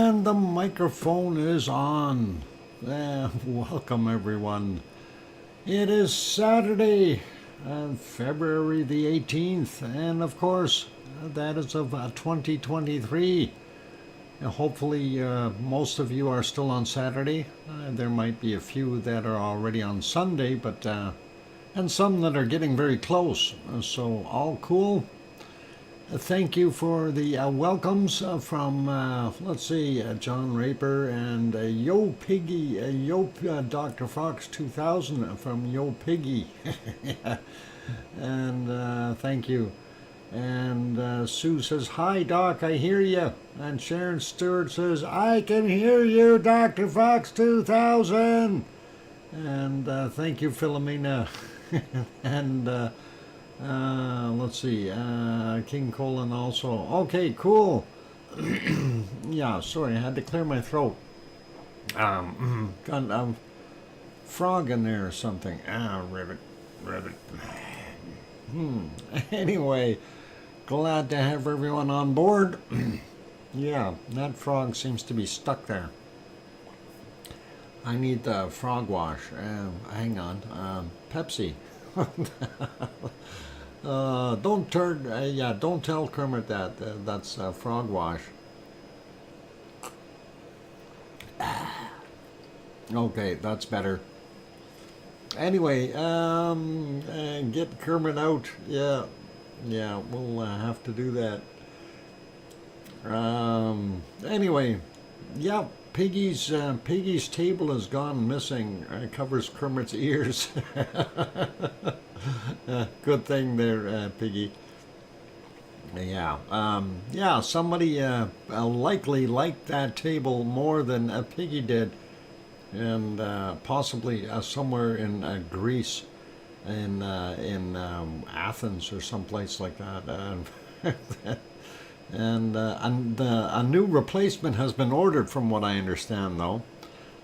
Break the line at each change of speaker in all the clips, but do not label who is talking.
And the microphone is on. Welcome everyone. It is Saturday, February the 18th, and of course that is of 2023. Hopefully most of you are still on Saturday. There might be a few that are already on Sunday, but and some that are getting very close. So all cool. Thank you for the welcomes from, let's see, John Raper and Yo Piggy, DrFox2000 from Yo Piggy. And thank you. And Sue says, hi Doc, I hear you. And Sharon Stewart says, I can hear you, DrFox2000. And thank you, Philomena. And let's see, King Colin also. Okay, cool. Yeah, sorry, I had to clear my throat. Got a frog in there or something. Ribbit. Anyway, glad to have everyone on board. Yeah, that frog seems to be stuck there. I need the frog wash. Hang on. Pepsi. Don't tell Kermit that. That's frog wash. Okay, that's better. Anyway, get Kermit out. Yeah, we'll have to do that. Anyway, yeah, Piggy's table has gone missing. It covers Kermit's ears. Good thing there, Piggy. Yeah, somebody likely liked that table more than Piggy did, and possibly somewhere in Greece, in Athens or someplace like that. And a new replacement has been ordered, from what I understand, though.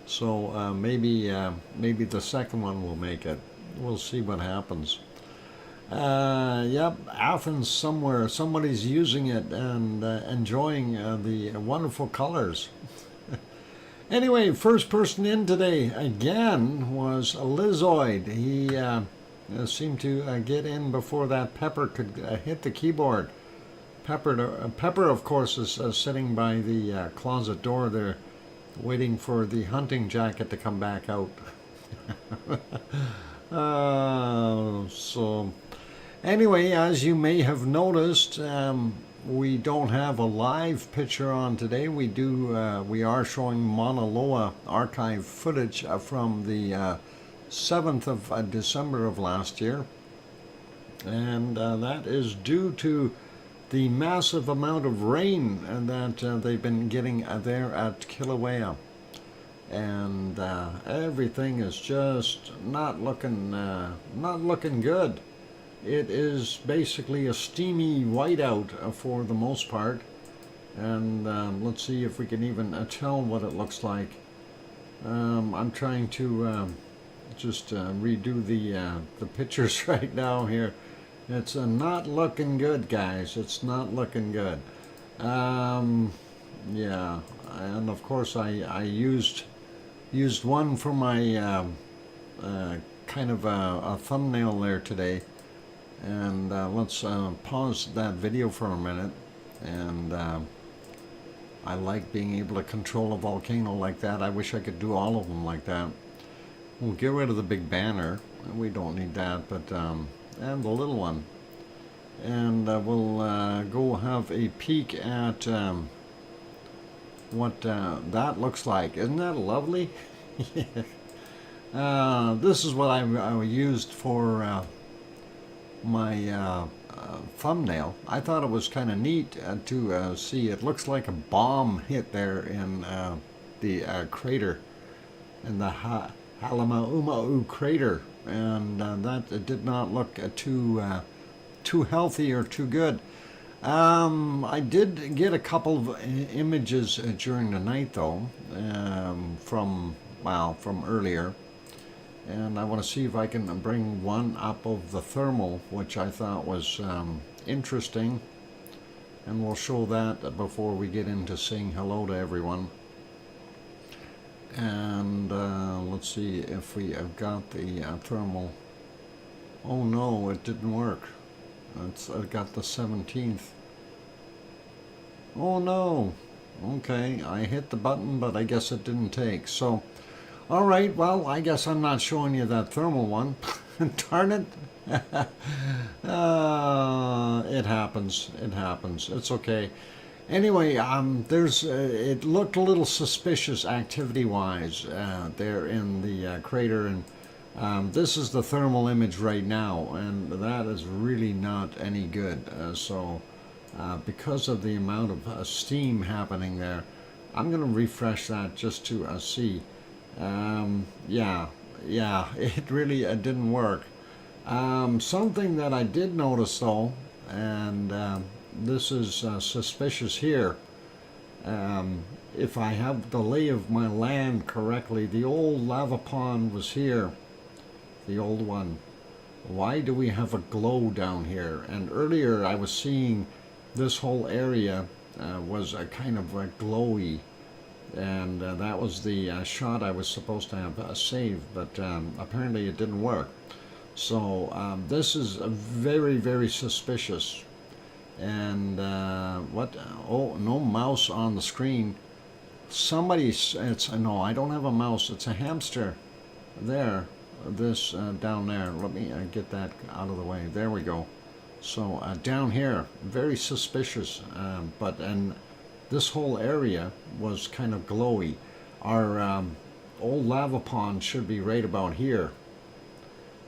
So maybe the second one will make it. We'll see what happens. Yep, Athens somewhere. Somebody's using it and enjoying the wonderful colors. Anyway, first person in today again was Lizoid. He seemed to get in before that Pepper could hit the keyboard. Pepper, of course, is sitting by the closet door there, waiting for the hunting jacket to come back out. So anyway, as you may have noticed, we don't have a live picture on today. We are showing Mauna Loa archive footage from the 7th of December of last year, and that is due to the massive amount of rain that they've been getting there at Kilauea. And everything is just not looking good. It is basically a steamy whiteout for the most part, and let's see if we can even tell what it looks like. I'm trying to just redo the pictures right now here. It's not looking good, guys. It's not looking good. Yeah, and of course I used one for my kind of a thumbnail there today, and let's pause that video for a minute. And I like being able to control a volcano like that. I wish I could do all of them like that. We'll get rid of the big banner. We don't need that, but and the little one, and we'll go have a peek at what that looks like. Isn't that lovely? This is what I used for my thumbnail. I thought it was kind of neat to see. It looks like a bomb hit there in the crater, in the Halemaumau crater, and that did not look too healthy or too good. I did get a couple of images during the night, though, from earlier, and I want to see if I can bring one up of the thermal, which I thought was interesting. and we'll show that before we get into saying hello to everyone. And let's see if we have got the thermal. Oh no, it didn't work. I got the 17th. Oh no. Okay, I hit the button, but I guess it didn't take. So, all right, well, I guess I'm not showing you that thermal one. Darn it. It happens. It happens. It's okay. Anyway, it looked a little suspicious activity-wise there in the crater, and this is the thermal image right now, and that is really not any good. Because of the amount of steam happening there, I'm going to refresh that just to see. Yeah, it really didn't work. Something that I did notice though, and this is suspicious here. If I have the lay of my land correctly, the old lava pond was here, the old one. Why do we have a glow down here? And earlier I was seeing this whole area was a kind of a glowy, and that was the shot I was supposed to have saved, but apparently it didn't work. So this is very, very suspicious. And what? Oh, no mouse on the screen. No, I don't have a mouse. It's a hamster. There, this down there. Let me get that out of the way. There we go. So down here, very suspicious. And this whole area was kind of glowy. Our old lava pond should be right about here.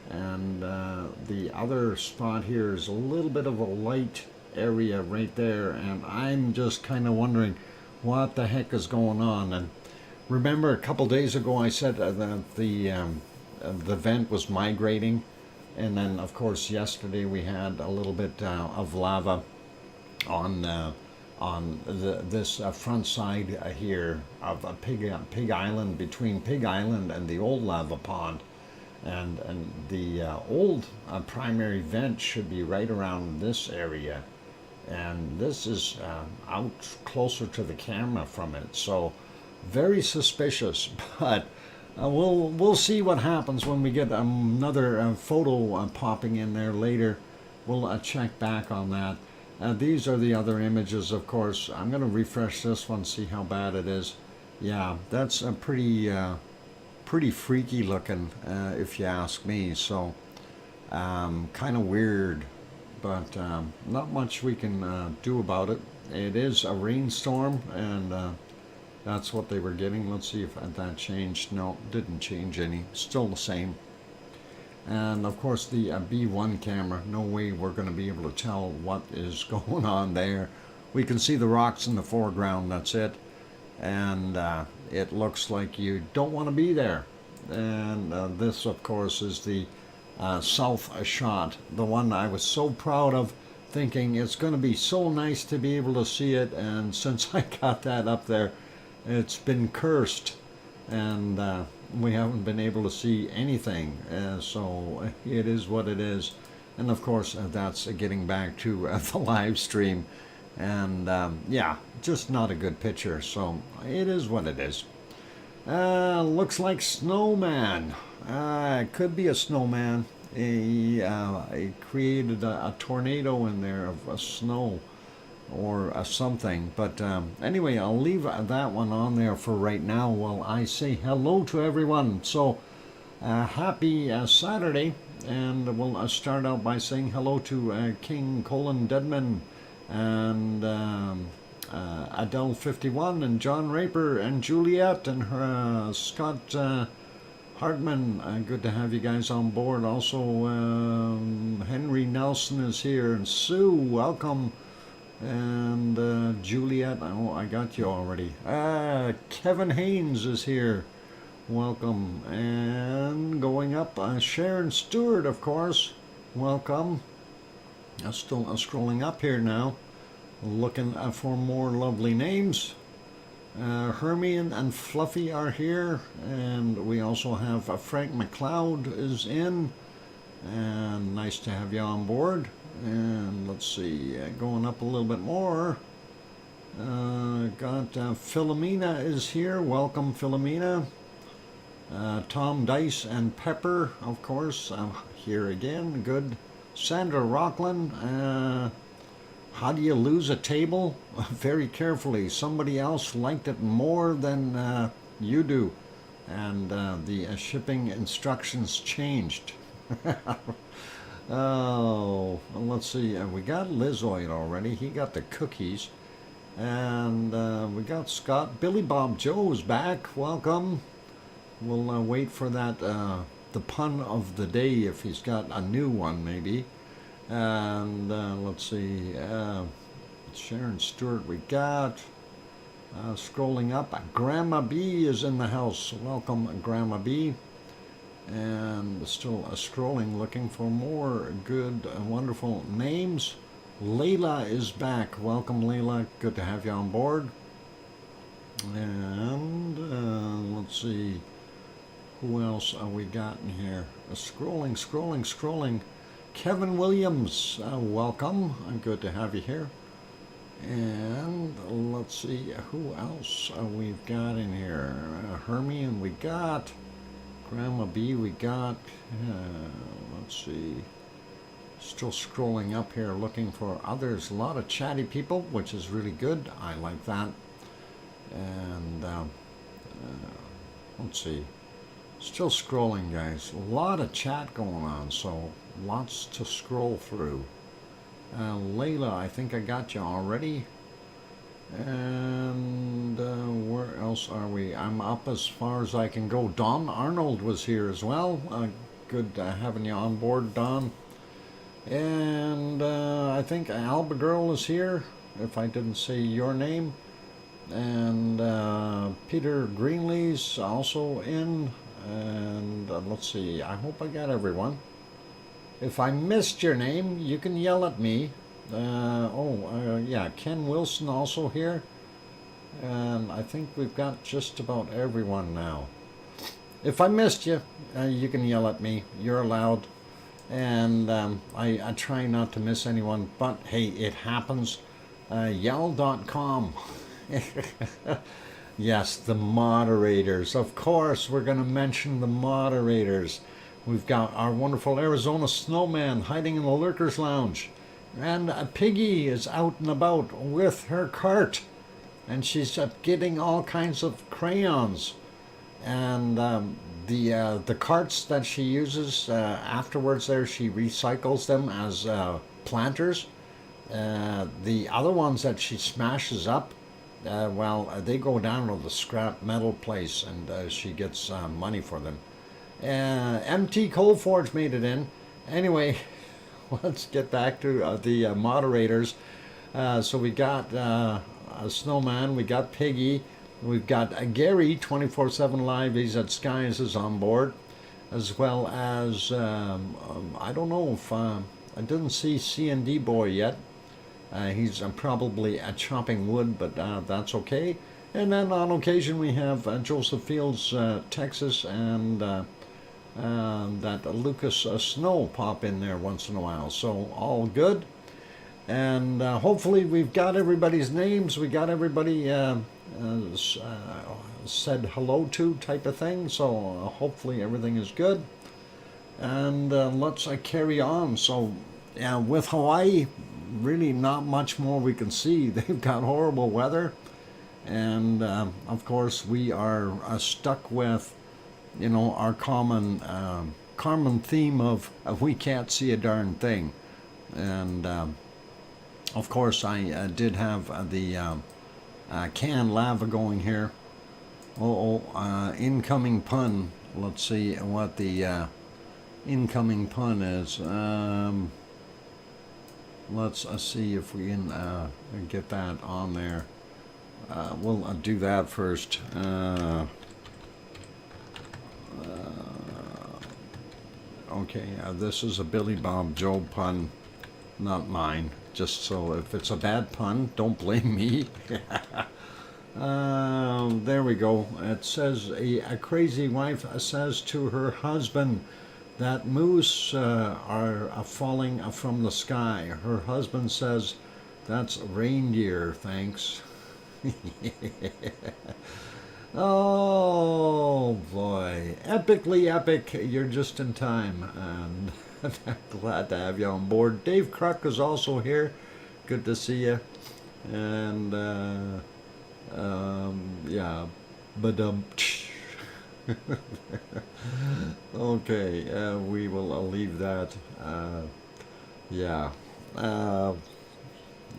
And the other spot here is a little bit of a light area right there, and I'm just kind of wondering what the heck is going on. And remember a couple days ago I said that the vent was migrating, and then of course yesterday we had a little bit of lava on this front side here of Pig Island, between Pig Island and the old lava pond. And the old primary vent should be right around this area, and this is out closer to the camera from it, so very suspicious. But we'll see what happens when we get another photo popping in there later. We'll check back on that. These are the other images, of course. I'm going to refresh this one, see how bad it is. Yeah, that's a pretty freaky looking, if you ask me. So kind of weird, but not much we can do about it. It is a rainstorm, and that's what they were getting. Let's see if that changed. No, didn't change any, still the same. And of course the B1 camera, no way we're going to be able to tell what is going on there. We can see the rocks in the foreground, that's it. And it looks like you don't want to be there. And this of course is the south shot, the one I was so proud of, thinking it's going to be so nice to be able to see it, and since I got that up there, it's been cursed, and we haven't been able to see anything. So it is what it is. And of course that's getting back to the live stream. And yeah, just not a good picture, so it is what it is. Looks like snowman. It could be a snowman. He created a tornado in there of snow or something. But anyway, I'll leave that one on there for right now while I say hello to everyone. So happy Saturday, and we'll start out by saying hello to King Colin Deadman, and Adele51, and John Raper, and Juliet, and her, Scott Hartman. Good to have you guys on board. Also Henry Nelson is here, and Sue, welcome. And Juliet, oh, I got you already. Kevin Haynes is here, welcome. And going up, Sharon Stewart, of course, welcome. I'm still scrolling up here now, looking for more lovely names. Hermione and Fluffy are here, and we also have Frank McLeod is in, and nice to have you on board. And let's see, going up a little bit more. Got Philomena is here. Welcome, Philomena. Tom Dice and Pepper, of course, here again. Good. Sandra Rockland. How do you lose a table? Very carefully. Somebody else liked it more than you do, and the shipping instructions changed. Oh, let's see. We got Lizoid already. He got the cookies. And we got Scott. Billy Bob Joe's back. Welcome. We'll wait for that, the pun of the day, if he's got a new one, maybe. And let's see. Sharon Stewart we got. Scrolling up. Grandma B is in the house. Welcome, Grandma B. And still scrolling, looking for more good, wonderful names. Layla is back. Welcome, Layla. Good to have you on board. And let's see. Who else are we got in here? Scrolling. Kevin Williams, welcome. Good to have you here. And let's see. Who else we've got in here? Hermione, we got. Grandma B, we got. Let's see. Still scrolling up here looking for others. A lot of chatty people, which is really good. I like that. And let's see. Still scrolling, guys. A lot of chat going on, so lots to scroll through. Layla, I think I got you already. And where else are we? I'm up as far as I can go. Don Arnold was here as well. Good having you on board, Don. And I think Alba Girl is here, if I didn't say your name. And Peter Greenlee's also in. And let's see, I hope I got everyone. If I missed your name, you can yell at me. Yeah, Ken Wilson also here. And I think we've got just about everyone now. If I missed you, you can yell at me. You're allowed. And I try not to miss anyone, but hey, it happens. Yell.com. Yes, the moderators. Of course, we're going to mention the moderators. We've got our wonderful Arizona Snowman hiding in the Lurkers Lounge. And Piggy is out and about with her cart. And she's getting all kinds of crayons. And the carts that she uses afterwards there, she recycles them as planters. The other ones that she smashes up, they go down to the scrap metal place, and she gets money for them. MT Coalforge made it in. Anyway, let's get back to the moderators. So we got Snowman, we got Piggy, we've got Gary 24/7 Live. He's at Skies is on board, as well as I don't know if I didn't see C&D Boy yet. He's probably chopping wood, but that's okay. And then on occasion we have Joseph Fields, Texas, and that Lucas Snow pop in there once in a while. So all good. And hopefully we've got everybody's names. We got everybody said hello to type of thing. So hopefully everything is good. And let's carry on. So with Hawaii, really not much more we can see. They've got horrible weather. And of course we are stuck with, our common theme of we can't see a darn thing. And of course I did have the canned lava going here. Incoming pun. Let's see what the incoming pun is. Let's see if we can get that on there. We'll do that first. Okay, this is a Billy Bob Joe pun, not mine. Just so if it's a bad pun, don't blame me. There we go. It says a crazy wife says to her husband, that moose are falling from the sky. Her husband says that's reindeer, thanks. Oh boy, epically epic. You're just in time, and glad to have you on board. Dave Kruk is also here. Good to see you. And yeah, badum. Okay, we will leave that. Yeah,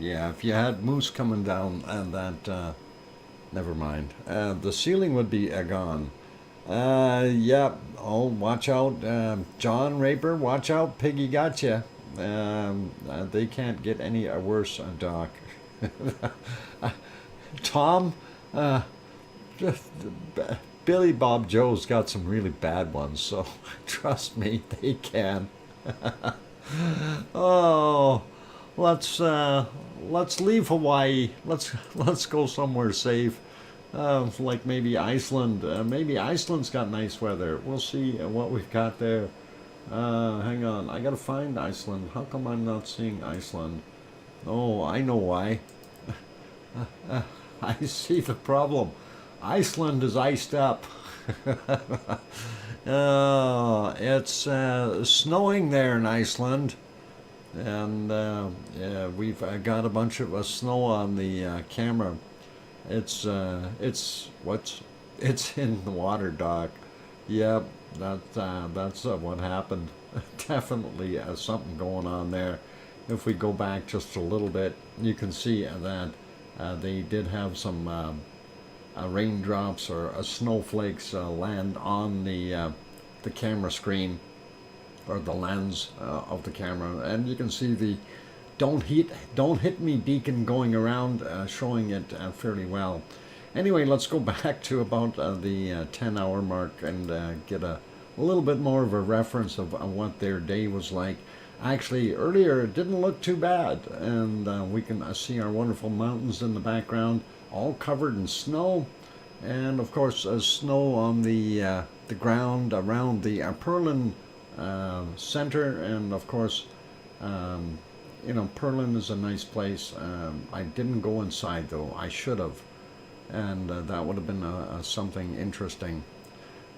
yeah. If you had moose coming down, and that, never mind. The ceiling would be gone. Yeah. Oh, watch out, John Raper. Watch out, Piggy got you. They can't get any worse, Doc. Tom, Billy Bob Joe's got some really bad ones, so trust me, they can. Oh, let's leave Hawaii. Let's go somewhere safe, like maybe Iceland. Maybe Iceland's got nice weather. We'll see what we've got there. Hang on, I gotta find Iceland. How come I'm not seeing Iceland? Oh, I know why. I see the problem. Iceland is iced up. It's snowing there in Iceland, and yeah, we've got a bunch of snow on the camera. It's in the water, Doc. Yep, that's what happened. Definitely something going on there. If we go back just a little bit, you can see that they did have some raindrops or snowflakes land on the camera screen, or the lens of the camera, and you can see the don't hit me beacon going around, showing it fairly well. Anyway, let's go back to about the 10-hour mark and get a little bit more of a reference of what their day was like. Actually, earlier it didn't look too bad, and we can see our wonderful mountains in the background, all covered in snow, and of course snow on the ground around the Perlin center, and of course, you know, Perlin is a nice place. I didn't go inside though. I should have, and that would have been something interesting.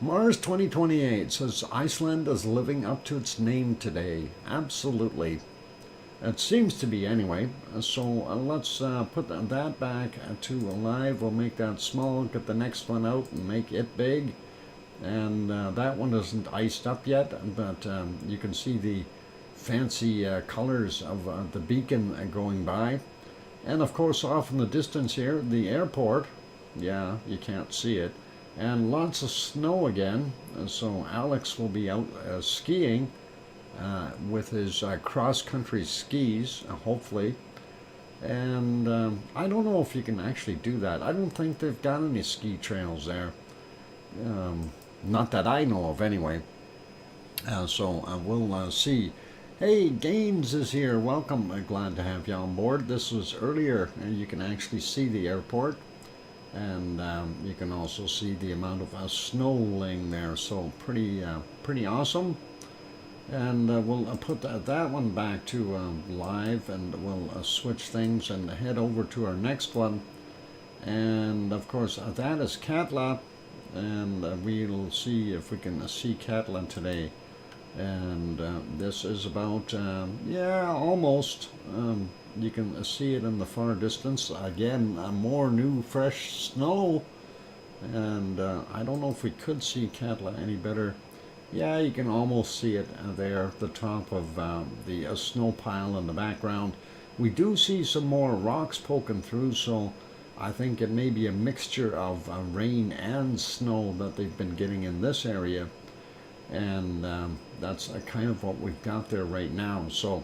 Mars 2028 says Iceland is living up to its name today. Absolutely. It seems to be anyway. So let's put that back to live. We'll make that small, get the next one out and make it big. And that one isn't iced up yet, but you can see the fancy colors of the beacon going by. And of course, off in the distance here, the airport. Yeah, you can't see it. And lots of snow again, so Alex will be out skiing with his cross-country skis, hopefully. And I don't know if you can actually do that. I don't think they've got any ski trails there. Not that I know of, anyway. So we'll see. Hey, Gaines is here. Welcome. Glad to have you on board. This was earlier. You can actually see the airport. And you can also see the amount of snow laying there, so pretty awesome. And we'll put that one back to live, and we'll switch things and head over to our next one. And of course, that is Katla, and we'll see if we can see Katla today. And this is about, yeah, almost. You can see it in the far distance. Again, more new, fresh snow. And I don't know if we could see Katla any better. Yeah, you can almost see it there, the top of the snow pile in the background. We do see some more rocks poking through, so I think it may be a mixture of rain and snow that they've been getting in this area. And that's kind of what we've got there right now. So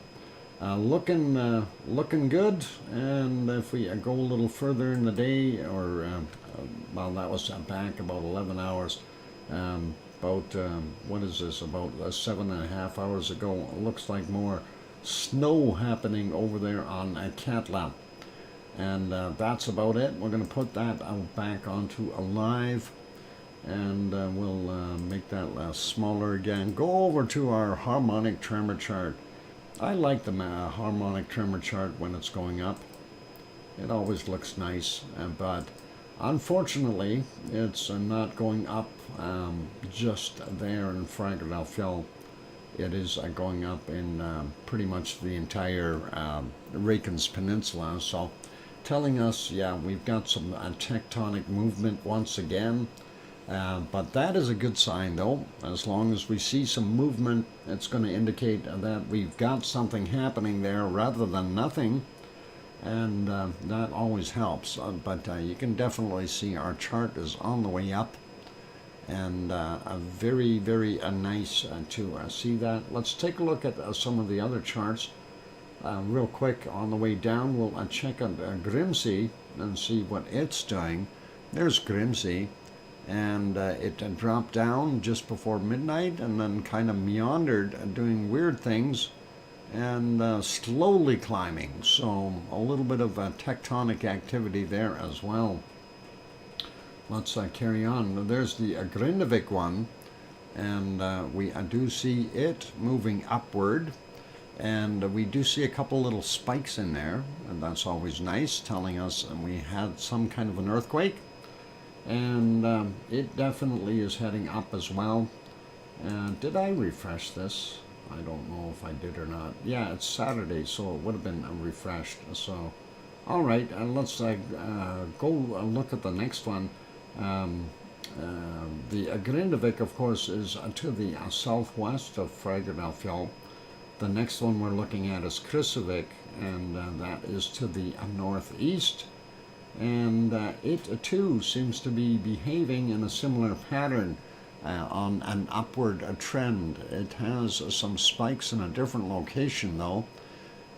looking good. And if we go a little further in the day, or well, that was back about 11 hours, what is this, about 7.5 hours ago. It looks like more snow happening over there on Katla. And that's about it. We're going to put that back onto Alive. and we'll make that smaller again. Go over to our harmonic tremor chart. I like the harmonic tremor chart when it's going up. It always looks nice, but unfortunately it's not going up just there in Fragile. It is going up in pretty much the entire Reykjanes Peninsula, so telling us, yeah, we've got some tectonic movement once again. But that is a good sign, though. As long as we see some movement, it's going to indicate that we've got something happening there rather than nothing, and that always helps. But you can definitely see our chart is on the way up, and very, very nice to see that. Let's take a look at some of the other charts real quick. On the way down, we'll check out Grimsey and see what it's doing. There's Grimsey. And it dropped down just before midnight and then kind of meandered, doing weird things and slowly climbing. So a little bit of tectonic activity there as well. Let's carry on. There's the Grindavik one, and we do see it moving upward. And we do see a couple little spikes in there, and that's always nice, telling us we had some kind of an earthquake. And it definitely is heading up as well. Did I refresh this? I don't know if I did or not. Yeah, it's Saturday, so it would have been refreshed. So, all right, let's go look at the next one. The Grindavik, of course, is to the southwest of Fragile. The next one we're looking at is Krusavik, and that is to the northeast. And it too seems to be behaving in a similar pattern on an upward trend. It has some spikes in a different location, though,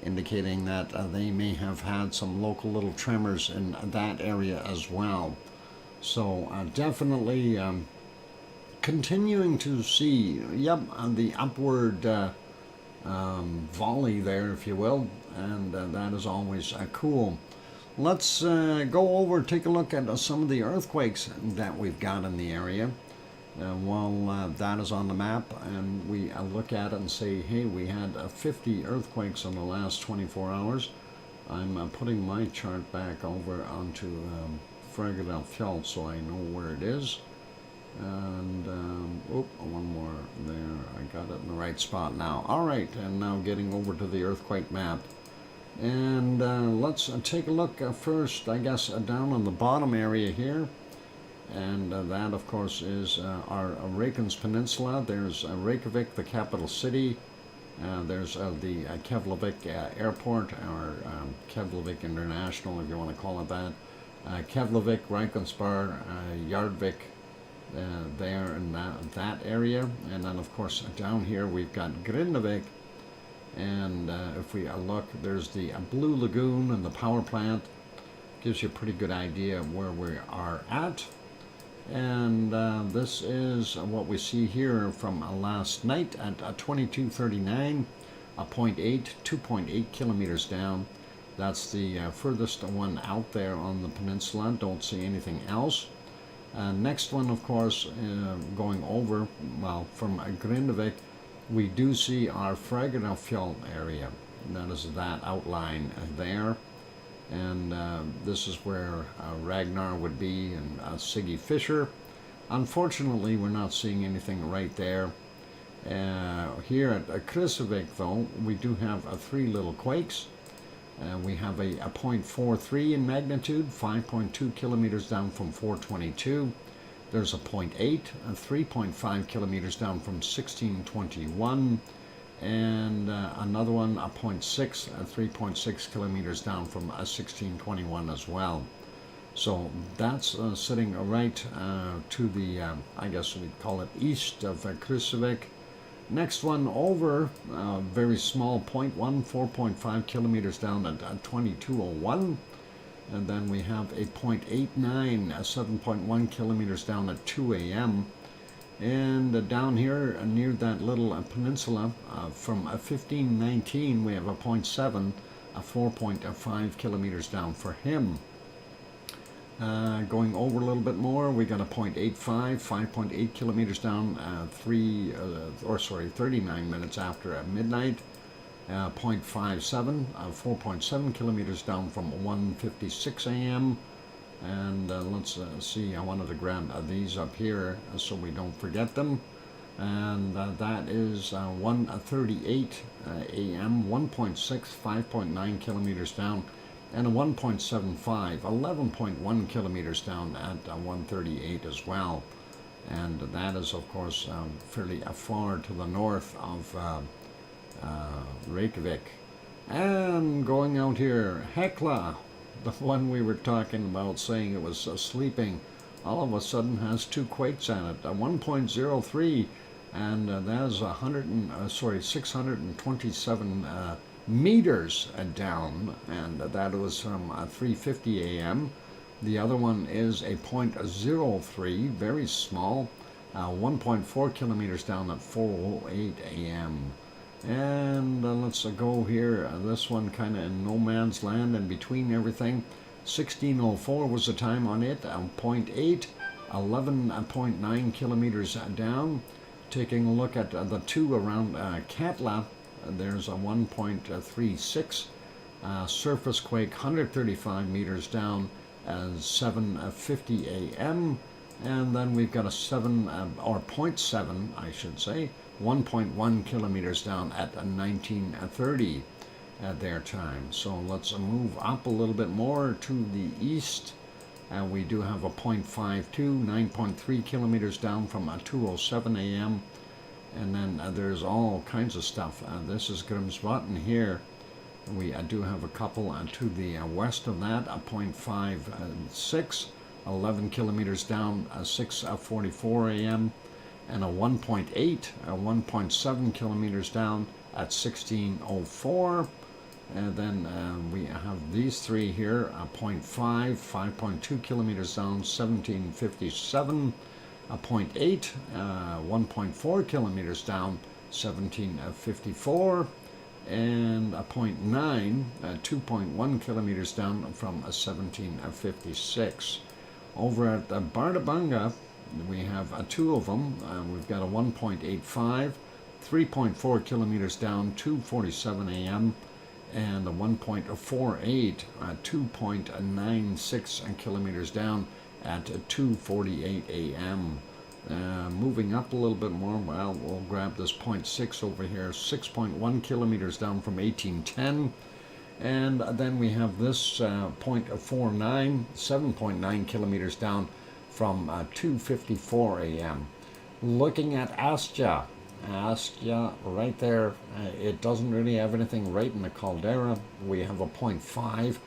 indicating that they may have had some local little tremors in that area as well. So definitely continuing to see, the upward volley there, if you will, and that is always cool. Let's go over, take a look at some of the earthquakes that we've got in the area. While that is on the map, and we look at it and say, hey, we had 50 earthquakes in the last 24 hours. I'm putting my chart back over onto Fragile, so I know where it is. And, one more there. I got it in the right spot now. All right, and now getting over to the earthquake map. And let's take a look first, I guess, down on the bottom area here. And that, of course, is our Reykjanes Peninsula. There's Reykjavik, the capital city. There's the Keflavik Airport, or Keflavik International, if you want to call it that. Keflavik, Reykjanesbær, Yardvik, there in that area. And then, of course, down here we've got Grindavik. And if we look, there's the Blue Lagoon and the power plant. Gives you a pretty good idea of where we are at. And this is what we see here from last night at 22:39, 2.8 kilometers down. That's the furthest one out there on the peninsula. Don't see anything else. Next one, of course, going over, well, from Grindavik, we do see our Fragile area. That is that outline there. And this is where Ragnar would be, and Siggy Fisher. Unfortunately, we're not seeing anything right there. Here at Krusavik, though, we do have 3 little quakes. We have a 0.43 in magnitude, 5.2 kilometers down from 422. There's a 0.8, 3.5 kilometers down from 1621. And another one, a 0.6, 3.6 kilometers down from 1621 as well. So that's sitting right to the, I guess we'd call it east of Krusavik. Next one over, very small 0.1, 4.5 kilometers down at 2201. And then we have a 0.89, 7.1 kilometers down at 2 a.m. And down here near that little peninsula from 1519, we have a 0.7, 4.5 kilometers down for him. Going over a little bit more, we got a 0.85, 5.8 kilometers down, 39 minutes after midnight. 0.57, 4.7 kilometers down from 1:56 a.m. And let's see, I wanted to grab these up here so we don't forget them. And that is 1:38 a.m., 1.6, 5.9 kilometers down, and a 1.75, 11.1 kilometers down at 1:38 as well. And that is, of course, fairly far to the north of Reykjavik. And going out here, Hekla, the one we were talking about saying it was sleeping, all of a sudden has two quakes at it, 1.03, and that is 627 meters down, and that was from 3:50 a.m. The other one is a 0.03, very small, 1.4 kilometers down at 4:08 a.m. And let's go here. This one kind of in no man's land in between everything. 16:04 was the time on it. 0.8, 11.9 kilometers down. Taking a look at the two around Katla, there's a 1.36 surface quake, 135 meters down, 7:50 a.m. And then we've got a 0.7, I should say, 1.1 kilometers down at 19:30 at their time. So let's move up a little bit more to the east. We do have a 0.52, 9.3 kilometers down from 2:07 a.m. And then there's all kinds of stuff. This is Grimsvatn here. We do have a couple to the west of that, a 0.56, 11 kilometers down, 6:44 a.m. and a 1.8, 1.7 kilometers down at 16:04. And then we have these three here, a 0.5, 5.2 kilometers down, 17:57, a 0.8, 1.4 kilometers down, 17:54, and a 0.9, 2.1 kilometers down from 17:56. Over at Bardabunga, we have two of them. We've got a 1.85, 3.4 kilometers down, 2:47 a.m., and a 1.48, 2.96 kilometers down at 2:48 a.m. Moving up a little bit more, well, we'll grab this 0.6 over here, 6.1 kilometers down from 1810. And then we have this 0.49, 7.9 kilometers down from 2:54 a.m. Looking at Astya right there, it doesn't really have anything right in the caldera. We have a 0.5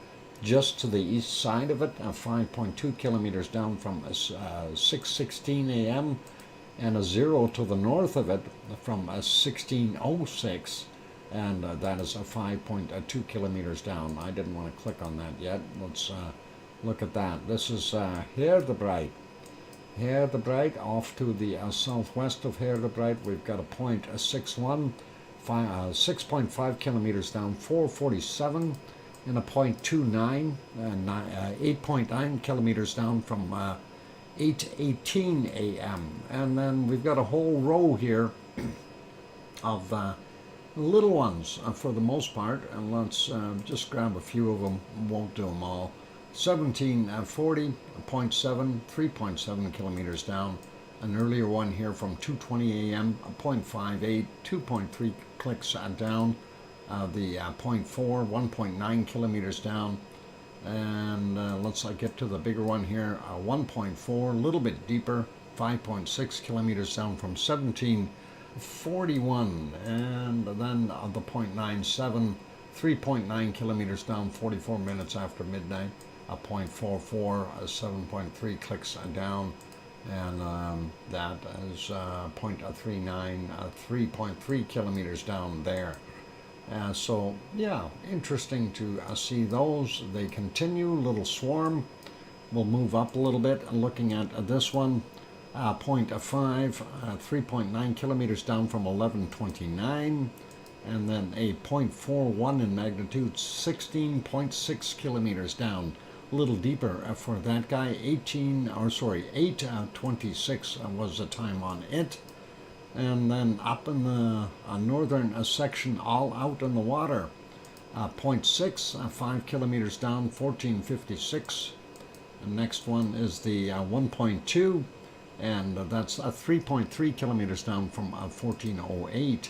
just to the east side of it, 5.2 kilometers down from 6:16 a.m. and a 0 to the north of it from 16:06, and that is a 5.2 kilometers down. I didn't want to click on that yet. Let's look at that. This is Herdebreit. Off to the southwest of Herdebreit, we've got a 0.61, 6.5 kilometers down, 4:47, and a 0.29, 8.9 kilometers down from 8:18 a.m. And then we've got a whole row here of little ones for the most part, and let's just grab a few of them, won't do them all. 17:40, 0.7, 3.7 kilometers down. An earlier one here from 2:20 a.m., a 0.58, 2.3 clicks down. The 0.4, 1.9 kilometers down. And let's get to the bigger one here, 1.4, a little bit deeper, 5.6 kilometers down from 1741. And then the 0.97, 3.9 kilometers down, 44 minutes after midnight. A 0.44, 7.3 clicks down, and that is 0.39, 3.3 kilometers down there. So yeah, interesting to see those. They continue, little swarm. We'll move up a little bit, looking at this one, 0.5, 3.9 kilometers down from 1129. And then a 0.41 in magnitude, 16.6 kilometers down, a little deeper for that guy. 8:26 was the time on it. And then up in the northern section, all out in the water, 0.6, 5 kilometers down, 14:56. The next one is the 1.2, and that's 3.3 kilometers down from 14:08.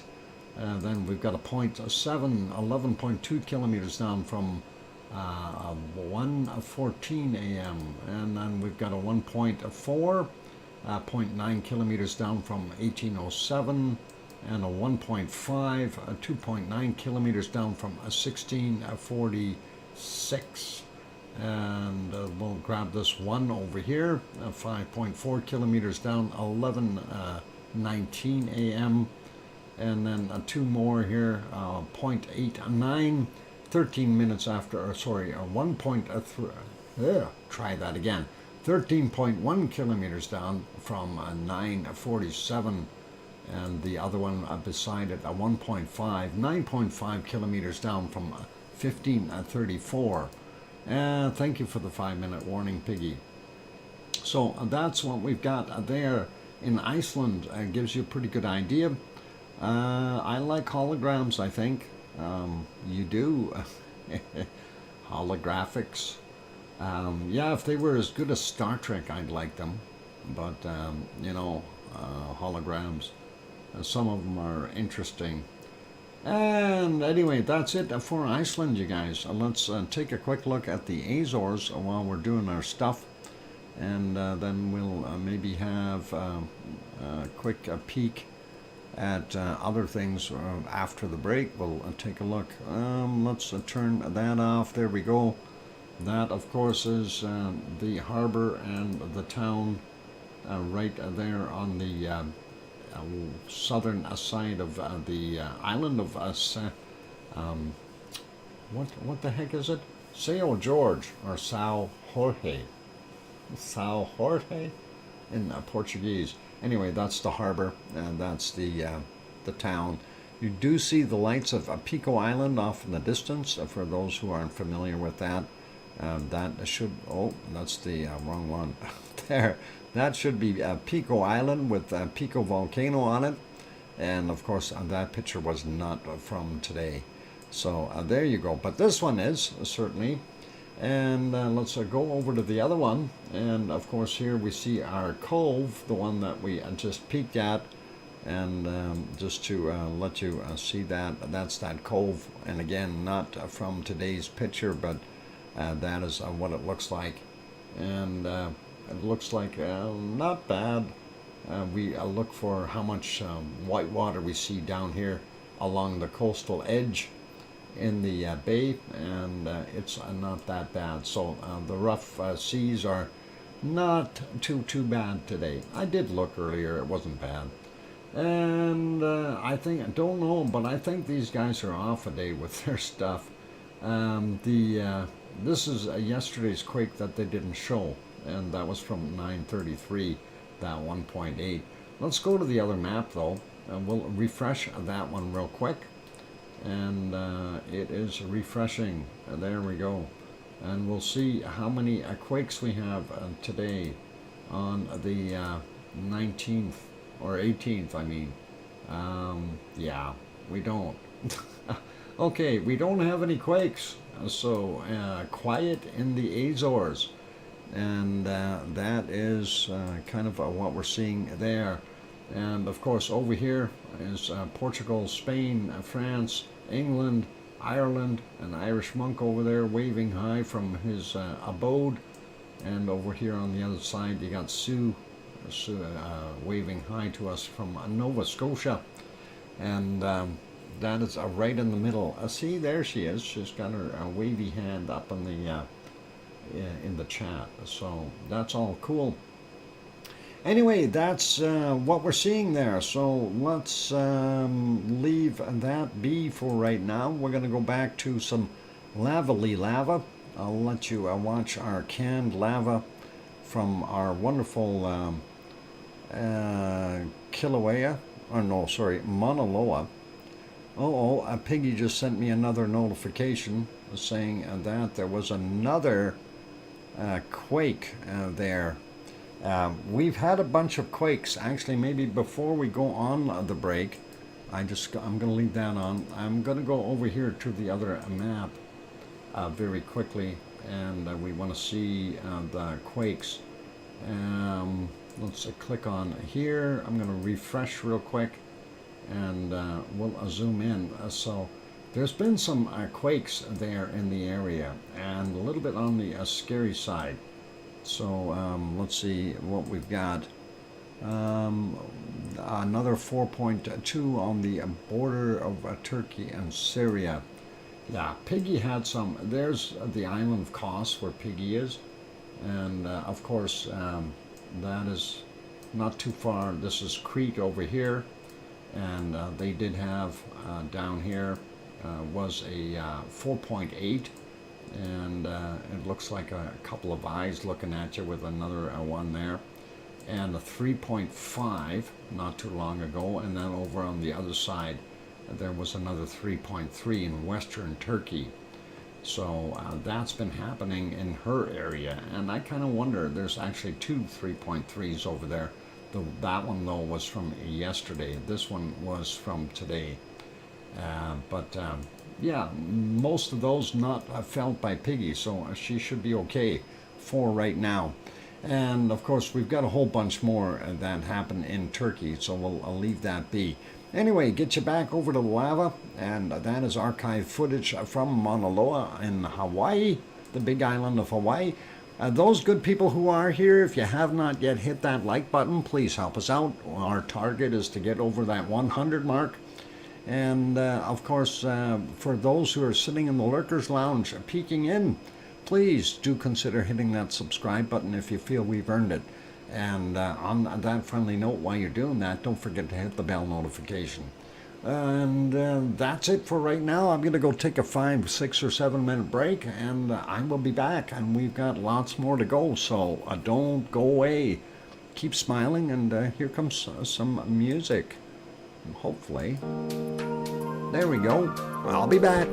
Then we've got a 0.7, 11.2 kilometers down from 1:14 a.m. And then we've got a 1.4, 0.9 kilometers down from 18:07, and a 1.5, 2.9 kilometers down from 16:46. And we'll grab this one over here, 5.4 kilometers down, 11:19 a.m. And then two more here, 0.89, 13 minutes after, 1.3, try that again, 13.1 kilometers down from 9:47. And the other one beside it, 1.5, 9.5 kilometers down from 15:34. Thank you for the 5-minute warning, Piggy. So that's what we've got there in Iceland. Gives you a pretty good idea. I like holograms, I think. You do. Holographics. Yeah, if they were as good as Star Trek, I'd like them. But, holograms. Some of them are interesting. And anyway, that's it for Iceland, you guys. Let's take a quick look at the Azores while we're doing our stuff. And then we'll maybe have a quick peek at other things after the break. We'll take a look. Let's turn that off. There we go. That, of course, is the harbor and the town right there on the southern side of the island of what the heck is it? Sao Jorge or Sao Jorge? Sao Jorge in Portuguese. Anyway, that's the harbor, and that's the town. You do see the lights of Pico Island off in the distance. For those who aren't familiar with that, that should, that's the wrong one. There, that should be Pico Island with Pico Volcano on it. And of course, that picture was not from today. So there you go. But this one is, certainly. And let's go over to the other one. And of course, here we see our cove, the one that we just peeked at. And just to let you see that, that's that cove. And again, not from today's picture, but that is what it looks like. And it looks like not bad. We look for how much white water we see down here along the coastal edge in the bay, and it's not that bad. So the rough seas are not too bad today. I did look earlier, it wasn't bad. And I don't know, but I think these guys are off a day with their stuff. This is yesterday's quake that they didn't show, and that was from 9:33, that 1.8. Let's go to the other map though, and we'll refresh that one real quick. And it is refreshing. There we go. And we'll see how many quakes we have today on the 19th or 18th, I mean. Yeah, we don't. Okay, we don't have any quakes. So quiet in the Azores. And that is kind of what we're seeing there. And of course over here is Portugal, Spain, France, England, Ireland, an Irish monk over there waving high from his abode. And over here on the other side you got Sue waving hi to us from Nova Scotia. And that is right in the middle. See, there she is. She's got her wavy hand up in the chat. So that's all cool. Anyway, that's what we're seeing there. So let's leave that be for right now. We're going to go back to some lava. I'll let you watch our canned lava from our wonderful Kilauea, or no, sorry, Mauna Loa. Piggy just sent me another notification saying that there was another quake there. We've had a bunch of quakes. Actually, maybe before we go on the break, I'm going to leave that on. I'm going to go over here to the other map very quickly, and we want to see the quakes. Let's click on here. I'm going to refresh real quick, and we'll zoom in. So there's been some quakes there in the area, and a little bit on the scary side. So let's see what we've got. Another 4.2 on the border of Turkey and Syria. Yeah, Piggy had some. There's the island of Kos where Piggy is, and of course that is not too far. This is Crete over here, and they did have down here was a 4.8, and it looks like a couple of eyes looking at you with another one there, and a 3.5 not too long ago, and then over on the other side there was another 3.3 in western Turkey. So that's been happening in her area, and I kind of wonder, there's actually two 3.3s over there. That one though was from yesterday. This one was from today. Yeah, most of those not felt by Piggy, so she should be okay for right now. And of course we've got a whole bunch more that happen in Turkey, so I'll leave that be. Anyway, get you back over to the lava, and that is archived footage from Mauna Loa in Hawaii, the big island of Hawaii. Those good people who are here, if you have not yet hit that like button, please help us out. Our target is to get over that 100 mark. And of course, for those who are sitting in the Lurkers Lounge peeking in, please do consider hitting that subscribe button if you feel we've earned it. And on that friendly note, while you're doing that, don't forget to hit the bell notification. And that's it for right now. I'm going to go take a 5, 6, or 7 minute break, and I will be back. And we've got lots more to go, so don't go away. Keep smiling, and here comes some music. Hopefully. There we go. I'll be back.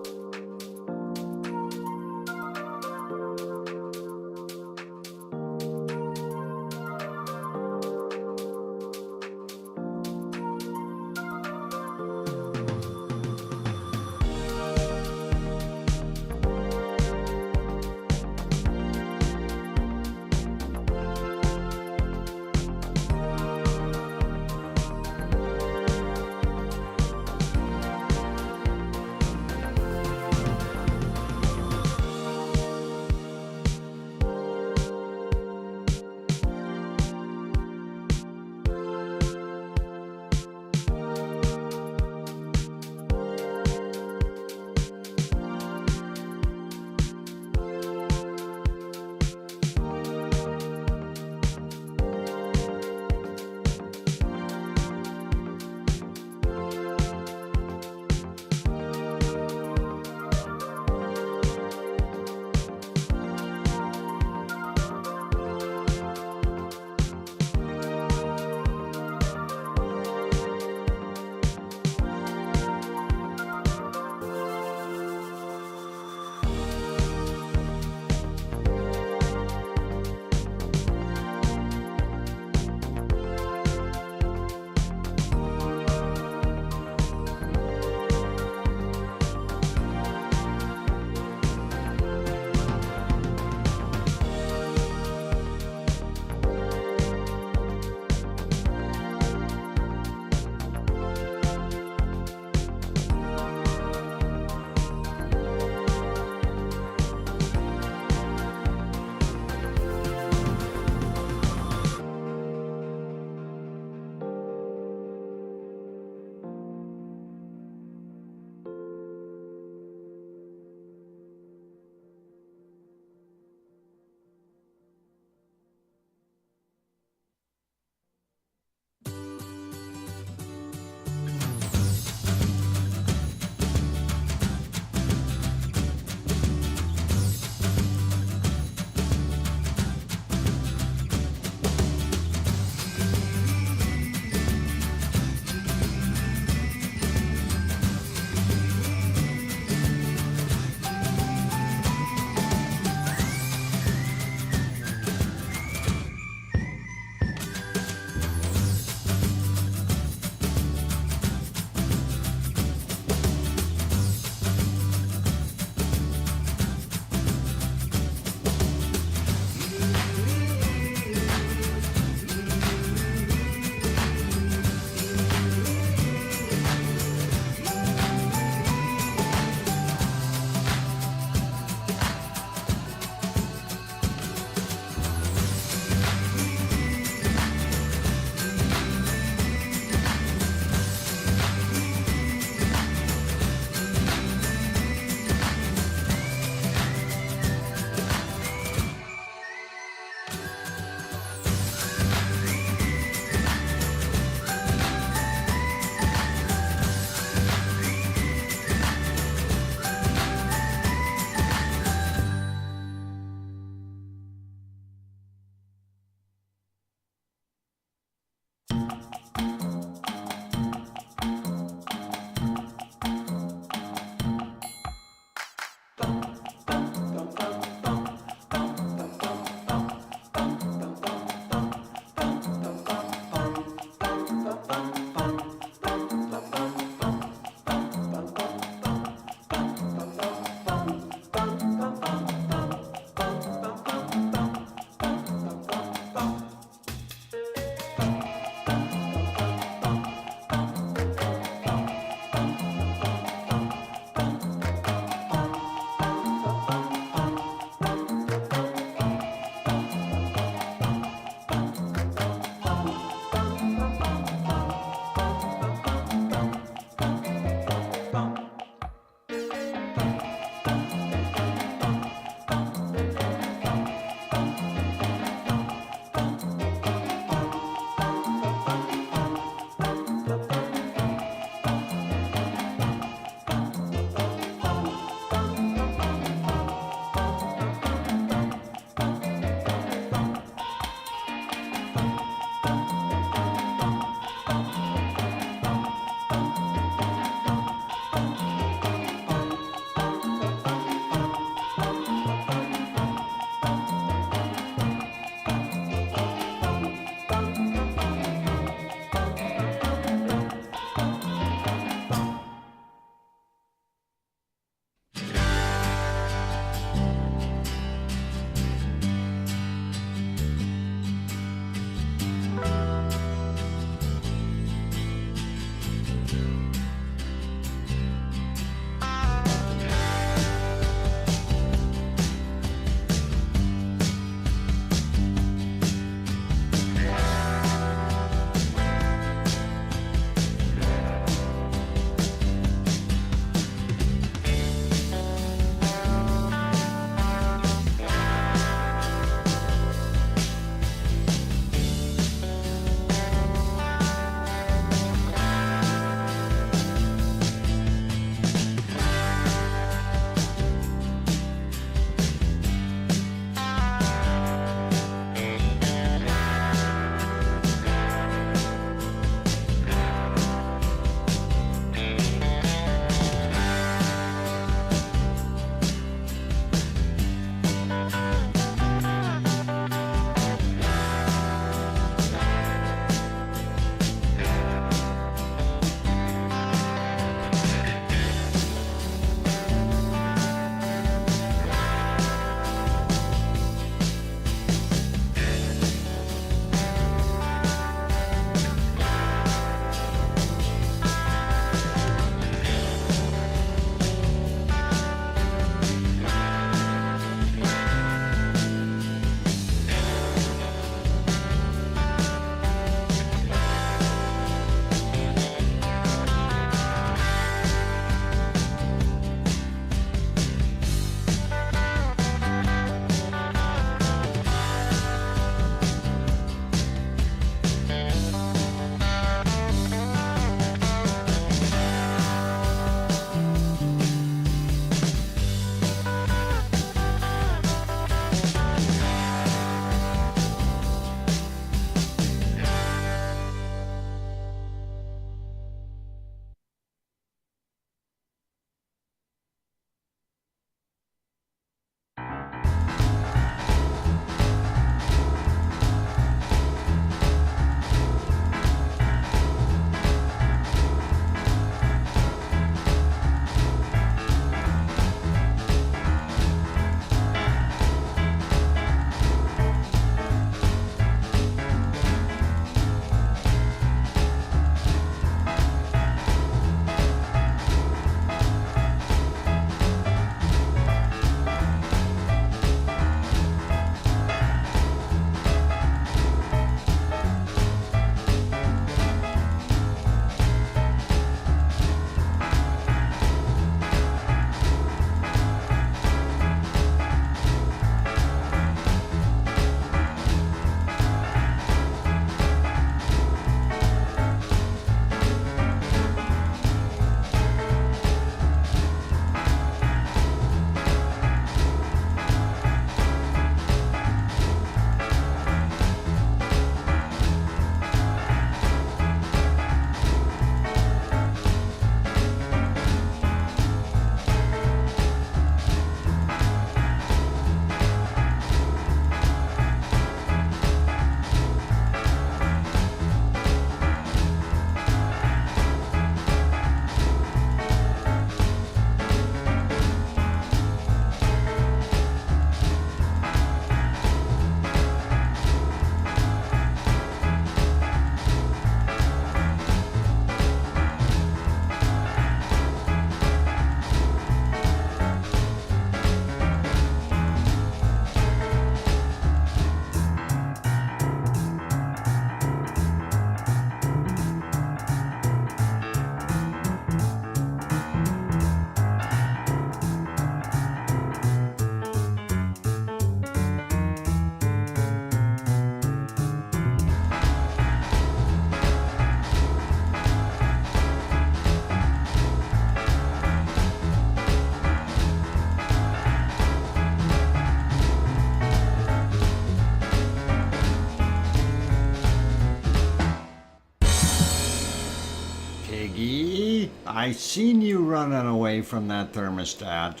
Piggy, I seen you running away from that thermostat.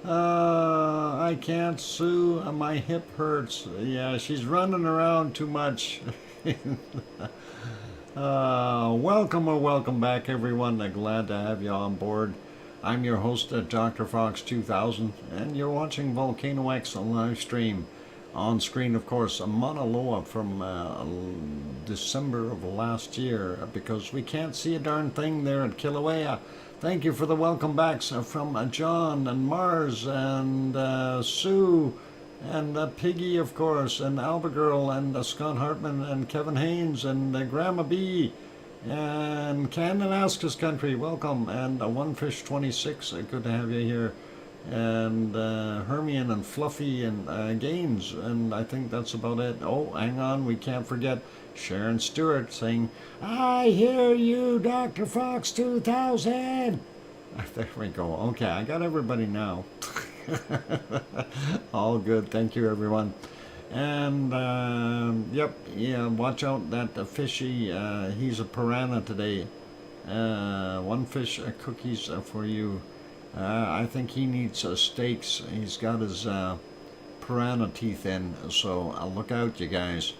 I can't sue. My hip hurts. Yeah, she's running around too much. Welcome back, everyone. Glad to have you on board. I'm your host, DrFox2000, and you're watching VolcanoX live stream. On screen, of course, Mauna Loa from December of last year, because we can't see a darn thing there at Kilauea. Thank you for the welcome backs from John and Mars and Sue and Piggy, of course, and Albagirl and Scott Hartman and Kevin Haynes and Grandma B and Kananaskis Country, welcome, and OneFish26, good to have you here, and Hermione and Fluffy and Gaines, and I think that's about it. Oh, hang on, we can't forget Sharon Stewart saying, I hear you, Dr. Fox 2000. There we go. Okay, I got everybody now. All good. Thank you, everyone. And yep, yeah, watch out that fishy, he's a piranha today. One fish cookies for you. I think he needs steaks. He's got his piranha teeth in, so look out, you guys.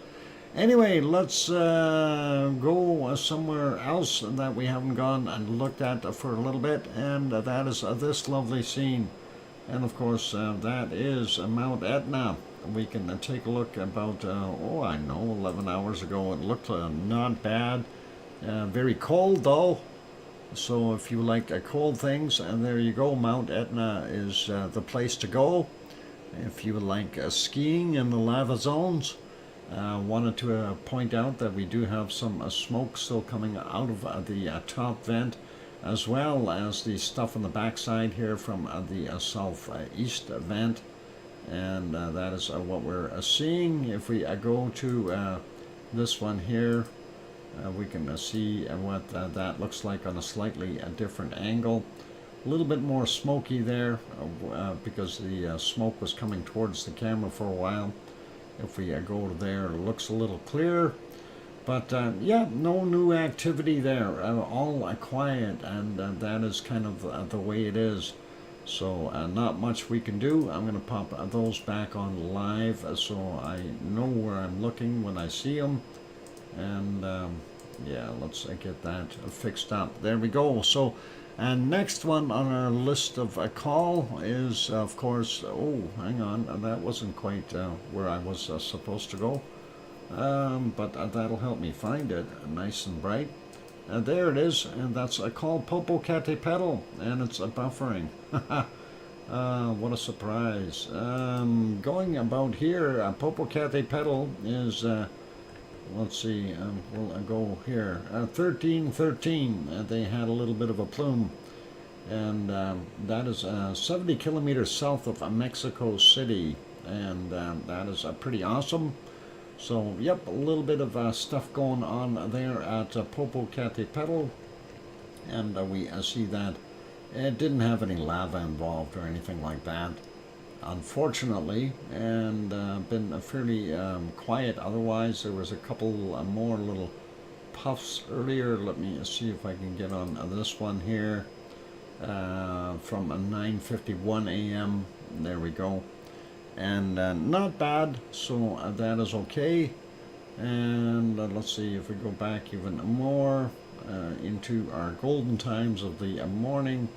Anyway, let's go somewhere else that we haven't gone and looked at for a little bit, and that is this lovely scene. And of course, that is Mount Etna. We can take a look about, I know, 11 hours ago. It looked not bad. Very cold, though. So if you like cold things, and there you go, Mount Etna is the place to go. If you like skiing in the lava zones, wanted to point out that we do have some smoke still coming out of the top vent, as well as the stuff on the backside here from the southeast vent. And that is what we're seeing. If we go to this one here, we can see what that looks like on a slightly different angle. A little bit more smoky there because the smoke was coming towards the camera for a while. If we go to there, it looks a little clearer. But yeah, no new activity there. All quiet, and that is kind of the way it is. So not much we can do. I'm going to pop those back on live so I know where I'm looking when I see them. And yeah, let's get that fixed up. There we go. So next one on our list of call is, of course, oh, hang on, that wasn't quite where I was supposed to go. But that'll help me find it nice and bright. There it is, and that's called Popocatépetl, and it's buffering. What a surprise. Going about here, Popocatépetl is, let's see, we'll go here, 1313. They had a little bit of a plume, and that is 70 kilometers south of Mexico City, and that is pretty awesome. So, yep, a little bit of stuff going on there at Popocatépetl, and we see that it didn't have any lava involved or anything like that, unfortunately, and been fairly quiet otherwise. There was a couple more little puffs earlier. Let me see if I can get on this one here from 9:51 a.m. There we go. And not bad, so that is okay. And let's see if we go back even more into our golden times of the morning.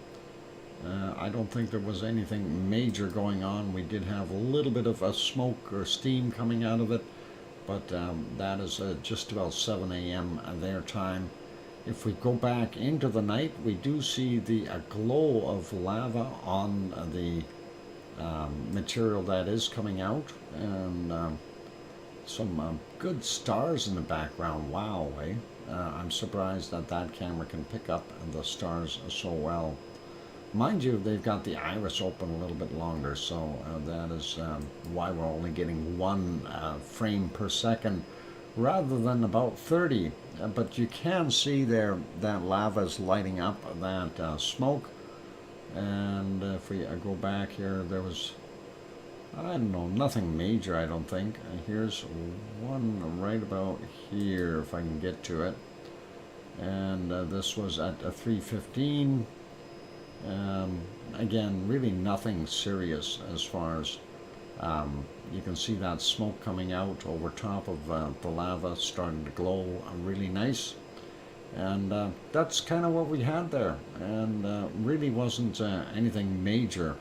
I don't think there was anything major going on. We did have a little bit of smoke or steam coming out of it, but that is just about 7 a.m. their time. If we go back into the night, we do see the glow of lava on the material that is coming out, and some good stars in the background. Wow, eh? I'm surprised that that camera can pick up the stars so well. Mind you, they've got the iris open a little bit longer, so that is why we're only getting 1 frame per second rather than about 30. But you can see there that lava is lighting up that smoke. And if we go back here, there was I don't know, nothing major, I don't think. Here's one right about here, if I can get to it. And this was at 3:15. Again, really nothing serious as far as you can see that smoke coming out over top of the lava, starting to glow really nice. And that's kind of what we had there, and really wasn't anything major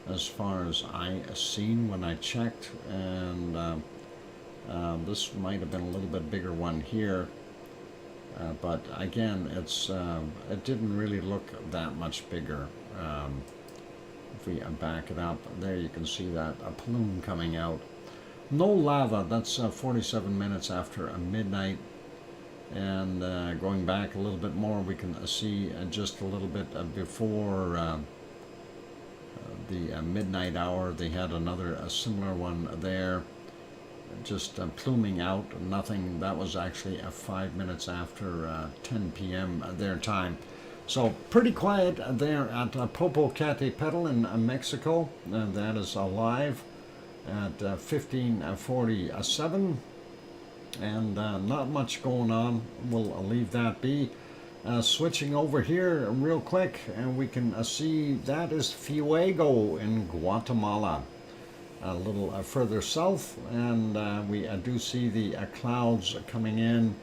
as far as I seen when I checked. And this might have been a little bit bigger one here, but again, it didn't really look that much bigger. If we back it up, there you can see that a plume coming out. No lava. That's 47 minutes after midnight. And going back a little bit more, we can see just a little bit before the midnight hour, they had another similar one there, just pluming out. Nothing. That was actually 5 minutes after 10 p.m. Their time. So pretty quiet there at Popocatépetl in Mexico. That is alive at 15:47. And not much going on. We'll leave that be. Switching over here real quick, and we can see that is Fuego in Guatemala, a little further south, and we do see the clouds coming in.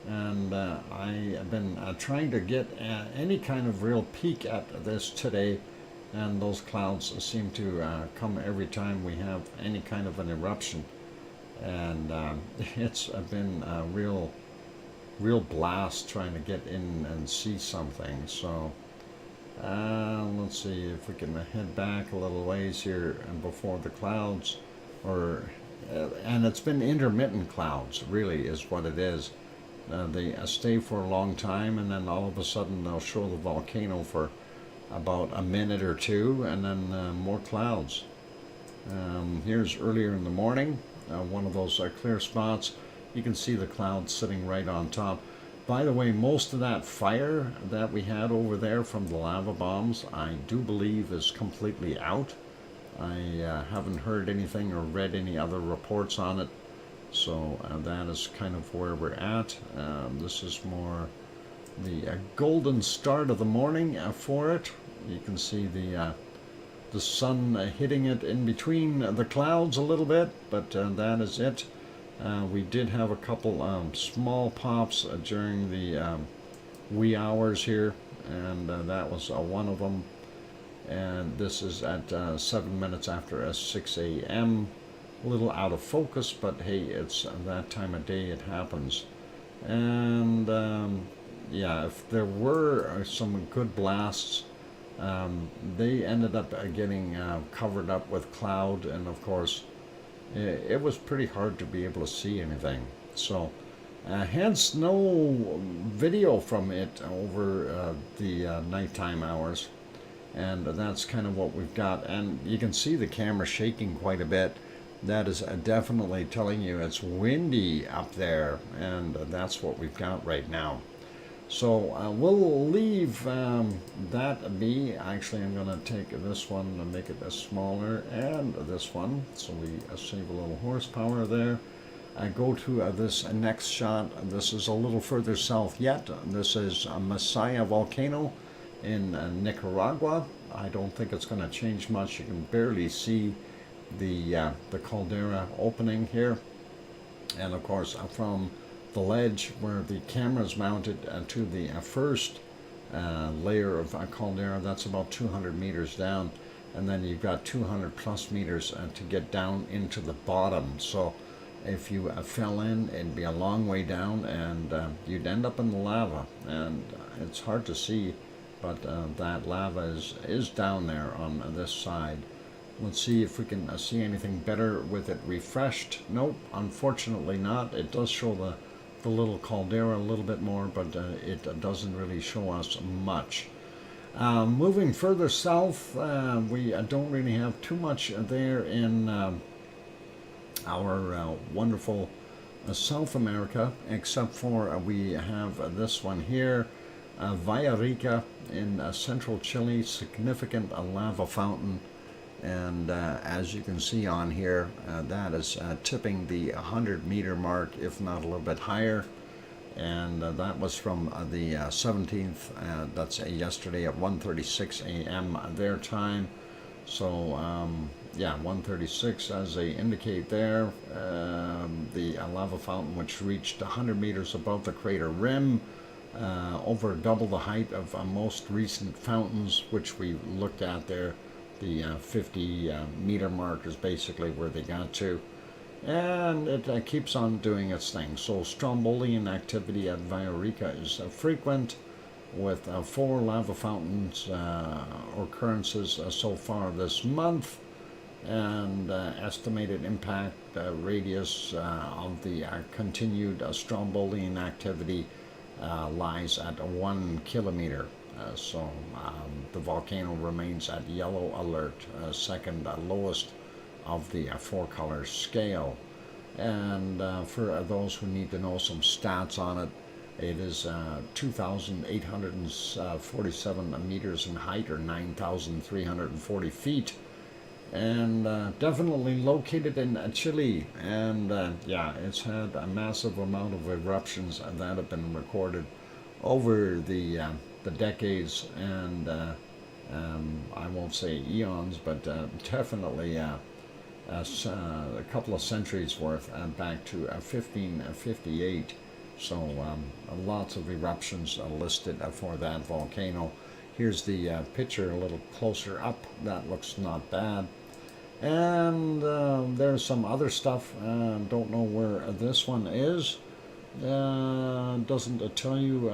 And I have been trying to get any kind of real peek at this today, and those clouds seem to come every time we have any kind of an eruption. And it's been a real blast trying to get in and see something. So let's see if we can head back a little ways here and before the clouds, and it's been intermittent clouds, really is what it is. They stay for a long time, and then all of a sudden they'll show the volcano for about a minute or two, and then more clouds. Here's earlier in the morning. One of those clear spots. You can see the clouds sitting right on top. By the way, most of that fire that we had over there from the lava bombs, I do believe is completely out. I haven't heard anything or read any other reports on it. So that is kind of where we're at. This is more the golden start of the morning for it. You can see the sun hitting it in between the clouds a little bit, but that is it. We did have a couple small pops during the wee hours here, and that was one of them. And this is at 7 minutes after 6 a.m. A little out of focus, but hey, it's that time of day, it happens. And yeah, if there were some good blasts, they ended up getting covered up with cloud, and of course it was pretty hard to be able to see anything. So hence no video from it over the nighttime hours, and that's kind of what we've got. And you can see the camera shaking quite a bit. That is definitely telling you it's windy up there, and that's what we've got right now. So we'll leave that be. Actually, I'm going to take this one and make it smaller, and this one, so we save a little horsepower there. I go to this next shot. This is a little further south yet. This is Masaya Volcano in Nicaragua. I don't think it's going to change much. You can barely see the caldera opening here, and of course from the ledge where the camera is mounted to the first layer of caldera, that's about 200 meters down, and then you've got 200 plus meters to get down into the bottom. So if you fell in, it'd be a long way down, and you'd end up in the lava, and it's hard to see, but that lava is down there on this side. Let's see if we can see anything better with it refreshed. Nope, unfortunately not. It does show the little caldera a little bit more, but it doesn't really show us much. Moving further south, we don't really have too much there in our wonderful South America, except for we have this one here, Villarrica in central Chile, significant lava fountain. And as you can see on here, that is tipping the 100-meter mark, if not a little bit higher. And that was from the 17th, that's yesterday at 1:36 a.m. their time. So yeah, 1:36 as they indicate there. The lava fountain, which reached 100 meters above the crater rim, over double the height of most recent fountains, which we looked at there. The 50-meter mark is basically where they got to. And it keeps on doing its thing. So Strombolian activity at Viorica is frequent, with 4 lava fountains occurrences so far this month. And estimated impact radius of the continued Strombolian activity lies at 1 kilometer. So the volcano remains at yellow alert, second lowest of the 4-color scale. And for those who need to know some stats on it, it is 2,847 meters in height, or 9,340 feet. And definitely located in Chile. And yeah, it's had a massive amount of eruptions that have been recorded over the decades, and I won't say eons, but definitely a couple of centuries worth, back to 1558. So lots of eruptions listed for that volcano. Here's the picture a little closer up. That looks not bad. And there's some other stuff. Don't know where this one is. Doesn't tell you.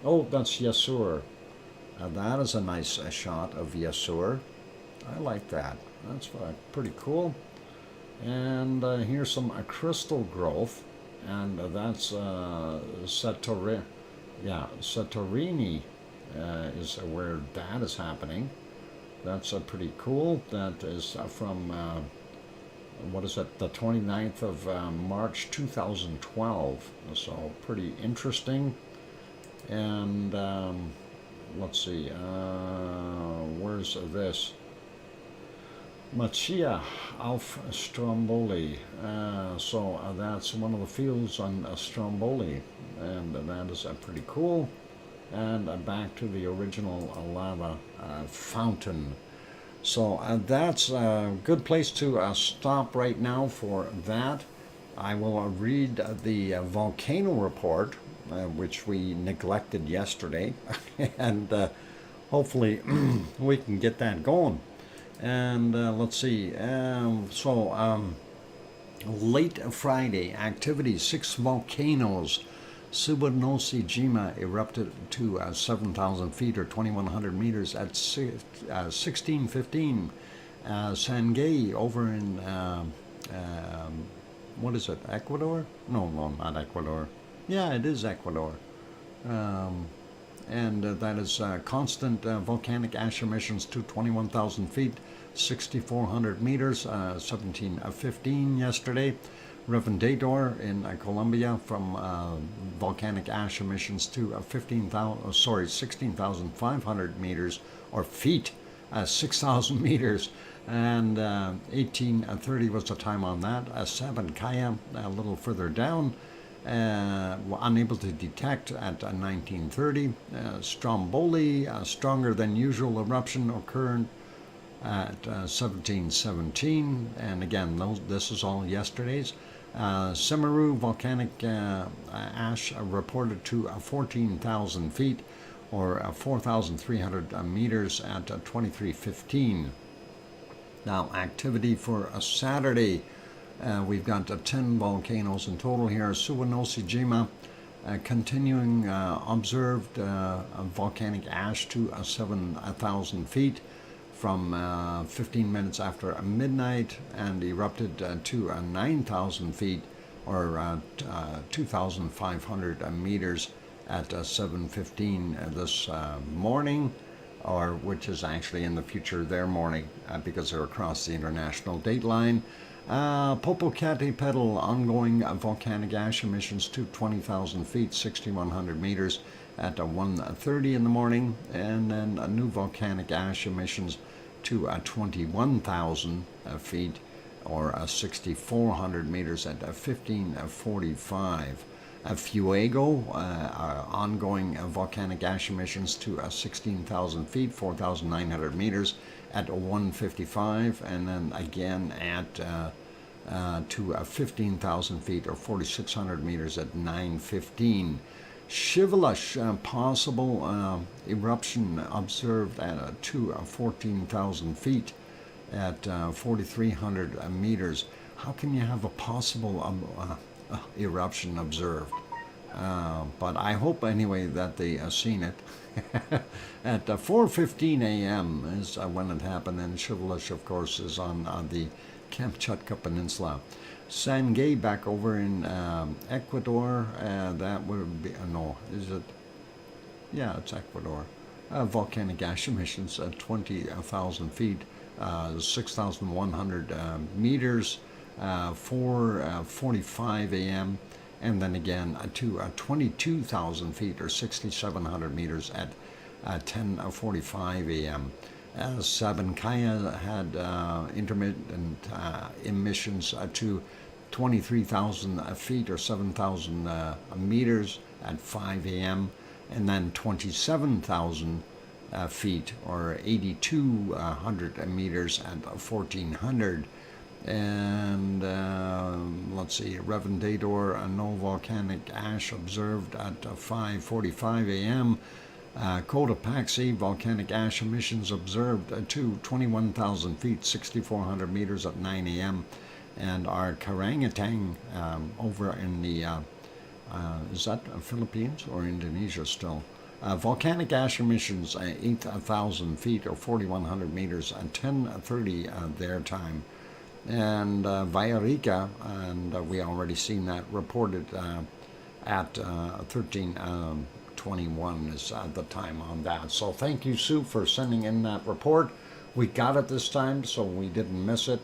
Oh, that's Yasur. That is a nice shot of Yasur. I like that. That's pretty cool. And here's some crystal growth, and that's Satorini is where that is happening. That's pretty cool. That is from what is it? The 29th of March 2012. So pretty interesting. And let's see, where's this? Machia auf Stromboli. So that's one of the fields on Stromboli, and that is pretty cool. And back to the original lava fountain. So that's a good place to stop right now for that. I will read the volcano report, which we neglected yesterday, and hopefully we can get that going. And let's see, late Friday activity, 6 volcanoes. Subanosejima erupted to 7,000 feet, or 2,100 meters at 16:15. Sangay over in what is it, Ecuador? No, not Ecuador. Yeah, it is Ecuador. And that is constant volcanic ash emissions to 21,000 feet, 6,400 meters, 17:15 yesterday. Revendedor in Colombia, from volcanic ash emissions to 16,500 meters, or feet, 6,000 meters. And 18:30 was the time on that. Sabancaya, a little further down, unable to detect at 19:30. Stromboli, stronger than usual eruption occurred at 17:17, and again, this is all yesterday's. Semeru volcanic ash reported to 14,000 feet, or 4,300 meters at 23:15. Now, activity for Saturday. We've got 10 volcanoes in total here. Subanosejima, continuing observed volcanic ash to 7,000 feet from 15 minutes after midnight, and erupted to 9,000 feet, or 2,500 meters at 7:15 this morning, or which is actually in the future their morning, because they're across the international date line. Popocatépetl, ongoing volcanic ash emissions to 20,000 feet, 6,100 meters at 1:30 in the morning, and then new volcanic ash emissions to 21,000 feet, or 6,400 meters at 1545. Fuego, ongoing volcanic ash emissions to 16,000 feet, 4,900 meters at 155, and then again at to 15,000 feet or 4,600 meters at 915. Shivelish, possible eruption observed at to 14,000 feet at 4,300 meters. How can you have a possible eruption observed? But I hope anyway that they seen it. At 4:15 a.m. is when it happened, and Shivelish, of course, is on the Kamchatka Peninsula. Sangay back over in Ecuador, that would be, no, is it? Yeah, it's Ecuador. Volcanic ash emissions at 20,000 feet, 6,100 meters, 4:45 a.m., and then again to 22,000 feet or 6,700 meters at 10:45 a.m. Sabancaya had intermittent emissions to 23,000 feet or 7,000 meters at 5 a.m. and then 27,000 feet or 8,200 meters at 1,400. And let's see, Revendador, no volcanic ash observed at 5:45 a.m. Cotopaxi, volcanic ash emissions observed to 21,000 feet, 6,400 meters at 9 a.m. And our Karangatang over in the, is that Philippines or Indonesia still? Volcanic ash emissions 8,000 feet or 4,100 meters at 10:30 their time. And Villarrica, and we already seen that reported at 13:21 is the time on that. So thank you, Sue, for sending in that report. We got it this time, so we didn't miss it.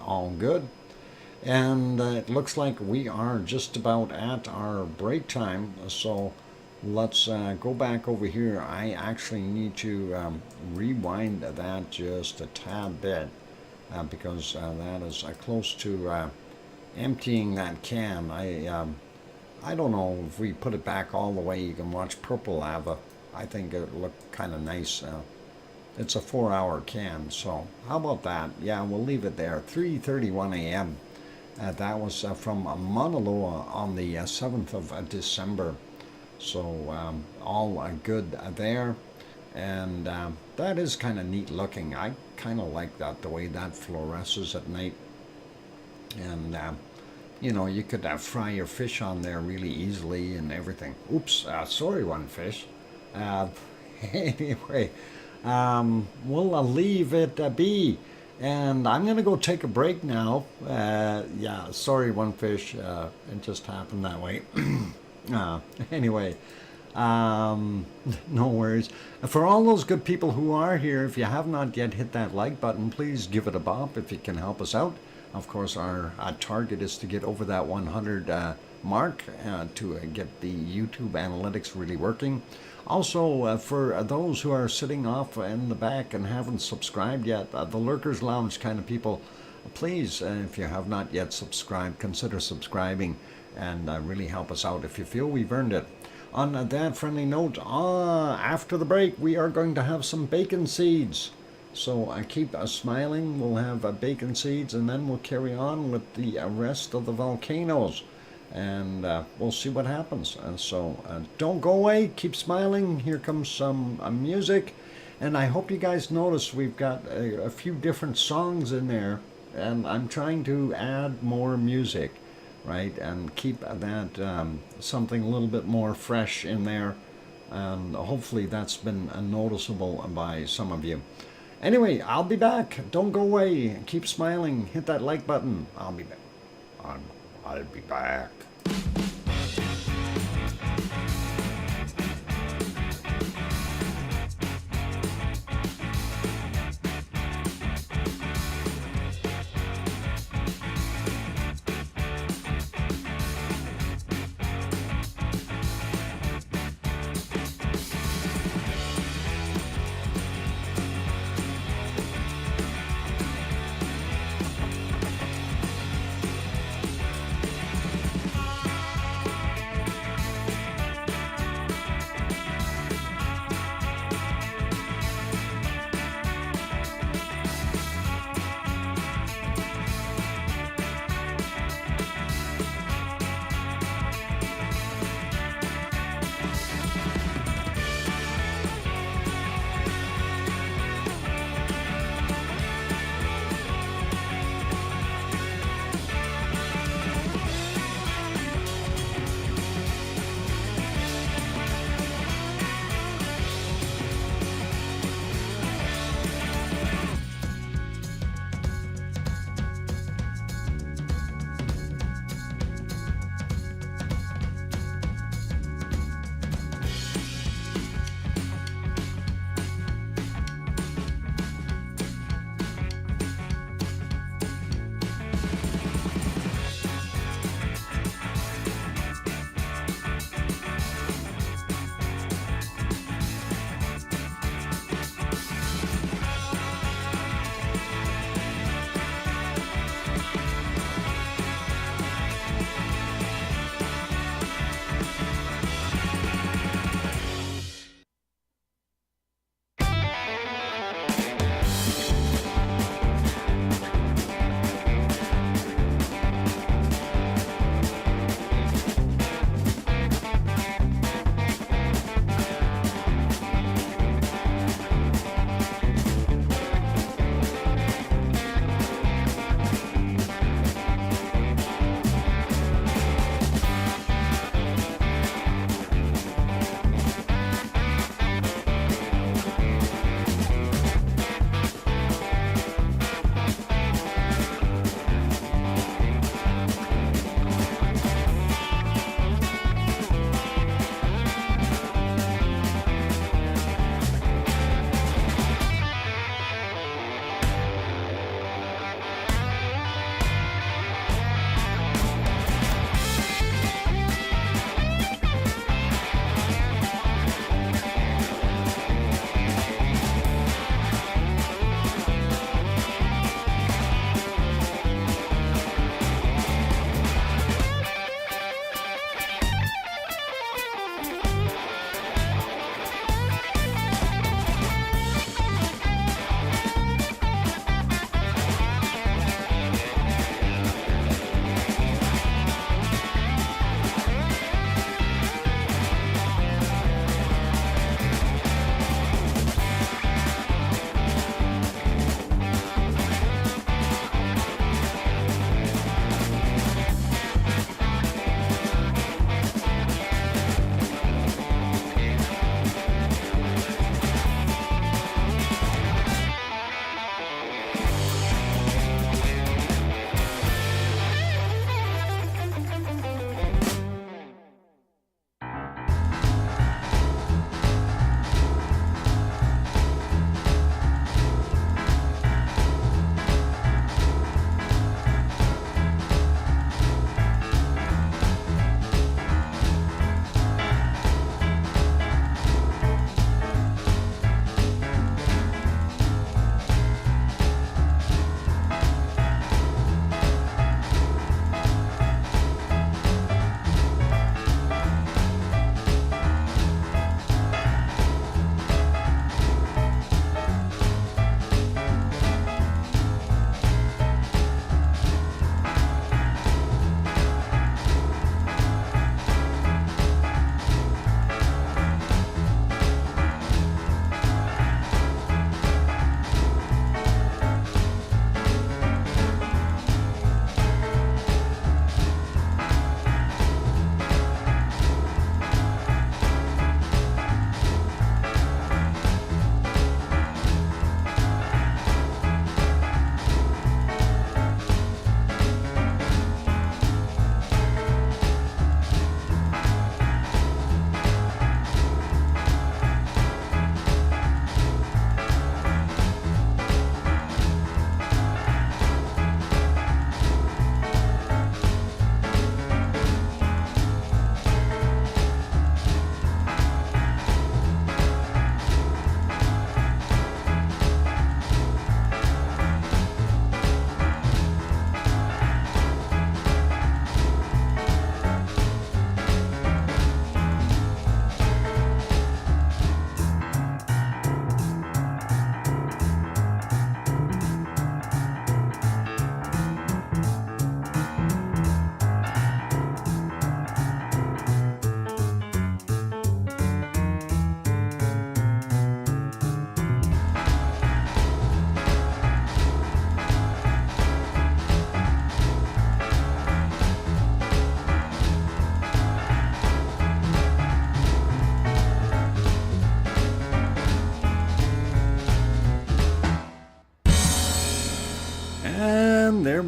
All good. And it looks like we are just about at our break time, so let's go back over here. I actually need to rewind that just a tad bit. Because that is close to emptying that can. I don't know if we put it back all the way. You can watch purple lava. I think it looked kind of nice. It's a 4-hour can, so how about that? Yeah, we'll leave it there. 3:31 a.m. That was from Mauna Loa on the 7th of December. So all good there. And that is kind of neat looking. I kind of like that, the way that fluoresces at night. And, you know, you could fry your fish on there really easily and everything. Oops, sorry, one fish. Anyway, we'll leave it be. And I'm going to go take a break now. Yeah, sorry, one fish. It just happened that way. Anyway. No worries. For all those good people who are here, if you have not yet hit that like button, please give it a bop if it can help us out. Of course, our target is to get over that 100 mark to get the YouTube analytics really working. Also, for those who are sitting off in the back and haven't subscribed yet, the Lurkers Lounge kind of people, please, if you have not yet subscribed, consider subscribing and really help us out if you feel we've earned it. On that friendly note, after the break, we are going to have some bacon seeds. So keep smiling. We'll have bacon seeds, and then we'll carry on with the rest of the volcanoes. And we'll see what happens. And so don't go away. Keep smiling. Here comes some music. And I hope you guys notice we've got a few different songs in there. And I'm trying to add more music. Right, and keep that something a little bit more fresh in there, and hopefully that's been noticeable by some of you. Anyway, I'll be back. Don't go away. Keep smiling. Hit that like button. I'll be back. I'll be back.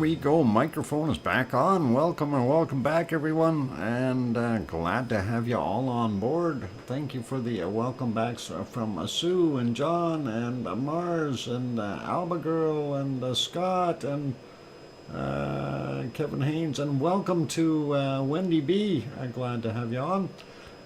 we go. Microphone is back on. Welcome and welcome back, everyone. And glad to have you all on board. Thank you for the welcome backs from Sue and John and Mars and Alba Girl and Scott and Kevin Haynes. And welcome to Wendy B. Glad to have you on.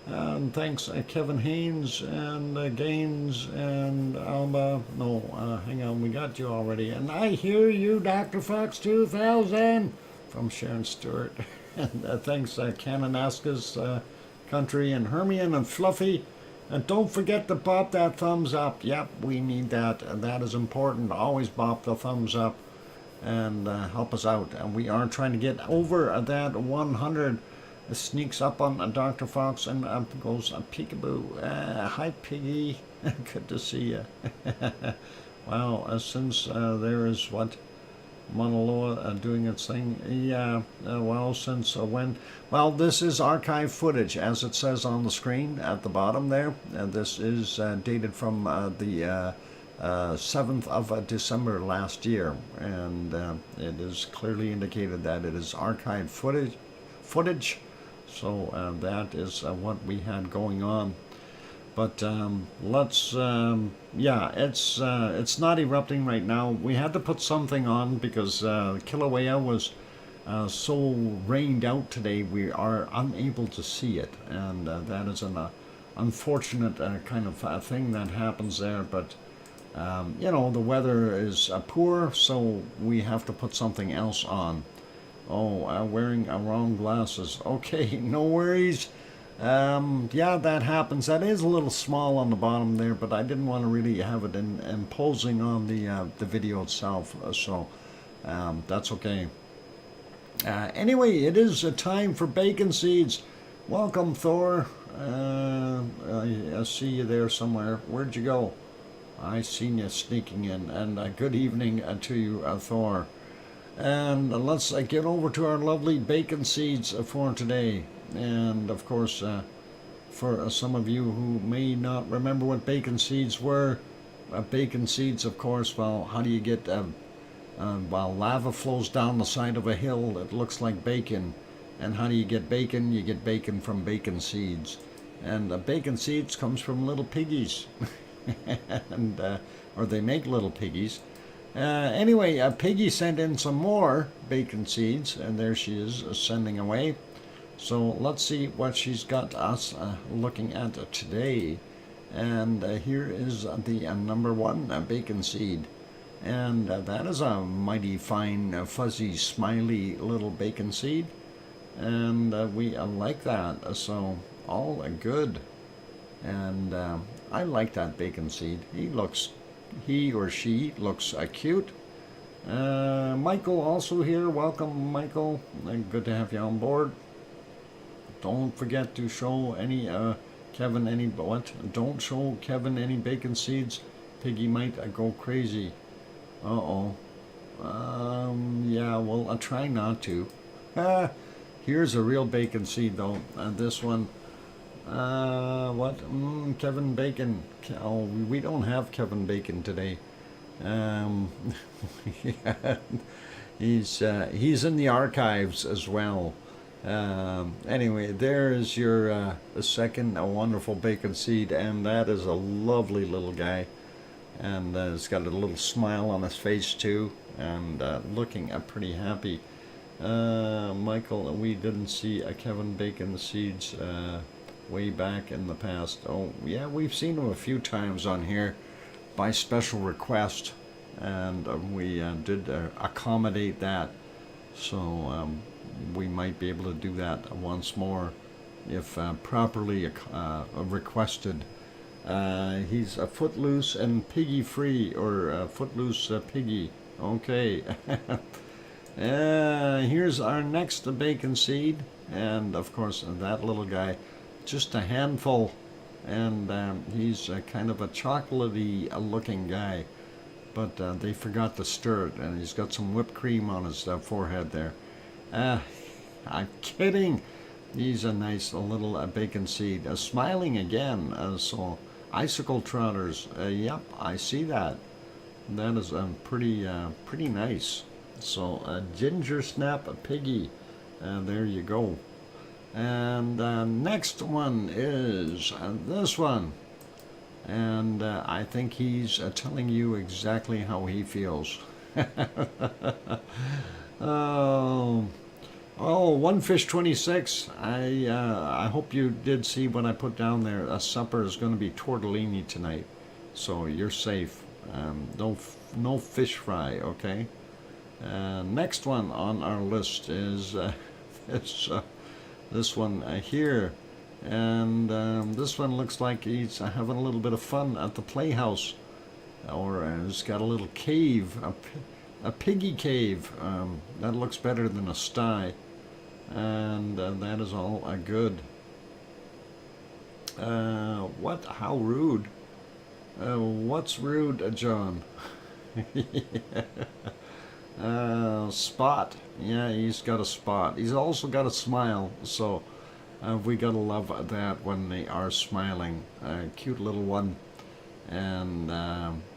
And thanks, Kevin Haynes and Gaines and Alba. No, hang on, we got you already. And I hear you, DrFox2000 from Sharon Stewart. And thanks, Kananaskis Country and Hermione and Fluffy. And don't forget to bop that thumbs up. Yep, we need that. That is important. Always bop the thumbs up and help us out. And we are trying to get over that 100. Sneaks up on Dr. Fox and goes peekaboo. Hi, Piggy. Good to see you. Well, since there is what Mauna Loa doing its thing, yeah. Well, since when? Well, this is archive footage, as it says on the screen at the bottom there. This is dated from the 7th of December last year, and it is clearly indicated that it is archive footage. So that is what we had going on. But let's, yeah, it's not erupting right now. We had to put something on because Kilauea was so rained out today, we are unable to see it. And that is an unfortunate kind of thing that happens there. But, you know, the weather is poor, so we have to put something else on. Oh, wearing wrong glasses. Okay, no worries. Yeah, that happens. That is a little small on the bottom there, but I didn't want to really have it imposing on the video itself, so that's okay. Anyway, it is a time for bacon seeds. Welcome, Thor. I see you there somewhere. Where'd you go? I seen you sneaking in, and good evening to you, Thor. And let's get over to our lovely bacon seeds for today. And of course, for some of you who may not remember what bacon seeds were, bacon seeds, of course, well, how do you get, while lava flows down the side of a hill, it looks like bacon. And how do you get bacon? You get bacon from bacon seeds. And bacon seeds comes from little piggies. And, or they make little piggies. Anyway, Piggy sent in some more bacon seeds, and there she is sending away. So let's see what she's got us looking at today. And here is the number one bacon seed. And that is a mighty fine, fuzzy, smiley little bacon seed. And we like that, so all good. And I like that bacon seed. He or she looks cute. Michael also here. Welcome, Michael. Good to have you on board. Don't forget to show any Kevin any what? Don't show Kevin any bacon seeds. Piggy might go crazy. Uh-oh. Yeah, well, I'll try not to. Here's a real bacon seed, though. This one. What? Kevin Bacon. Oh, we don't have Kevin Bacon today. Yeah. He's in the archives as well. Anyway, there's your second wonderful bacon seed, and that is a lovely little guy. And he's got a little smile on his face too, and looking pretty happy. Michael, we didn't see Kevin Bacon seeds way back in the past. Oh, yeah, we've seen them a few times on here by special request, and we did accommodate that. So we might be able to do that once more if properly requested. He's a footloose and piggy free, or footloose piggy. Okay. Here's our next bacon seed, and of course that little guy, just a handful, and he's kind of a chocolatey looking guy, but they forgot to stir it, and he's got some whipped cream on his forehead there. I'm kidding. He's a nice little bacon seed, smiling again. So icicle trotters, yep, I see that. That is pretty nice. So a ginger snap, a piggy. There you go. And next one is this one. And I think he's telling you exactly how he feels. Oh, 1fish26. I hope you did see what I put down there. A supper is going to be tortellini tonight, so you're safe. No fish fry, okay? Next one on our list is this one here. And this one looks like he's having a little bit of fun at the playhouse, or he's got a little cave, a piggy cave. That looks better than a sty, and that is all good. What? How rude? What's rude, John? Spot. Yeah, he's got a spot. He's also got a smile, so we gotta love that when they are smiling. Cute little one. And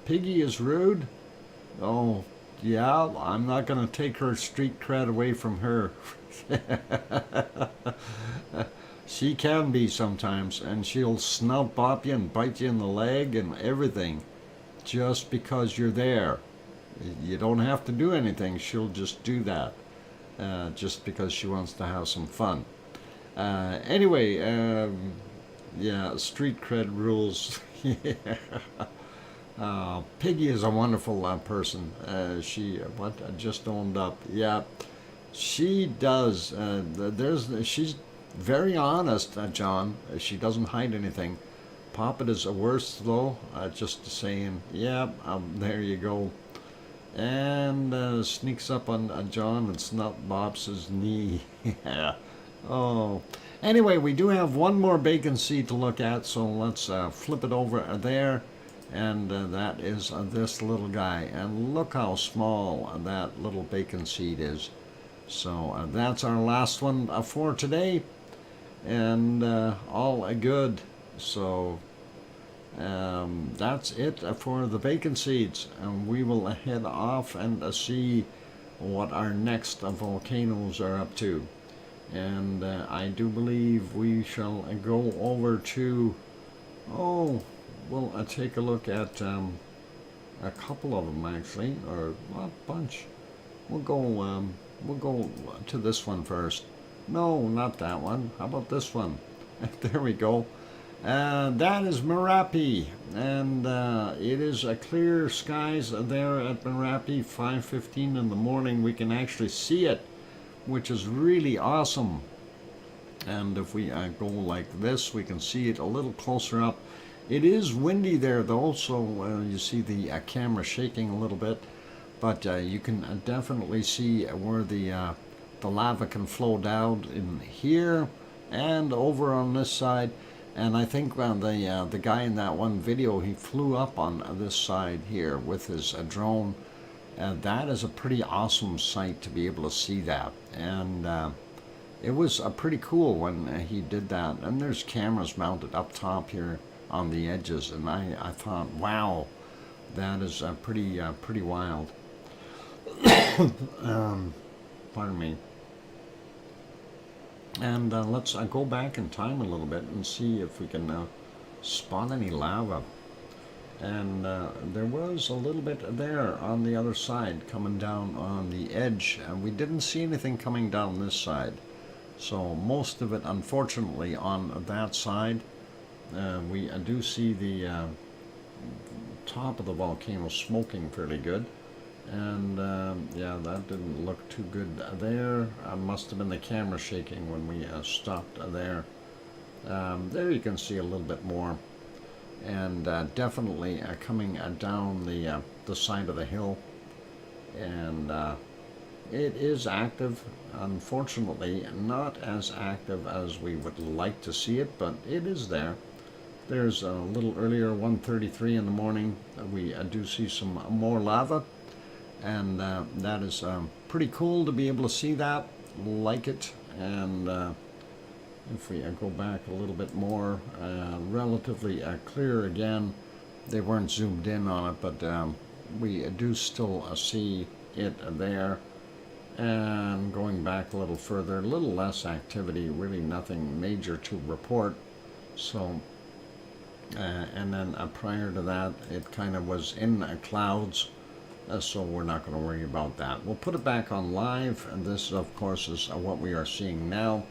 Piggy is rude. Oh, yeah, I'm not gonna take her street cred away from her. She can be sometimes, and she'll snout bop you and bite you in the leg and everything, just because you're there. You don't have to do anything. She'll just do that, just because she wants to have some fun. Anyway, yeah, street cred rules. Yeah. Piggy is a wonderful person. She just owned up. Yeah, she does. She's very honest, John. She doesn't hide anything. Poppet is worse though. Just saying. Yeah, there you go. And sneaks up on John and snot bops his knee. Yeah. Oh. Anyway, we do have one more bacon seed to look at, so let's flip it over there. And that is this little guy. And look how small that little bacon seed is. So that's our last one for today. And all good. So that's it for the bacon seeds. And we will head off and see what our next volcanoes are up to. And I do believe we shall go over to, we'll take a look at a couple of them actually, or a bunch. We'll go to this one first. No, not that one. How about this one? There we go. That is Merapi, and it is clear skies there at Merapi. 5:15 in the morning. We can actually see it, which is really awesome. And if we go like this, we can see it a little closer up. It is windy there though, so you see the camera shaking a little bit, but you can definitely see where the lava can flow down in here and over on this side. And I think the guy in that one video, he flew up on this side here with his drone. That is a pretty awesome sight to be able to see that. And it was pretty cool when he did that. And there's cameras mounted up top here on the edges. And I thought, wow, that is pretty wild. Pardon me. And let's go back in time a little bit and see if we can spot any lava. And there was a little bit there on the other side coming down on the edge, and we didn't see anything coming down this side. So most of it, unfortunately, on that side. We do see the top of the volcano smoking fairly good. And yeah, that didn't look too good there. Must have been the camera shaking when we stopped there. There you can see a little bit more. And definitely coming down the side of the hill. And it is active. Unfortunately, not as active as we would like to see it, but it is there. There's a little earlier, 1:33 in the morning, we do see some more lava. And that is pretty cool to be able to see that, like it. And if we go back a little bit more, relatively clear again. They weren't zoomed in on it, but we do still see it there. And going back a little further, a little less activity, really nothing major to report. So, and then prior to that, it kind of was in clouds, so we're not going to worry about that. We'll put it back on live, and this, of course, is what we are seeing now,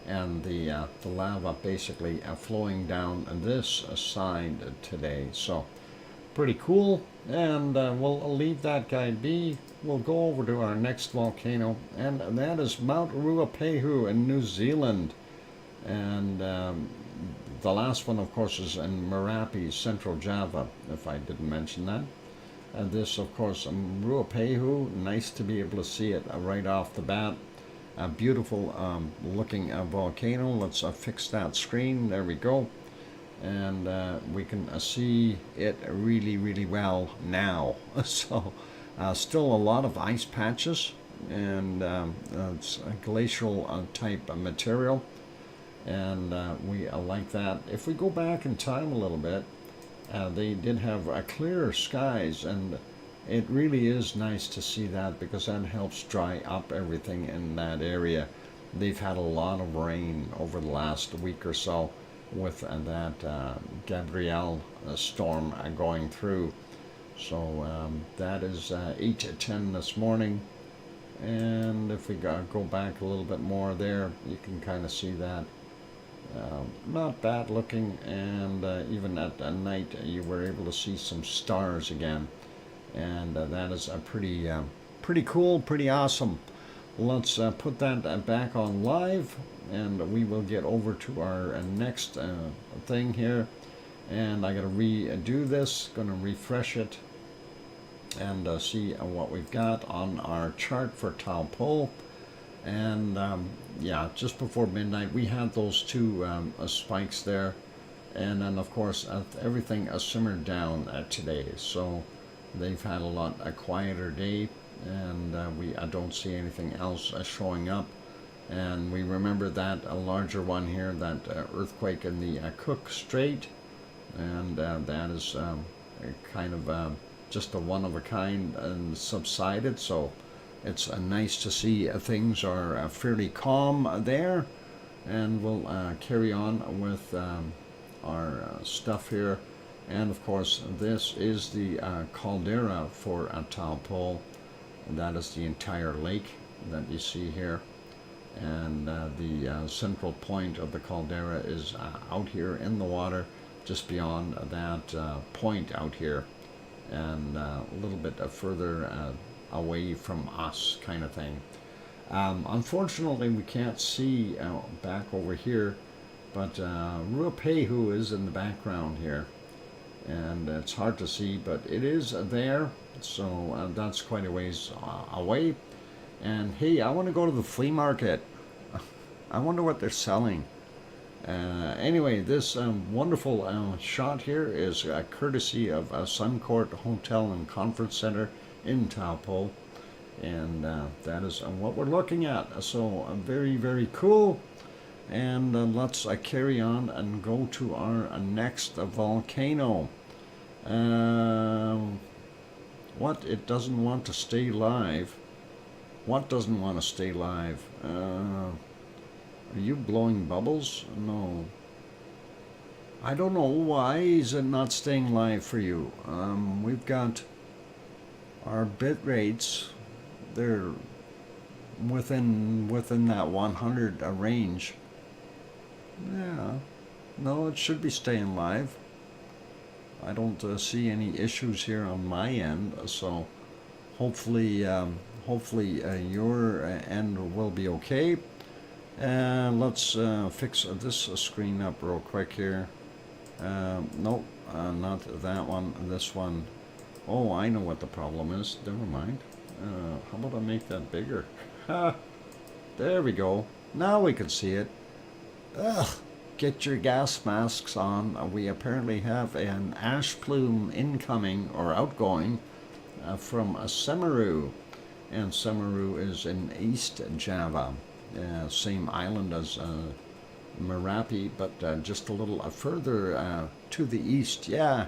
and the lava basically flowing down this side today. So, pretty cool, and we'll leave that guy be. We'll go over to our next volcano, and that is Mount Ruapehu in New Zealand. And the last one, of course, is in Merapi, Central Java, if I didn't mention that. This, of course, Ruapehu, nice to be able to see it right off the bat. A beautiful looking volcano. Let's fix that screen. There we go. And we can see it really, really well now. So still a lot of ice patches, and it's a glacial type material, and we like that. If we go back in time a little bit, they did have clearer skies, and it really is nice to see that, because that helps dry up everything in that area. They've had a lot of rain over the last week or so, with that Gabrielle storm going through. So that is 8 to 10 this morning, and if we go back a little bit more there, you can kind of see that not bad looking, and even at night you were able to see some stars again, and that is a pretty cool, pretty awesome. Let's put that back on live, and we will get over to our next thing here. And I gotta redo this, gonna refresh it, and see what we've got on our chart for Taupo. And yeah, just before midnight we had those two spikes there, and then of course everything simmered down today, so they've had a quieter day, and I don't see anything else showing up. And we remember that a larger one here, that earthquake in the Cook Strait, and that is kind of just a one of a kind and subsided. So it's nice to see things are fairly calm there, and we'll carry on with our stuff here. And of course, this is the caldera for Taupo, and that is the entire lake that you see here. And the central point of the caldera is out here in the water, just beyond that point out here, and a little bit further away from us, kind of thing. Unfortunately, we can't see back over here, but Ruapehu is in the background here, and it's hard to see, but it is there, so that's quite a ways away. And hey, I want to go to the flea market. I wonder what they're selling. Anyway, this wonderful shot here is courtesy of Suncourt Hotel and Conference Center in Taupo, and that is what we're looking at. So very, very cool. And let's carry on and go to our next volcano. What? It doesn't want to stay live. What doesn't want to stay live? Are you blowing bubbles? No. I don't know, why is it not staying live for you? We've got our bit rates. They're within that 100 range. Yeah. No, it should be staying live. I don't see any issues here on my end, so hopefully your end will be okay. Let's fix this screen up real quick here. Nope, not that one, this one. Oh, I know what the problem is. Never mind. How about I make that bigger? There we go. Now we can see it. Ugh. Get your gas masks on. We apparently have an ash plume incoming or outgoing from Semeru. And Semeru is in East Java. Same island as Merapi, but just a little further to the east. Yeah,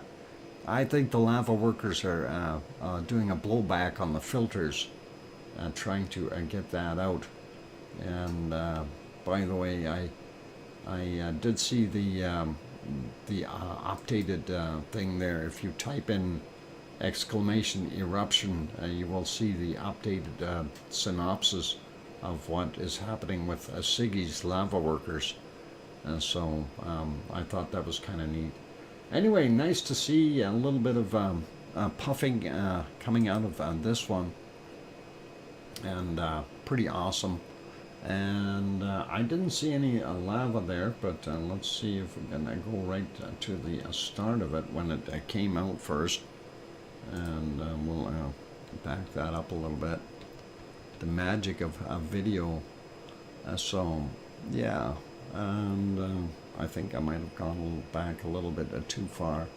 I think the lava workers are doing a blowback on the filters. trying to get that out. And by the way, I did see the updated thing there. If you type in exclamation eruption, you will see the updated synopsis of what is happening with Siggy's lava workers. So I thought that was kind of neat. Anyway, nice to see a little bit of puffing coming out of this one, and pretty awesome. And I didn't see any lava there, but let's see if we can go right to the start of it when it came out first. And we'll back that up a little bit. The magic of video. So, yeah, and I think I might have gone back a little bit too far.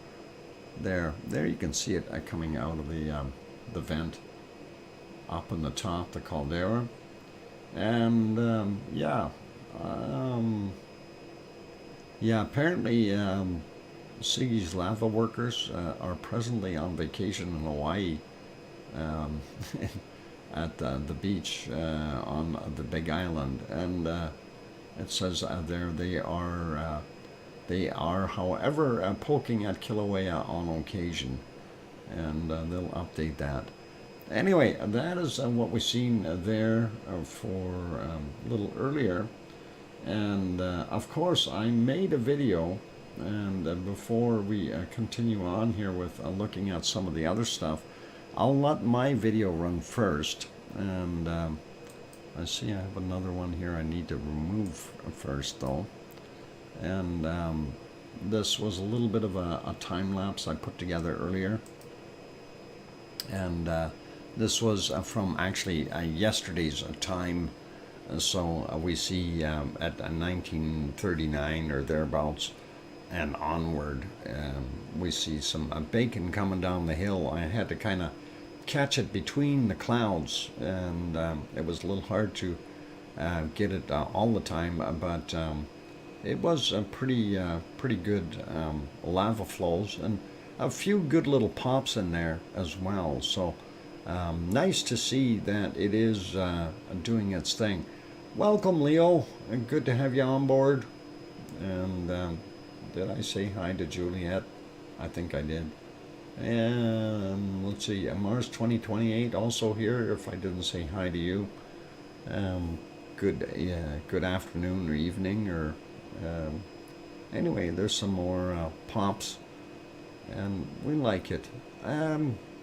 There you can see it coming out of the vent up in the top, the caldera. And yeah, apparently Siggy's lava workers are presently on vacation in Hawaii, at the beach on the Big Island, and it says there they are, however, poking at Kilauea on occasion, and they'll update that. Anyway, that is what we've seen there for a little earlier. And of course, I made a video, and before we continue on here with looking at some of the other stuff, I'll let my video run first. And I see I have another one here I need to remove first, though. And this was a little bit of a time lapse I put together earlier. And this was from actually yesterday's time. So we see at 1939 or thereabouts and onward, we see some bacon coming down the hill. I had to kind of catch it between the clouds, and it was a little hard to get it all the time, but it was pretty good lava flows, and a few good little pops in there as well. So nice to see that it is doing its thing. Welcome, Leo, and good to have you on board. And did I say hi to Juliet? I think I did. And let's see, Mars 2028 also here, if I didn't say hi to you. Good afternoon or evening, or anyway, there's some more pops, and we like it.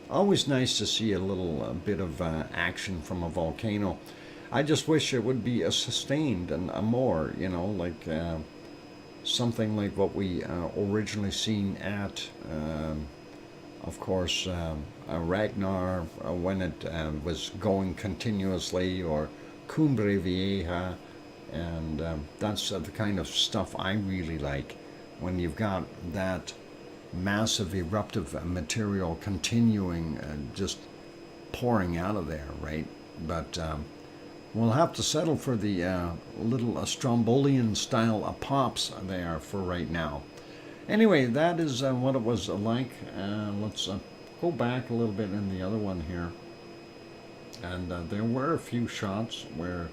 Always nice to see a little bit of action from a volcano. I just wish it would be sustained and more, like something like what we originally seen at, of course, Ragnar, when it was going continuously, or Cumbre Vieja, and that's the kind of stuff I really like, when you've got that massive eruptive material continuing, just pouring out of there, right? But we'll have to settle for the little Strombolian style pops there for right now. Anyway, that is what it was like. Let's go back a little bit in the other one here. And there were a few shots where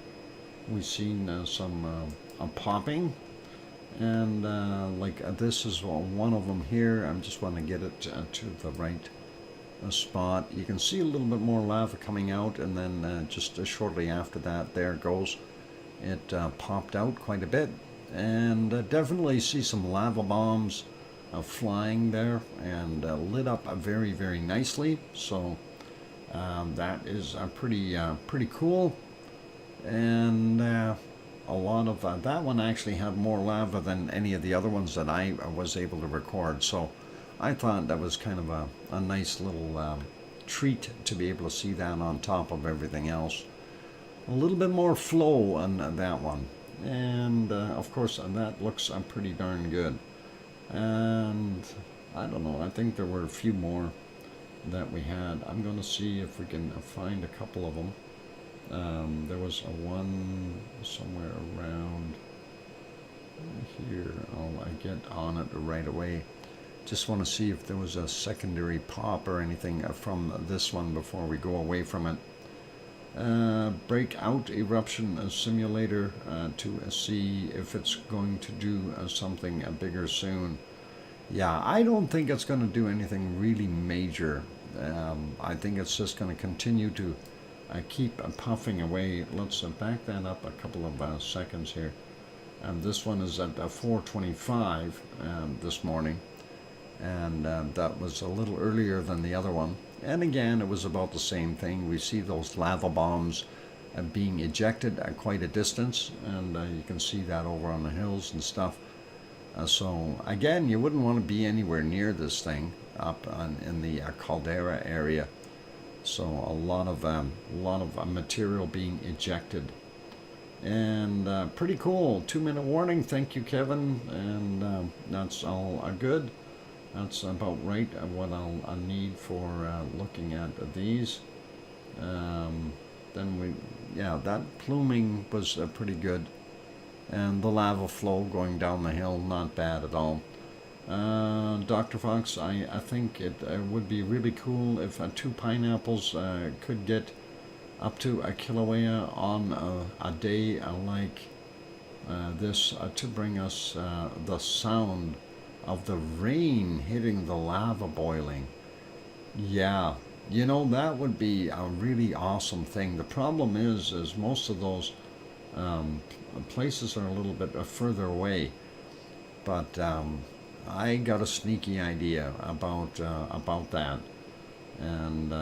we seen some popping. And like this is one of them here. I just want to get it to the right spot. You can see a little bit more lava coming out, and then just shortly after that, there it goes. It popped out quite a bit, and definitely see some lava bombs flying there, and lit up very, very nicely. So that is pretty cool. And a lot of that one actually had more lava than any of the other ones that I was able to record. So I thought that was kind of a nice little treat to be able to see that on top of everything else. A little bit more flow on that one. And of course, that looks pretty darn good. And I don't know, I think there were a few more that we had. I'm going to see if we can find a couple of them. There was one somewhere around here. I'll get on it right away. Just want to see if there was a secondary pop or anything from this one before we go away from it. breakout eruption simulator to see if it's going to do something bigger soon. Yeah, I don't think it's going to do anything really major. I think it's just going to continue to keep puffing away. Let's back that up a couple of seconds here. This one is at 4:25 this morning, and that was a little earlier than the other one. And again, it was about the same thing. We see those lava bombs being ejected at quite a distance, and you can see that over on the hills and stuff. So again, you wouldn't want to be anywhere near this thing up in the caldera area. So a lot of material being ejected, and pretty cool. 2-minute warning. Thank you, Kevin, and that's all good. That's about right what I'll need for looking at these. Then that pluming was pretty good, and the lava flow going down the hill, not bad at all. Dr. Fox, I think it would be really cool if 2 pineapples could get up to a Kilauea on a day like this to bring us the sound of the rain hitting the lava boiling. Yeah, you know, that would be a really awesome thing. The problem is most of those places are a little bit further away, but I got a sneaky idea about that, and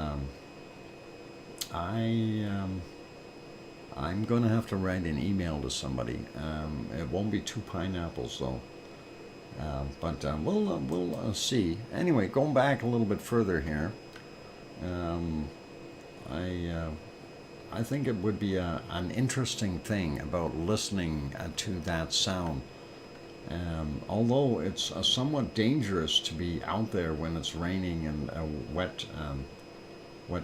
I'm gonna have to write an email to somebody. It won't be 2 pineapples though, but we'll see. Anyway, going back a little bit further here, I think it would be an interesting thing about listening to that sound. Although it's somewhat dangerous to be out there when it's raining and wet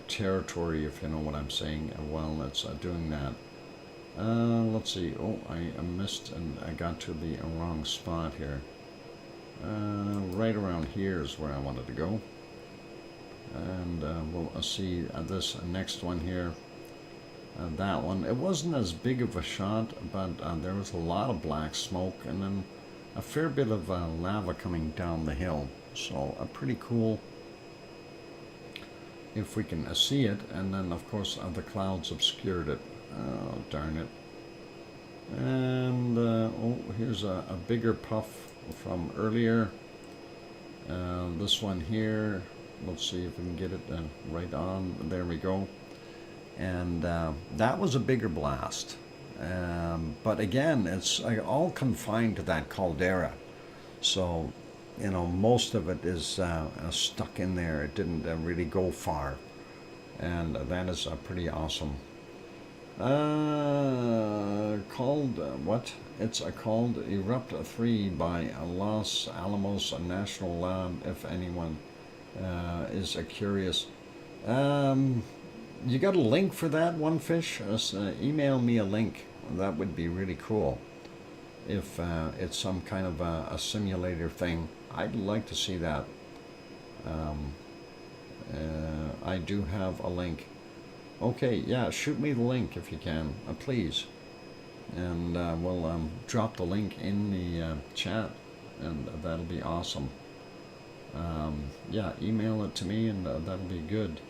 territory, if you know what I'm saying, while it's doing that. Let's see. Oh, I missed and I got to the wrong spot here. Right around here is where I wanted to go. And we'll see this next one here. That one, it wasn't as big of a shot, but there was a lot of black smoke and then a fair bit of lava coming down the hill. So pretty cool if we can see it. And then of course the clouds obscured it. Oh, darn it. And oh, here's a bigger puff from earlier. This one here, let's see if we can get it right on. There we go. And that was a bigger blast. But again, it's all confined to that caldera. So, you know, most of it is stuck in there. It didn't really go far. And that is pretty awesome. Called, what? It's called Erupt3 by Los Alamos National Lab, if anyone is curious. You got a link for that, One Fish? Email me a link. That would be really cool. If it's some kind of a simulator thing, I'd like to see that. I do have a link. Okay, yeah, shoot me the link if you can, please. And we'll drop the link in the chat, and that'll be awesome. Yeah, email it to me, and that'll be good.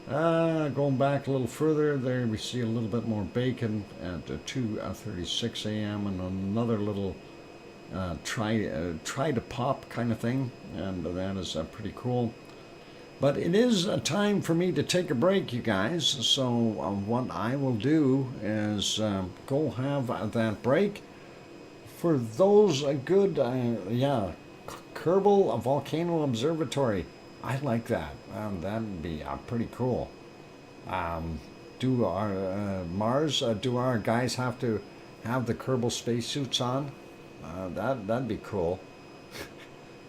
Going back a little further, there we see a little bit more bacon at 2:36 a.m. and another little try to pop kind of thing, and that is pretty cool. But it is time for me to take a break, you guys. So what I will do is go have that break. For those good, Kerbal Volcano Observatory. I like that. That'd be pretty cool. Do our Mars? Do our guys have to have the Kerbal spacesuits on? That'd be cool.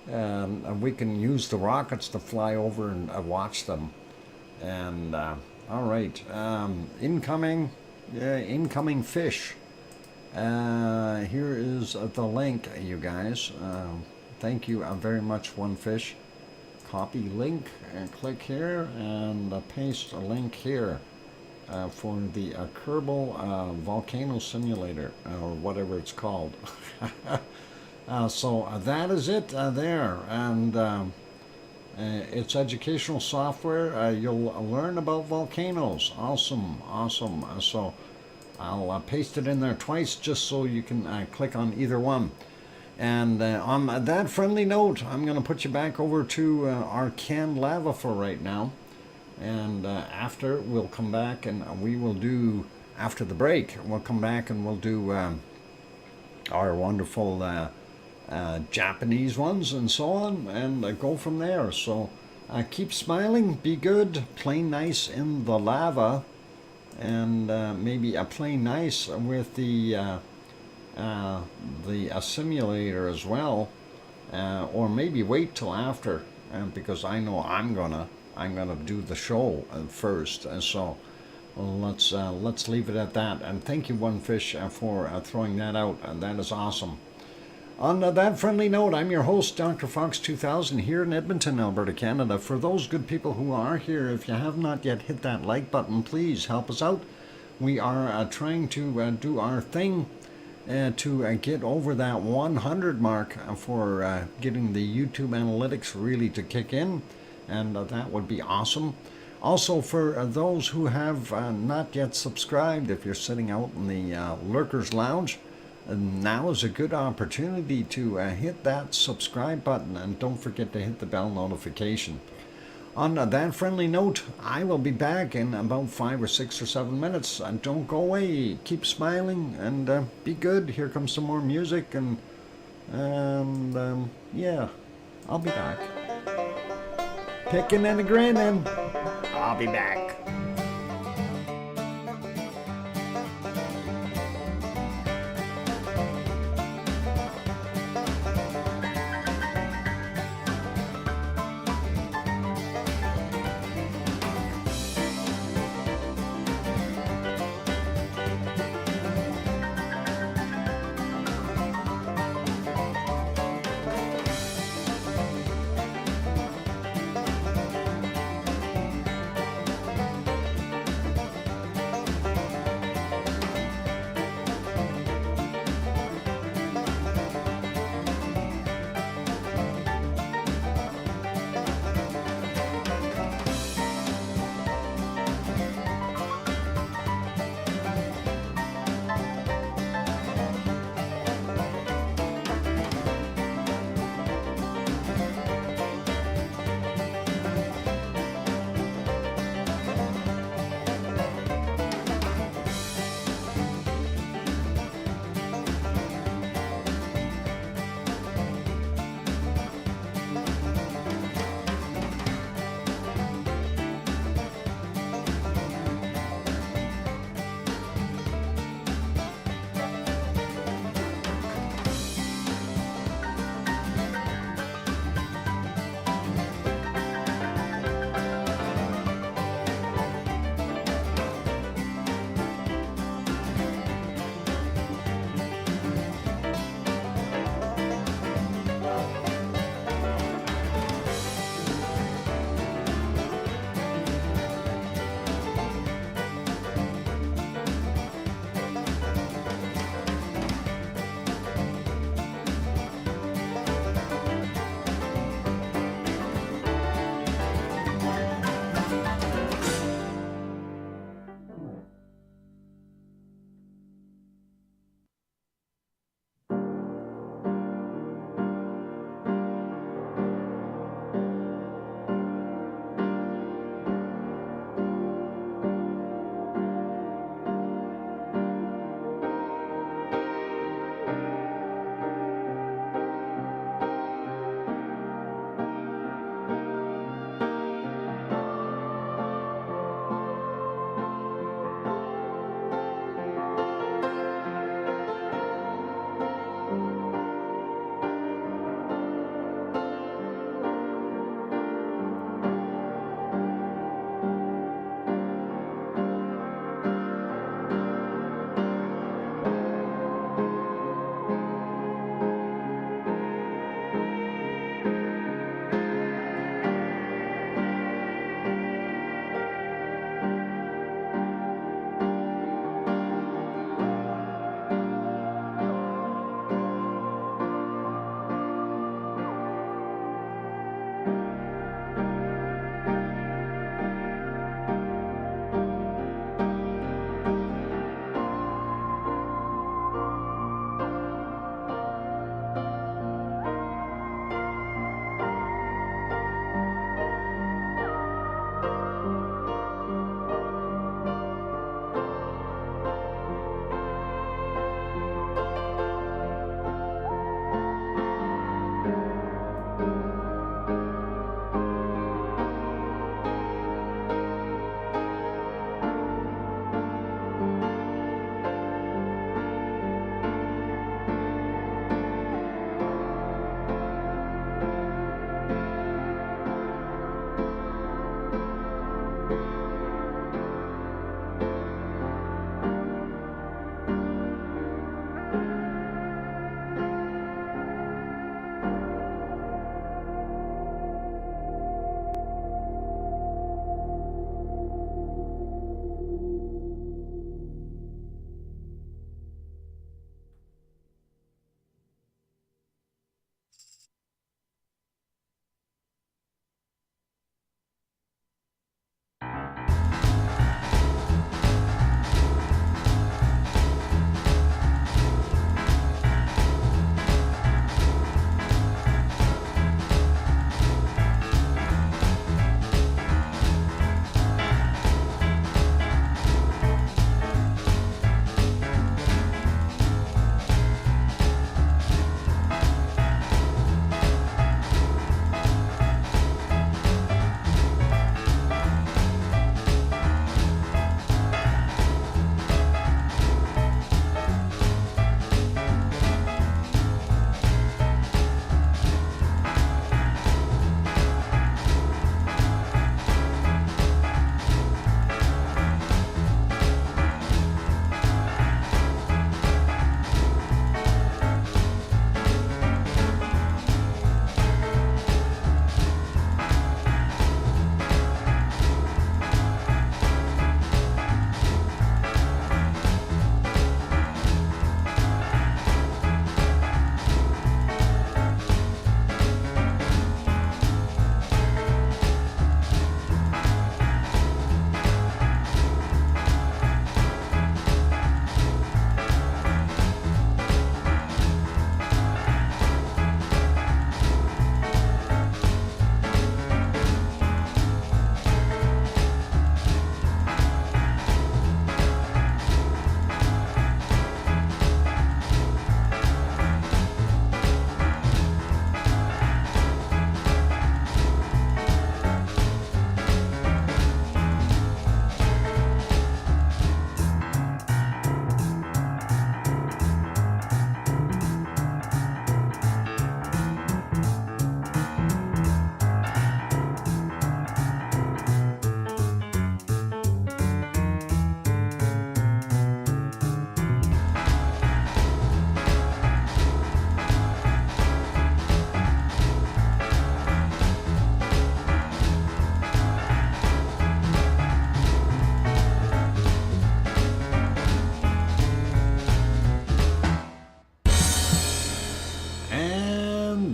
And we can use the rockets to fly over and watch them. And all right, incoming fish. Here is the link, you guys. Thank you very much, One Fish. Copy link and click here and paste a link here. for the Kerbal Volcano Simulator, or whatever it's called. So that is it there, and it's educational software. You'll learn about volcanoes. Awesome, awesome. So I'll paste it in there twice just so you can click on either one. And on that friendly note, I'm going to put you back over to our canned lava for right now. And after, we'll come back and we will do, after the break, we'll come back and we'll do our wonderful Japanese ones and so on, and go from there. So keep smiling, be good, play nice in the lava, and maybe play nice with the simulator as well, or maybe wait till after, because I know I'm gonna do the show first, and so let's leave it at that. And thank you, One Fish, for throwing that out. That is awesome. On that friendly note, I'm your host, DrFox2000, here in Edmonton, Alberta, Canada. For those good people who are here, if you have not yet hit that like button, please help us out. We are trying to do our thing to get over that 100 mark for getting the YouTube analytics really to kick in, and that would be awesome. Also, for those who have not yet subscribed, if you're sitting out in the Lurkers Lounge, now is a good opportunity to hit that subscribe button, and don't forget to hit the bell notification. On that friendly note, I will be back in about 5 or 6 or 7 minutes. And don't go away. Keep smiling and be good. Here comes some more music, and yeah, I'll be back. Picking and a grinning. I'll be back.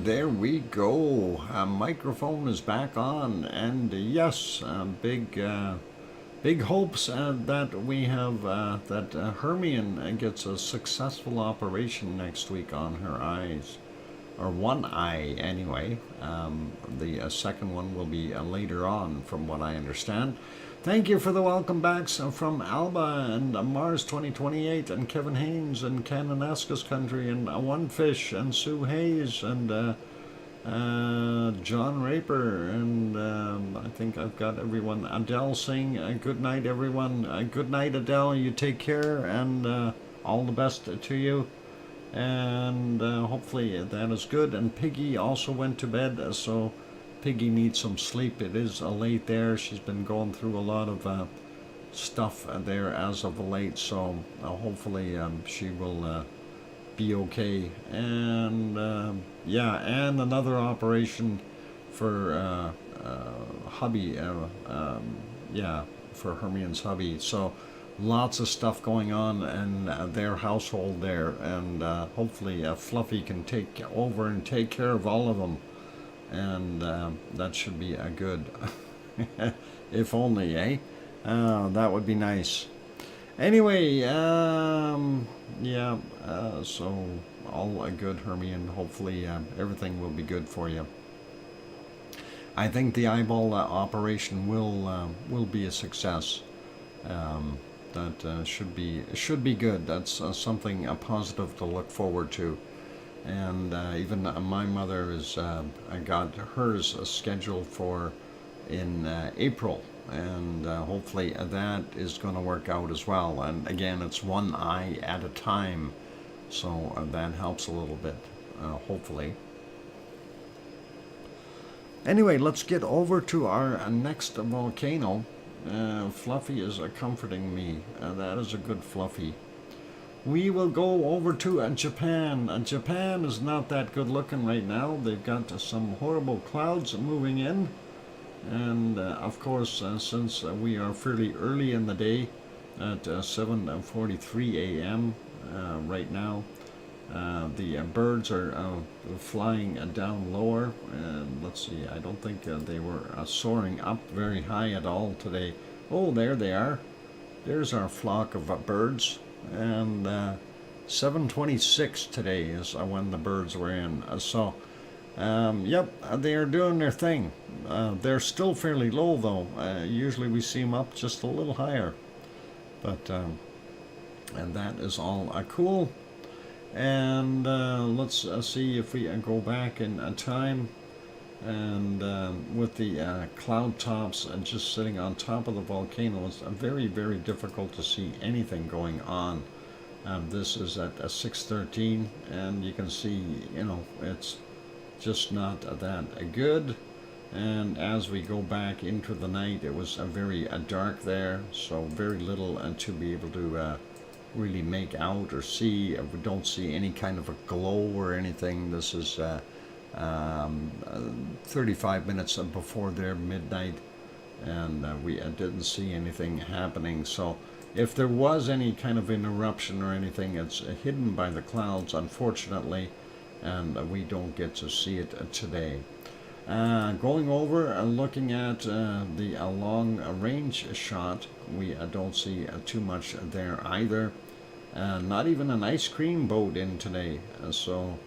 there we go. Microphone is back on, and yes, big hopes that we have that Hermione gets a successful operation next week on her eyes, or one eye anyway. The second one will be later on, from what I understand. Thank you for the welcome backs from Alba and Mars 2028 and Kevin Haynes and Kananaskis Country and One Fish and Sue Hayes and John Raper and I think I've got everyone. Adele saying good night, everyone. Good night, Adele. You take care and all the best to you. And hopefully that is good. And Piggy also went to bed, so Piggy needs some sleep. It is late there. She's been going through a lot of stuff there as of late, so hopefully she will be okay. And yeah, and another operation for hubby, yeah, for Hermione's hubby. So lots of stuff going on in their household there, and hopefully Fluffy can take over and take care of all of them. And that should be a good, if only, eh? That would be nice. Anyway, yeah, so all good, Hermione. Hopefully everything will be good for you. I think the eyeball operation will be a success. That should be good. That's something positive to look forward to. And even my mother is got hers scheduled for in April, and hopefully that is going to work out as well. And again, it's one eye at a time, so that helps a little bit, hopefully. Anyway, let's get over to our next volcano. Fluffy is comforting me. That is a good Fluffy. We will go over to Japan. Japan is not that good looking right now. They've got some horrible clouds moving in. And of course, since we are fairly early in the day at 7:43 a.m. Right now, the birds are flying down lower. And let's see, I don't think they were soaring up very high at all today. Oh, there they are. There's our flock of birds. And 7:26 today is when the birds were in. So, yep, they are doing their thing. They're still fairly low, though. Usually we see them up just a little higher. But, and that is all cool. And let's see if we go back in time. And with the cloud tops and just sitting on top of the volcano, it's very, very difficult to see anything going on. This is at 6:13, and you can see, you know, it's just not that good. And as we go back into the night, it was very dark there, so very little to be able to really make out or see. We don't see any kind of a glow or anything. This is 35 minutes before their midnight, and we didn't see anything happening. So if there was any kind of an eruption or anything, it's hidden by the clouds, unfortunately, and we don't get to see it today. Going over and looking at the long range shot, we don't see too much there either. Not even an ice cream boat in today, so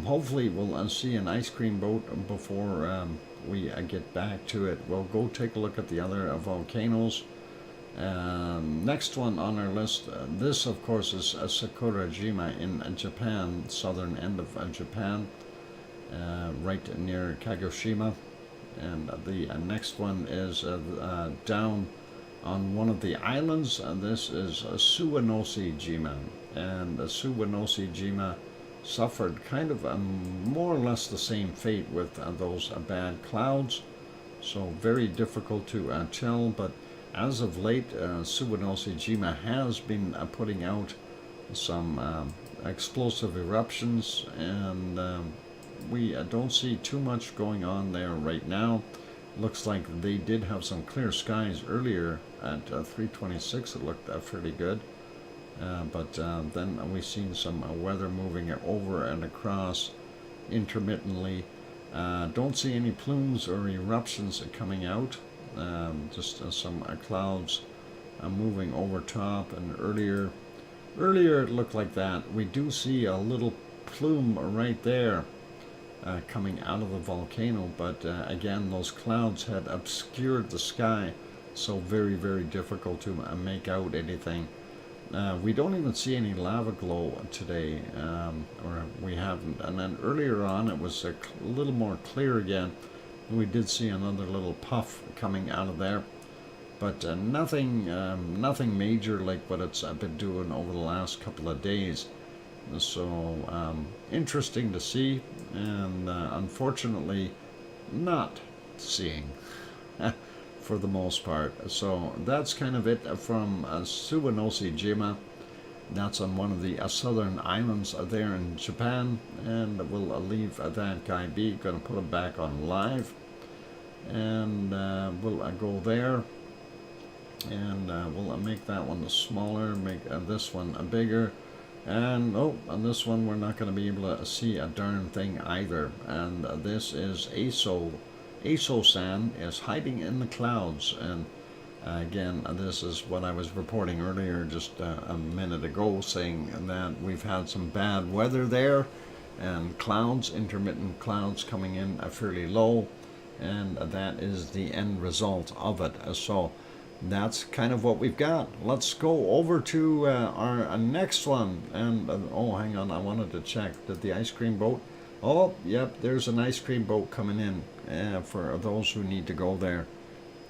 hopefully we'll see an ice cream boat before we get back to it. We'll go take a look at the other volcanoes. Next one on our list, this of course is Sakurajima in Japan, southern end of Japan, right near Kagoshima. And the next one is down on one of the islands. This is Suwanoshi-jima, and Suwanoshi-jima suffered kind of more or less the same fate with those bad clouds, so very difficult to tell. But as of late, Suwanoshi-jima has been putting out some explosive eruptions, and we don't see too much going on there right now. Looks like they did have some clear skies earlier at 3:26. It looked fairly good. But then we've seen some weather moving over and across, intermittently. Don't see any plumes or eruptions coming out. Just some clouds moving over top, and earlier it looked like that. We do see a little plume right there coming out of the volcano, but again, those clouds had obscured the sky, so very, very difficult to make out anything. We don't even see any lava glow today, or we haven't. And then earlier on, it was a little more clear again. We did see another little puff coming out of there, but nothing major like what it's been doing over the last couple of days. So interesting to see, and unfortunately not seeing for the most part. So that's kind of it from Suwanoshi-jima. That's on one of the southern islands there in Japan, and we'll leave that guy be. Going to put him back on live, and we'll go there, and we'll make that one smaller, make this one bigger, and on this one we're not going to be able to see a darn thing either. And this is Aso-san is hiding in the clouds, and again, this is what I was reporting earlier just a minute ago, saying that we've had some bad weather there, and clouds, intermittent clouds coming in fairly low, and that is the end result of it. So that's kind of what we've got. Let's go over to our next one. And oh, hang on, I wanted to check. Did the ice cream boat? Oh, yep, there's an ice cream boat coming in for those who need to go there.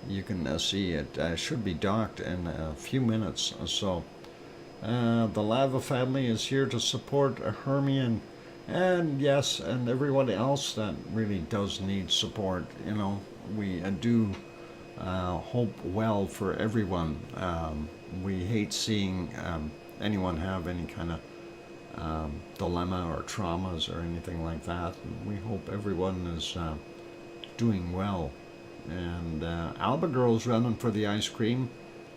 You can see it should be docked in a few minutes. So the Lava family is here to support Hermione, and yes, and everyone else that really does need support. You know, we do hope well for everyone. We hate seeing anyone have any kind of dilemma or traumas or anything like that. And we hope everyone is doing well. And Alba Girl's running for the ice cream.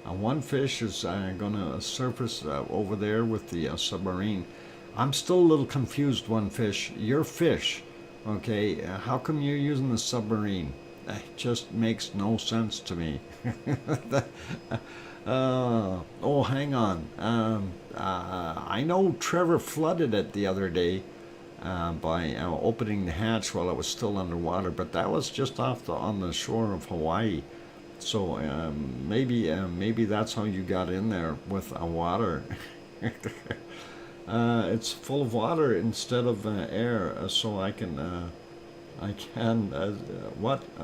One fish is going to surface over there with the submarine. I'm still a little confused, One Fish. Your fish, okay, how come you're using the submarine? It just makes no sense to me. Oh, hang on. I know Trevor flooded it the other day by opening the hatch while it was still underwater, but that was just on the shore of Hawaii. So maybe that's how you got in there with water. It's full of water instead of air, so I can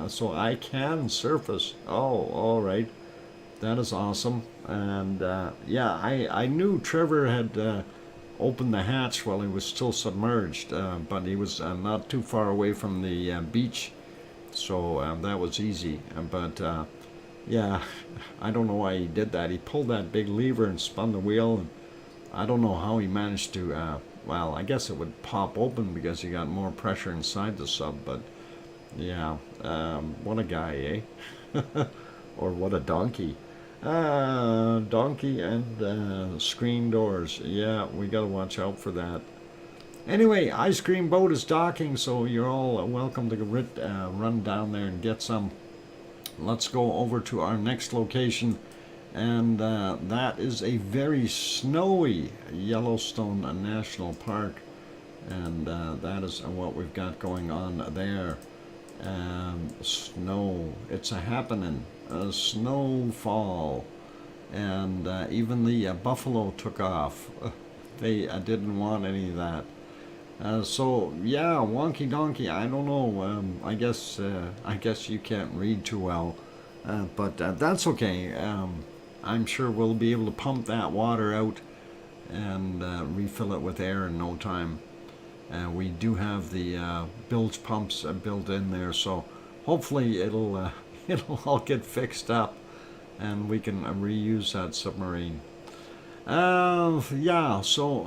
so I can surface. Oh, all right, that is awesome. And yeah, I knew Trevor had opened the hatch while he was still submerged, but he was not too far away from the beach, so that was easy. But yeah, I don't know why he did that. He pulled that big lever and spun the wheel, and I don't know how he managed to, well, I guess it would pop open because he got more pressure inside the sub, but yeah, what a guy, eh? Or what a donkey. Donkey and screen doors. Yeah, we gotta watch out for that. Anyway, ice cream boat is docking, so you're all welcome to run down there and get some. Let's go over to our next location, and that is a very snowy Yellowstone National Park, and that is what we've got going on there. Snow, it's a happening, a snowfall, and even the buffalo took off. They didn't want any of that. So yeah, wonky donkey. I don't know. I guess you can't read too well, but that's okay. I'm sure we'll be able to pump that water out and refill it with air in no time. We do have the bilge pumps built in there, so hopefully it'll all get fixed up, and we can reuse that submarine. Yeah, so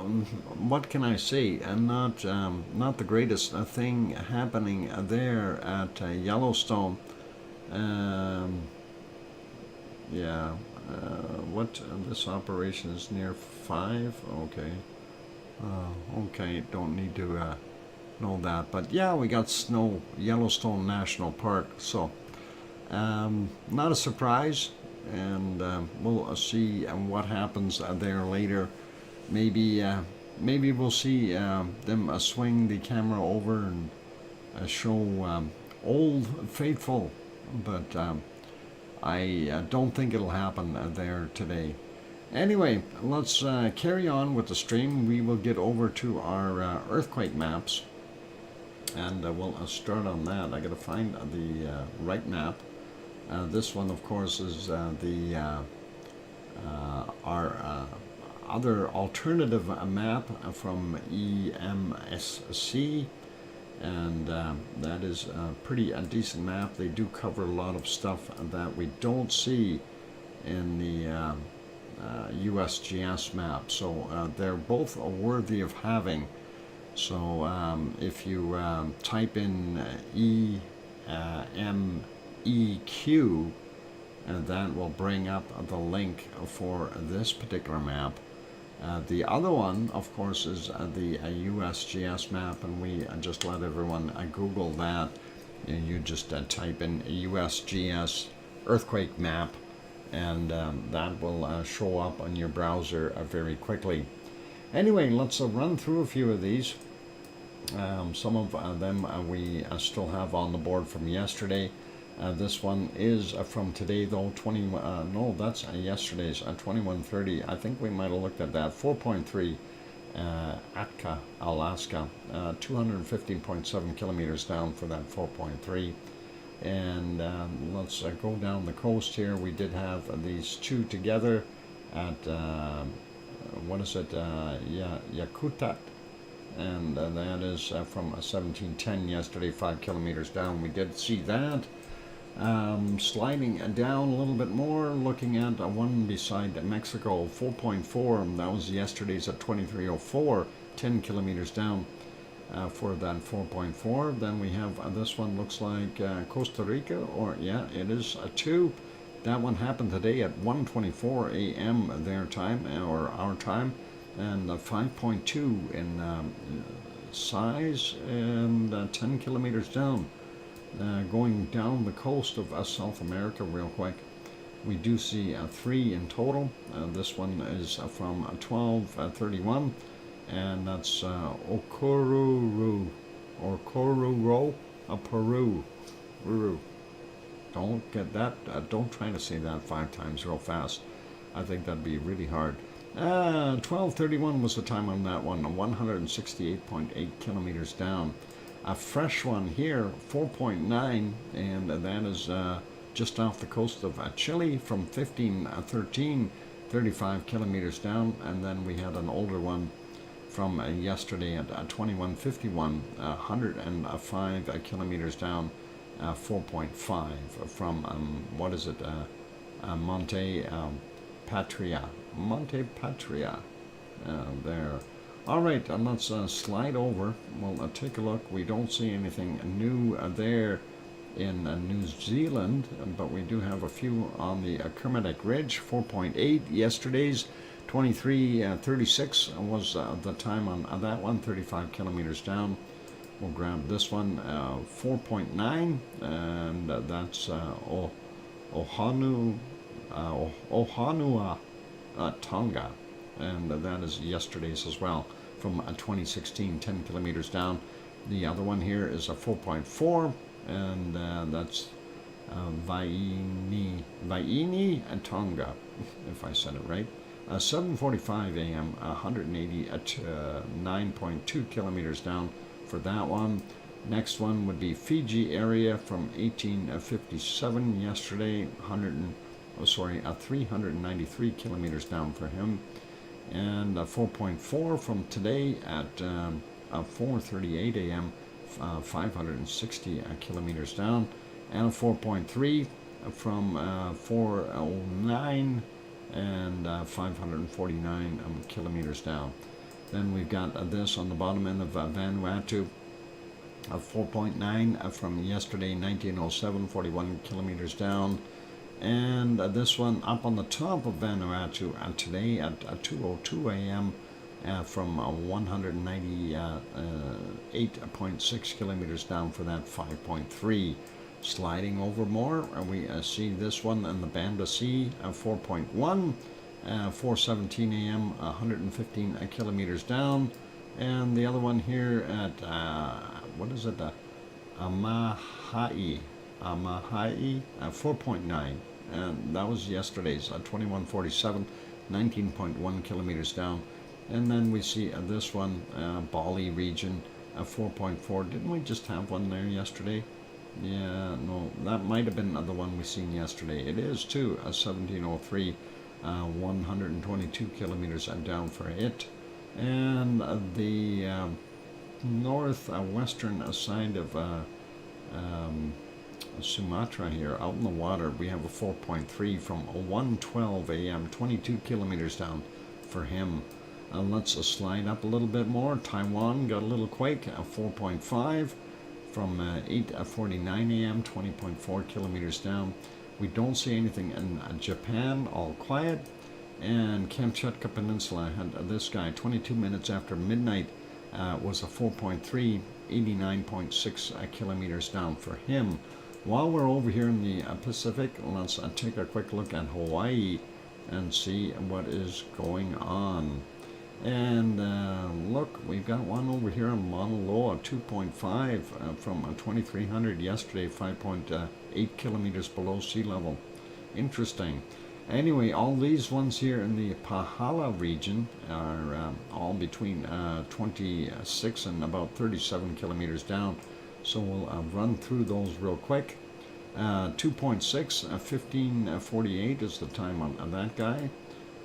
what can I say? Not the greatest thing happening there at Yellowstone. Yeah, what, this operation is near 5? Okay. Okay, don't need to know that. But yeah, we got snow, Yellowstone National Park. So not a surprise, and we'll see what happens there later. Maybe we'll see them swing the camera over and show Old Faithful, but I don't think it'll happen there today. Anyway, let's carry on with the stream. We will get over to our earthquake maps, and we'll start on that. I got to find the right map. This one, of course, is our other alternative map from EMSC, and that is a pretty decent map. They do cover a lot of stuff that we don't see in the USGS map, so they're both worthy of having. So if you type in EMEQ, that will bring up the link for this particular map. The other one, of course, is the USGS map, and we just let everyone Google that. You just type in USGS earthquake map, and that will show up on your browser very quickly. Anyway, let's run through a few of these. Some of them we still have on the board from yesterday. This one is from today, though. No, that's yesterday's 21:30. I think we might have looked at that. 4.3 Atka, Alaska, 215.7 kilometers down for that 4.3. And let's go down the coast here. We did have these two together at what is it? Yakutat, and that is from 1710 yesterday, 5 kilometers down. We did see that. Sliding down a little bit more, looking at one beside Mexico, 4.4, that was yesterday's at 2304, 10 kilometers down for that 4.4. Then we have this one, looks like Costa Rica, or yeah, it is a 2. That one happened today at 1:24 a.m. their time, or our time, and 5.2 in size, and 10 kilometers down. Going down the coast of South America real quick, we do see 3 in total. This one is from 12:31, and that's Oruro, Peru. Don't get that. Don't try to say that 5 times real fast. I think that'd be really hard. 12:31 was the time on that one. 168.8 kilometers down. A fresh one here, 4.9, and that is just off the coast of Chile from 1513, 35 kilometers down. And then we had an older one from yesterday at 2151, 105 kilometers down, 4.5 from what is it? Monte Patria. There. All right, let's slide over. We'll take a look. We don't see anything new there in New Zealand, but we do have a few on the Kermadec Ridge, 4.8. Yesterday's 23:36 was the time on that one, 35 kilometers down. We'll grab this one, 4.9, and that's Ohanua, Tonga, and that is yesterday's as well, from 2016, 10 kilometers down. The other one here is a 4.4, and that's Vaini and Tonga, if I said it right. 7:45 a.m., 180 at 9.2 kilometers down for that one. Next one would be Fiji area from 1857 yesterday, 393 kilometers down for him. And 4.4 from today at 4:38 a.m., 560 kilometers down, and a 4.3 from 4:09 and 549 kilometers down. Then we've got this on the bottom end of Vanuatu, 4.9 from yesterday, 1907, 41 kilometers down. And this one up on the top of Vanuatu today at 2:02 a.m., from 198.6 kilometers down for that 5.3. Sliding over more, we see this one in the Banda Sea, 4.1, 4:17 a.m., 115 kilometers down, and the other one here at what is it? Amahai, 4.9, and that was yesterday's 21:47, 19.1 kilometers down. And then we see this one, Bali region, 4.4. Didn't we just have one there yesterday? Yeah, no, that might have been the one we seen yesterday. It is too, 1703, 122 kilometers down for it. And the northwestern side of Sumatra here, out in the water, we have a 4.3 from 1:12 a.m., 22 kilometers down for him. Let's slide up a little bit more. Taiwan got a little quake, 4.5 from 8:49 a.m., 20.4 kilometers down. We don't see anything in Japan, all quiet. And Kamchatka Peninsula had this guy, 22 minutes after midnight, was a 4.3, 89.6 kilometers down for him. While we're over here in the Pacific, let's take a quick look at Hawaii and see what is going on. And look, we've got one over here in Mauna Loa, 2.5 from 2300 yesterday, 5.8 kilometers below sea level. Interesting. Anyway, all these ones here in the Pahala region are all between 26 and about 37 kilometers down. So we'll run through those real quick. 2.6, 15:48 is the time on that guy.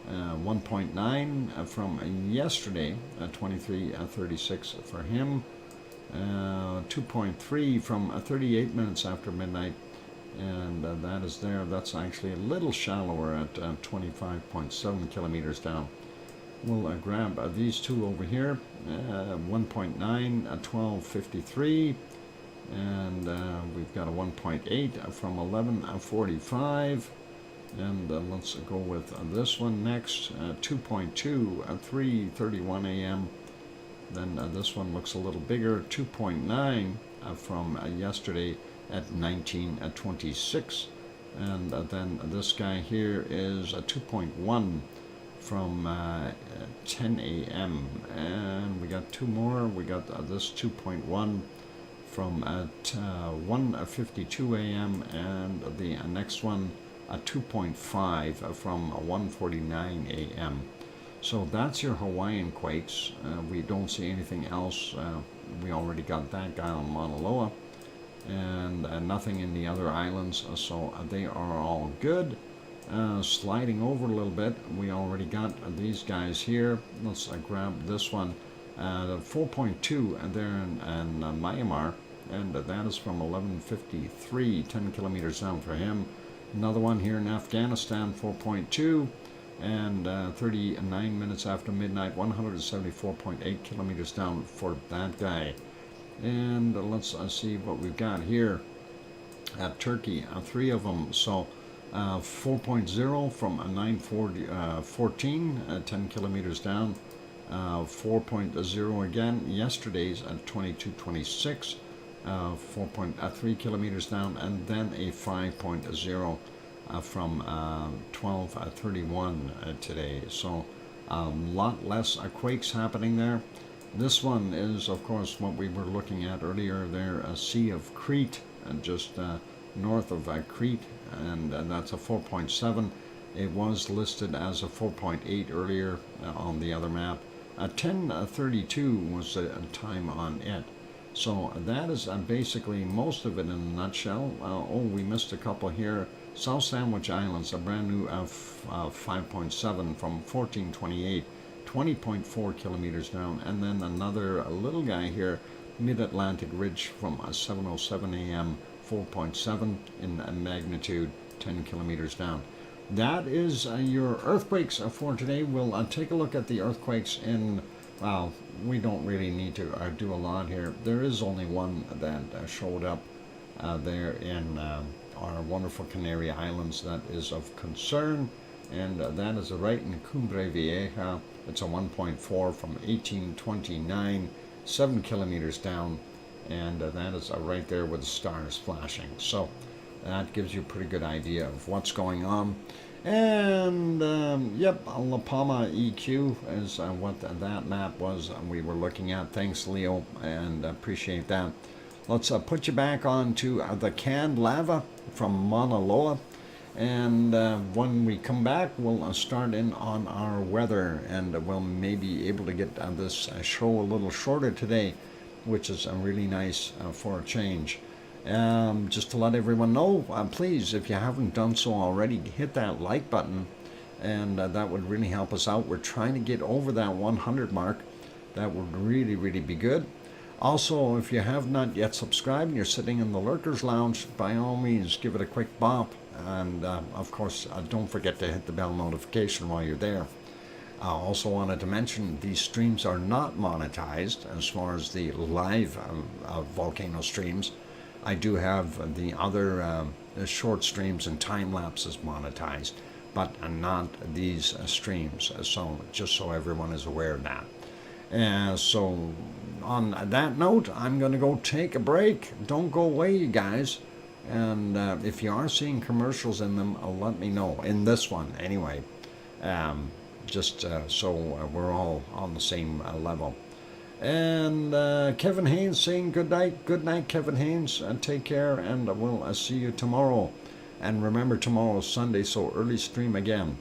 1.9 from yesterday, 23:36 for him. 2.3 from 38 minutes after midnight, and that is there. That's actually a little shallower at 25.7 kilometers down. We'll grab these two over here. 1.9, 12:53, and we've got a 1.8 from 11:45. And let's go with this one next, 2.2, 3:31 a.m. Then this one looks a little bigger, 2.9 from yesterday at 19:26. And then this guy here is 2.1 from 10 a.m. And we got two more. We got this 2.1 from 1:52 a.m. and the next one, a 2.5 from 1:49 a.m. So that's your Hawaiian quakes. We don't see anything else. We already got that guy on Mauna Loa, and nothing in the other islands, so they are all good. Sliding over a little bit, we already got these guys here. Let's grab this one, 4.2 there in Myanmar, and that is from 11:53, 10 kilometers down for him. Another one here in Afghanistan, 4.2, and 39 minutes after midnight, 174.8 kilometers down for that guy. And let's see what we've got here at Turkey, three of them. So 4.0 from 9:14, 10 kilometers down. 4.0 again, yesterday's at 22:26. 4.3 kilometers down, and then a 5.0 from 12:31 today. So a lot less quakes happening there. This one is, of course, what we were looking at earlier there, a Sea of Crete, just north of Crete, and that's a 4.7. It was listed as a 4.8 earlier on the other map. 10:32 was the time on it. So that is basically most of it in a nutshell. We missed a couple here. South Sandwich Islands, a brand new 5.7 from 14:28, 20.4 kilometers down. And then another little guy here, Mid-Atlantic Ridge from 7:07 a.m., 4.7 in magnitude, 10 kilometers down. That is your earthquakes for today. We'll take a look at the earthquakes in, well, we don't really need to do a lot here. There is only one that showed up there in our wonderful Canary Islands that is of concern, and that is right in Cumbre Vieja. It's a 1.4 from 1829, 7 kilometers down, and that is right there with the stars flashing. So that gives you a pretty good idea of what's going on. And yep, La Palma EQ is what that map was we were looking at. Thanks, Leo, and appreciate that. Let's put you back onto the canned lava from Mauna Loa. And when we come back, we'll start in on our weather, and we'll maybe be able to get this show a little shorter today, which is really nice for a change. Just to let everyone know, please, if you haven't done so already, hit that like button, and that would really help us out. We're trying to get over that 100 mark. That would really, really be good. Also, if you have not yet subscribed and you're sitting in the Lurkers Lounge, by all means, give it a quick bop. And, of course, don't forget to hit the bell notification while you're there. I also wanted to mention these streams are not monetized as far as the live volcano streams. I do have the other short streams and time lapses monetized, but not these streams. So just so everyone is aware of that. So on that note, I'm going to go take a break. Don't go away, you guys. And if you are seeing commercials in them, let me know. In this one, anyway. Just so we're all on the same level. And Kevin Haynes saying good night. Good night, Kevin Haynes. Take care, and we'll see you tomorrow. And remember, tomorrow is Sunday, so early stream again.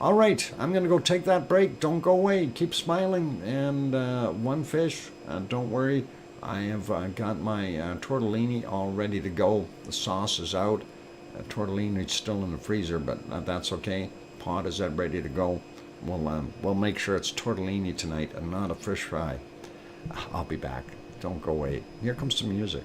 All right, I'm going to go take that break. Don't go away. Keep smiling. And one fish, don't worry. I have got my tortellini all ready to go. The sauce is out. Tortellini is still in the freezer, but that's okay. Pot is ready to go. We'll make sure it's tortellini tonight and not a fish fry. I'll be back. Don't go away. Here comes some music.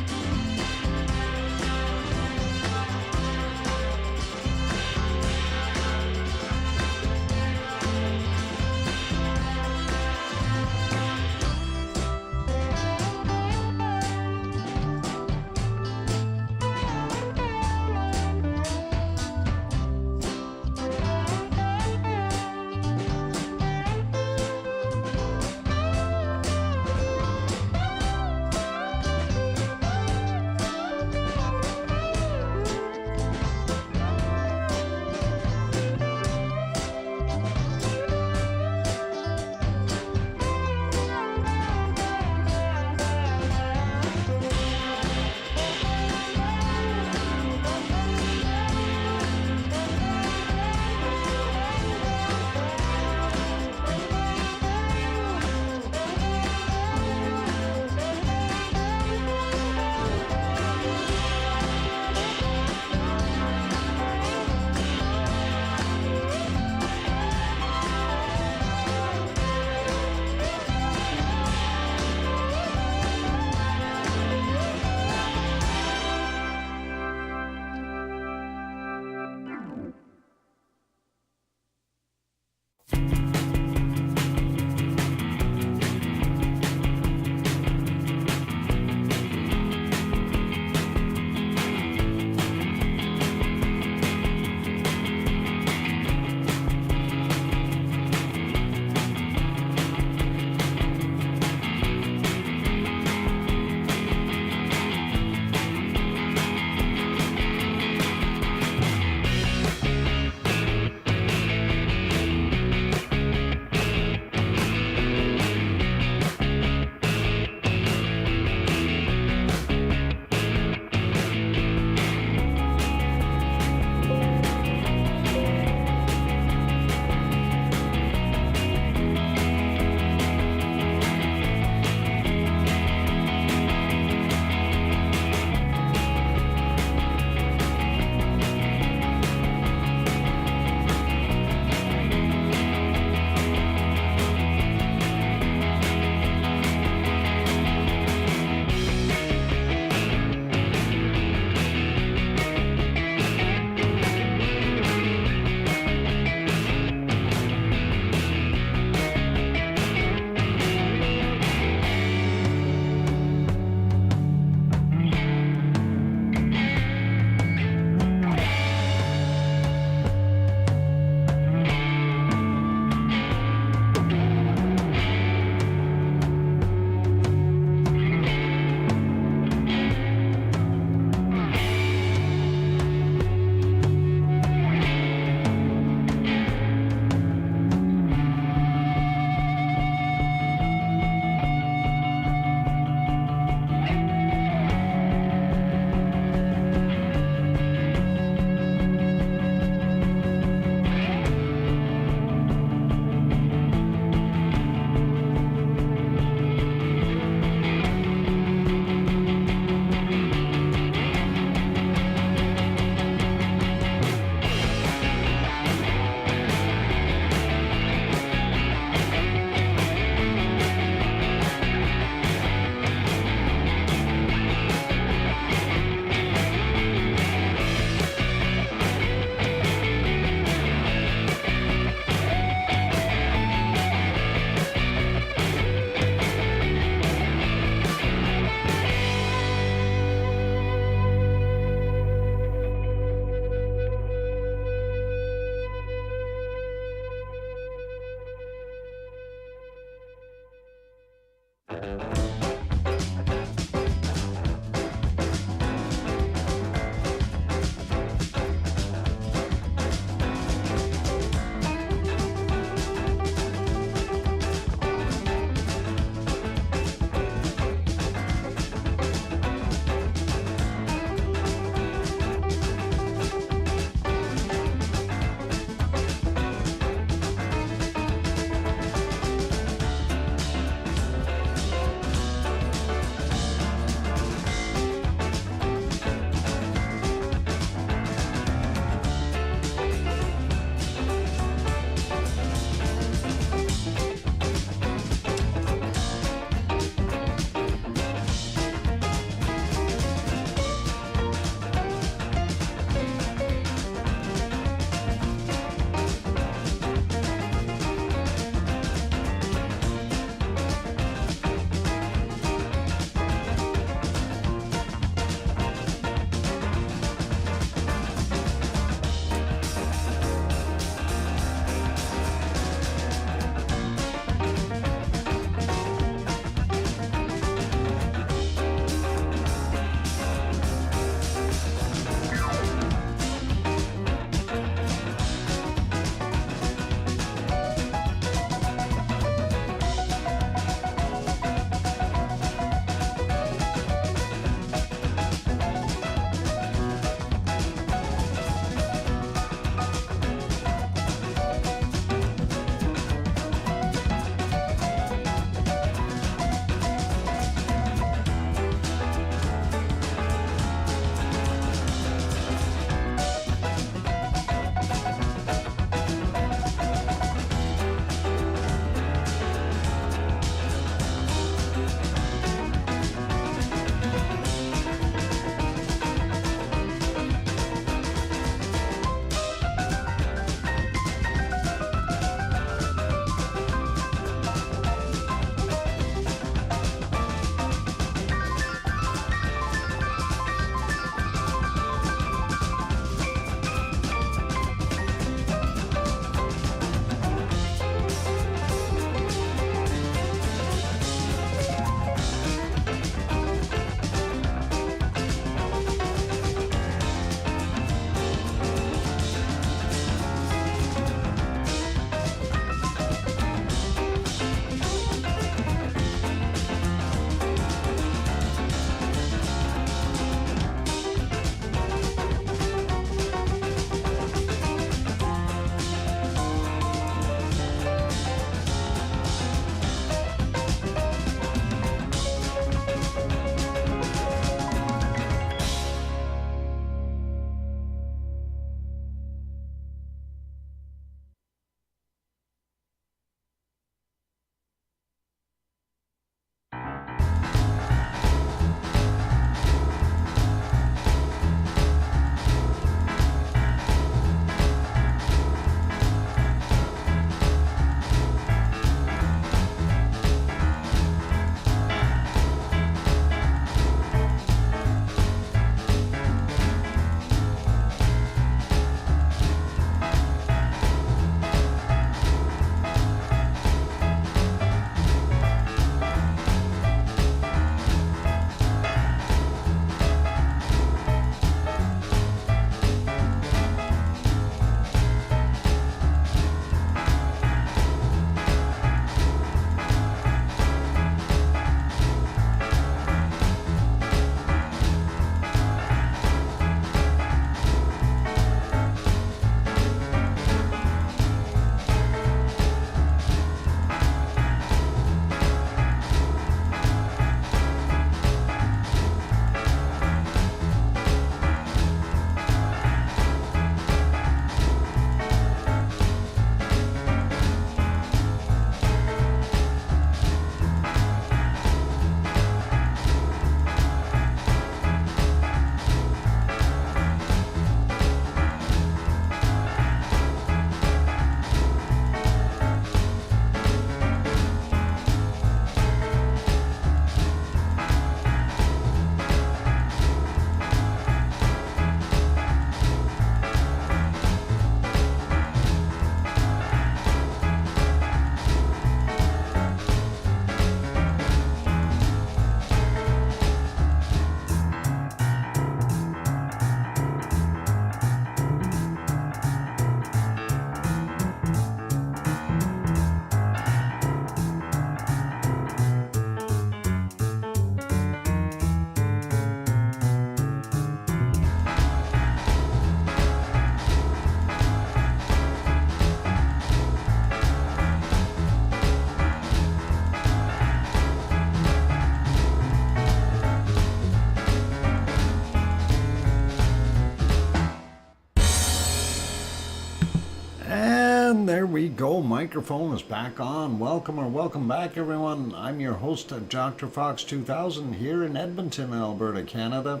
there we go. Microphone is back on. Welcome or welcome back, everyone. I'm your host, DrFox2000, here in Edmonton, Alberta, Canada.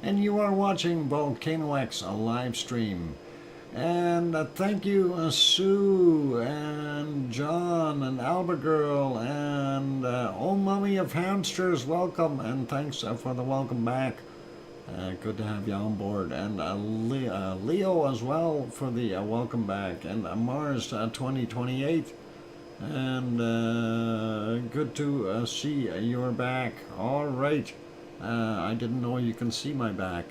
And you are watching VolcanoX, a live stream. And thank you, Sue, and John, and Albert Girl, and Old Mummy of Hamsters, welcome. And thanks for the welcome back. Good to have you on board, and Leo as well for the welcome back, and Mars 2028, and good to see you're back. All right, I didn't know you can see my back.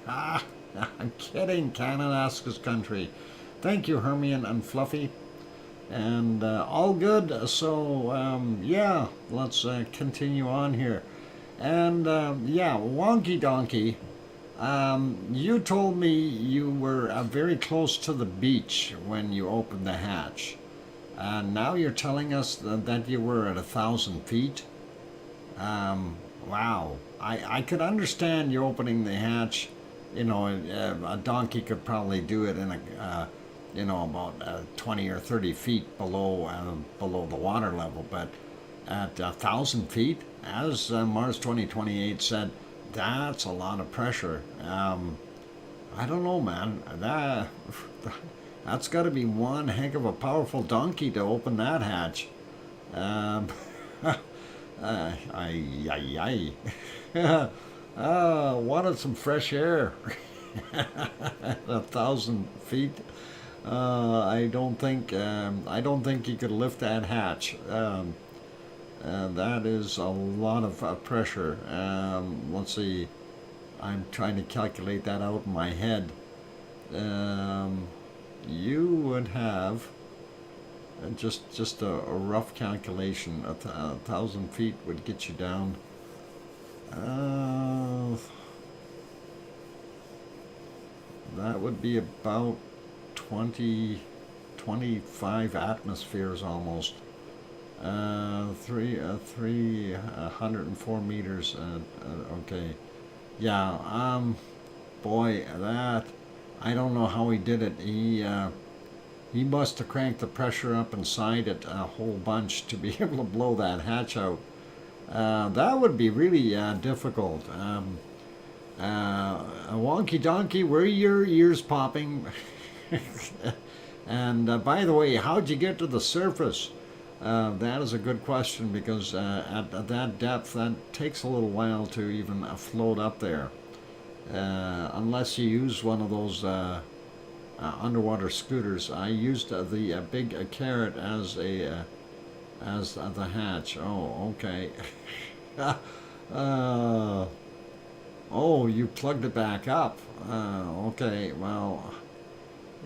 I'm kidding, Kananaskis country. Thank you, Hermione and Fluffy, and all good. So yeah, let's continue on here. And yeah, Wonky Donkey, you told me you were very close to the beach when you opened the hatch. Now you're telling us that you were at 1,000 feet. Wow, I could understand you opening the hatch. You know, a donkey could probably do it in a, you know, about 20 or 30 feet below the water level, but at 1,000 feet, as Mars 2028 said, that's a lot of pressure. I don't know, man. That's got to be one heck of a powerful donkey to open that hatch. Wanted some fresh air. 1,000 feet. I don't think you could lift that hatch. That is a lot of pressure. Let's see. I'm trying to calculate that out in my head. You would have just a rough calculation. 1,000 feet would get you down. That would be about 25 atmospheres almost. 304 meters. Okay, yeah. Boy, that I don't know how he did it. He must have cranked the pressure up inside it a whole bunch to be able to blow that hatch out. That would be really difficult. Wonky Donkey, were your ears popping? And by the way, how'd you get to the surface? That is a good question, because at that depth, that takes a little while to even float up there. Unless you use one of those underwater scooters. I used the big carrot as the hatch. Oh, okay. Oh, you plugged it back up. Okay, well.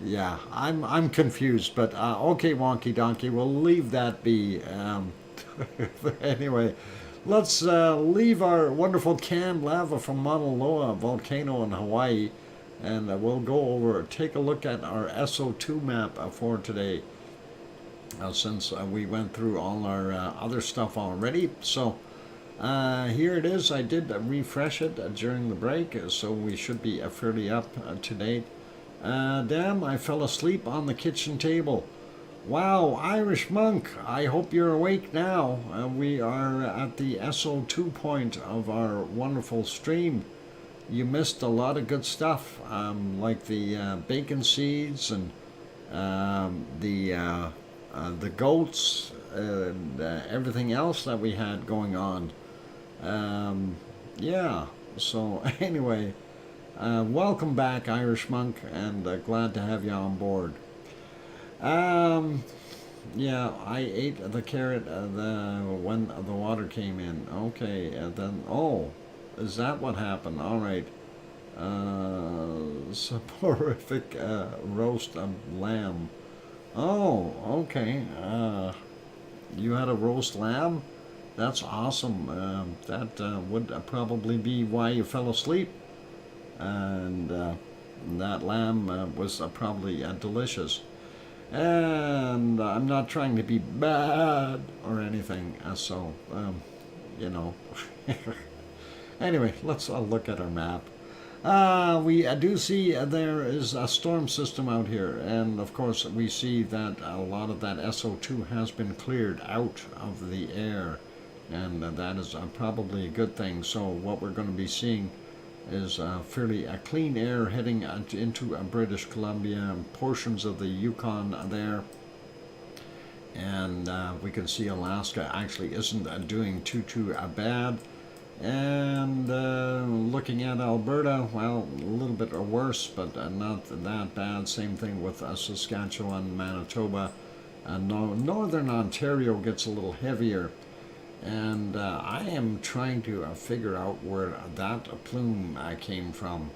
Yeah, I'm confused, but okay, Wonky Donkey, we'll leave that be. Anyway, let's leave our wonderful canned lava from Mauna Loa volcano in Hawaii, and we'll go take a look at our SO2 map for today, since we went through all our other stuff already. So here it is. I did refresh it during the break, so we should be fairly up to date. Damn, I fell asleep on the kitchen table. Wow, Irish Monk, I hope you're awake now. We are at the SO2 point of our wonderful stream. You missed a lot of good stuff, like the bacon seeds and the goats and everything else that we had going on. Yeah, so anyway. Welcome back, Irish Monk, and glad to have you on board. Yeah, I ate the carrot when the water came in. Okay, and then, oh, is that what happened? All right. Soporific roast of lamb. Oh, okay. You had a roast lamb? That's awesome. That would probably be why you fell asleep. And that lamb was probably delicious. And I'm not trying to be bad or anything, so, you know. Anyway, let's look at our map. We do see there is a storm system out here, and of course we see that a lot of that SO2 has been cleared out of the air, and that is probably a good thing. So what we're going to be seeing is fairly clean air heading into British Columbia, portions of the Yukon there, and we can see Alaska actually isn't doing too bad. And looking at Alberta, well, a little bit worse, but not that bad. Same thing with Saskatchewan, Manitoba. Northern Ontario gets a little heavier. And I am trying to figure out where that plume came from.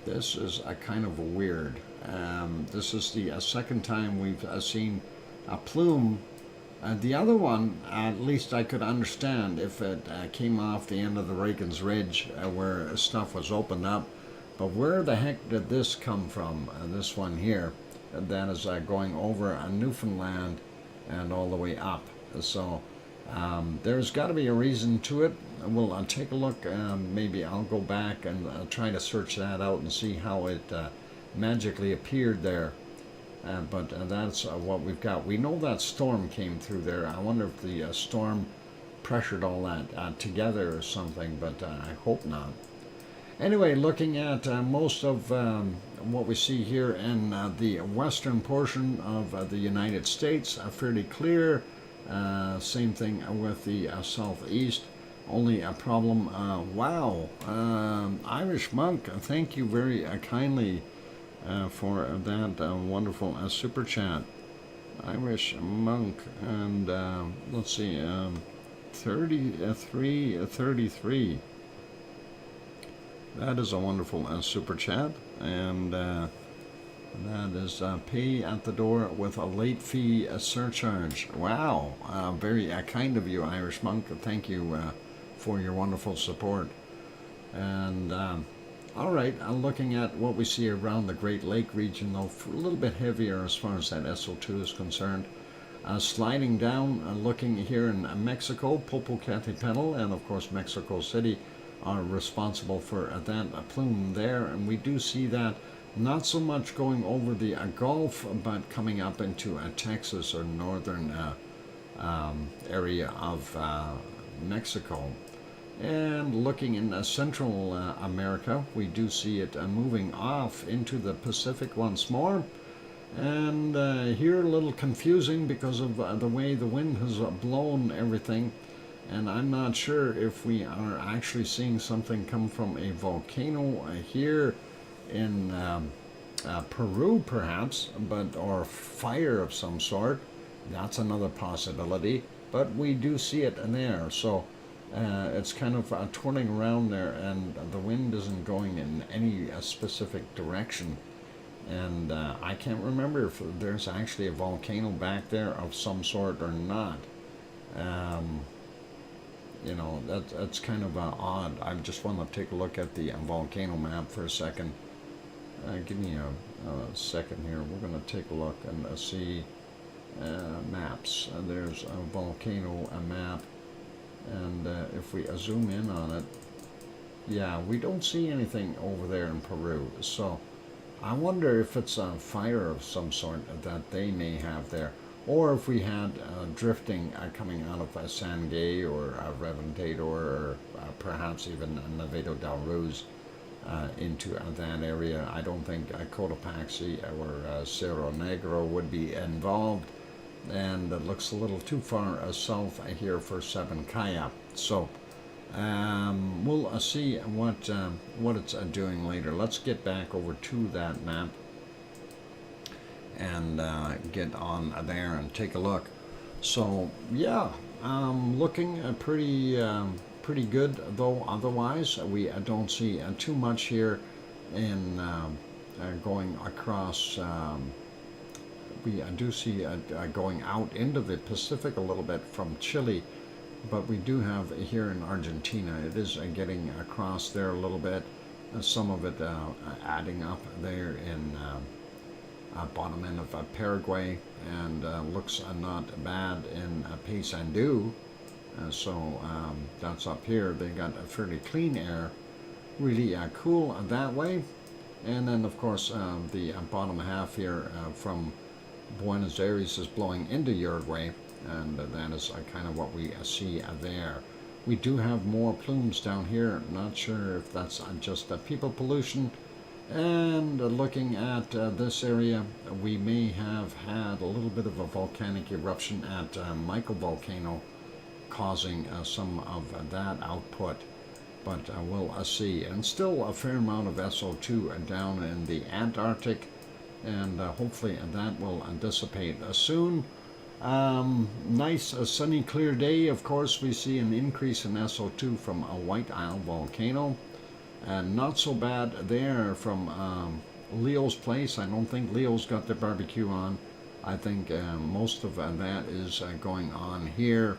This is kind of weird. This is the second time we've seen a plume. The other one, at least I could understand if it came off the end of the Reagan's Ridge where stuff was opened up. But where the heck did this come from? This one here, that is going over Newfoundland and all the way up. So there's got to be a reason to it. We'll take a look. Maybe I'll go back and try to search that out and see how it magically appeared there. But that's what we've got. We know that storm came through there. I wonder if the storm pressured all that together or something, but I hope not. Anyway, looking at most of what we see here in the western portion of the United States, fairly clear. Same thing with the southeast. Only a problem. Wow, Irish Monk, thank you very kindly for that wonderful super chat. Irish Monk, and let's see, 33. That is a wonderful super chat, and that is pay at the door with a late fee surcharge. Wow, very kind of you, Irish Monk. Thank you for your wonderful support. And all right, looking at what we see around the Great Lake region, though, a little bit heavier as far as that SO2 is concerned. Sliding down, looking here in Mexico, Popocatépetl, and of course Mexico City are responsible for that plume there, and we do see that not so much going over the Gulf, but coming up into Texas or northern area of Mexico. And looking in Central America, we do see it moving off into the Pacific once more. And here a little confusing because of the way the wind has blown everything. And I'm not sure if we are actually seeing something come from a volcano here in Peru, perhaps, or fire of some sort. That's another possibility. But we do see it in there. So it's kind of twirling around there, and the wind isn't going in any specific direction. And I can't remember if there's actually a volcano back there of some sort or not. You know, that's kind of odd. I just want to take a look at the volcano map for a second. Give me a second here. We're going to take a look and see maps. There's a volcano map. And if we zoom in on it, yeah, we don't see anything over there in Peru. So I wonder if it's a fire of some sort that they may have there, or if we had drifting coming out of Sangay or Reventador, or perhaps even Navedo del Ruz into that area. I don't think Cotopaxi or Cerro Negro would be involved. And it looks a little too far south here for Sabancaya. So we'll see what it's doing later. Let's get back over to that map and get on there and take a look. So yeah, looking pretty good, though. Otherwise, we don't see too much here in going across. We do see going out into the Pacific a little bit from Chile, but we do have here in Argentina, it is getting across there a little bit, some of it adding up there in bottom end of Paraguay, and looks not bad in Paysandú. So that's up here. They got a fairly clean air, really cool that way. And then of course the bottom half here from Buenos Aires is blowing into Uruguay, and that is kind of what we see there. We do have more plumes down here. Not sure if that's just people pollution. And looking at this area, we may have had a little bit of a volcanic eruption at Michael Volcano, causing some of that output. But we'll see. And still a fair amount of SO2 down in the Antarctic, and hopefully that will dissipate soon. Nice sunny clear day. Of course, we see an increase in SO2 from a White Isle volcano, and not so bad there from Leo's place. I don't think Leo's got the barbecue on. I think most of that is going on here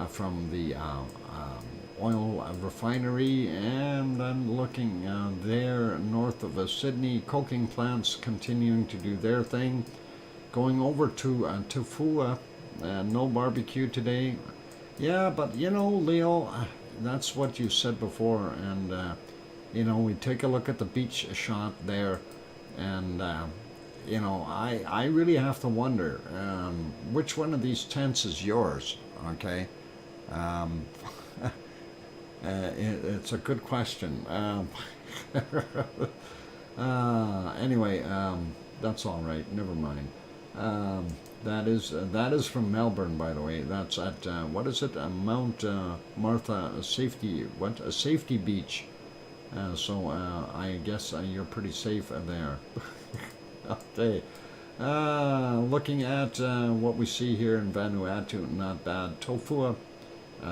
from the oil refinery, and then looking there north of Sydney, coking plants continuing to do their thing. Going over to Tofua, no barbecue today. Yeah, but you know, Leo, that's what you said before, and you know, we take a look at the beach shot there, and you know, I really have to wonder which one of these tents is yours. Okay. It's a good question. Anyway, that's all right. Never mind. That is from Melbourne, by the way. That's at what is it? Mount Martha Safety. What? A Safety Beach. So I guess you're pretty safe there. Okay. Looking at what we see here in Vanuatu, not bad. Tofua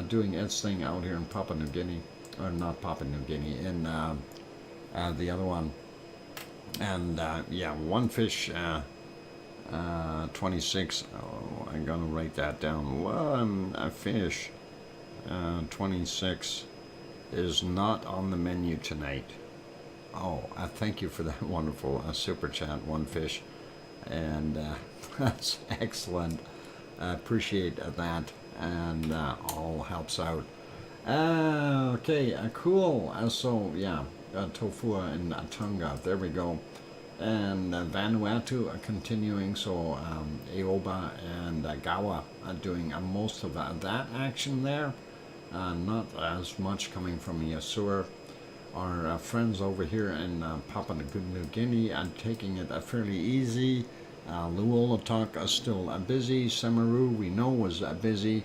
doing its thing out here in Papua New Guinea, or not Papua New Guinea, in the other one. And yeah, one fish, 26. Oh, I'm gonna write that down. One fish, 26, is not on the menu tonight. Oh, thank you for that wonderful super chat, one fish, and that's excellent. I appreciate that, and all helps out. Okay, cool. So yeah, Tofua and Tonga. There we go. And Vanuatu continuing. So Aoba and Gawa are doing most of that action there. Not as much coming from Yasur. Our friends over here in Papua New Guinea are taking it fairly easy. Luolatok is still busy. Semeru, we know, was busy,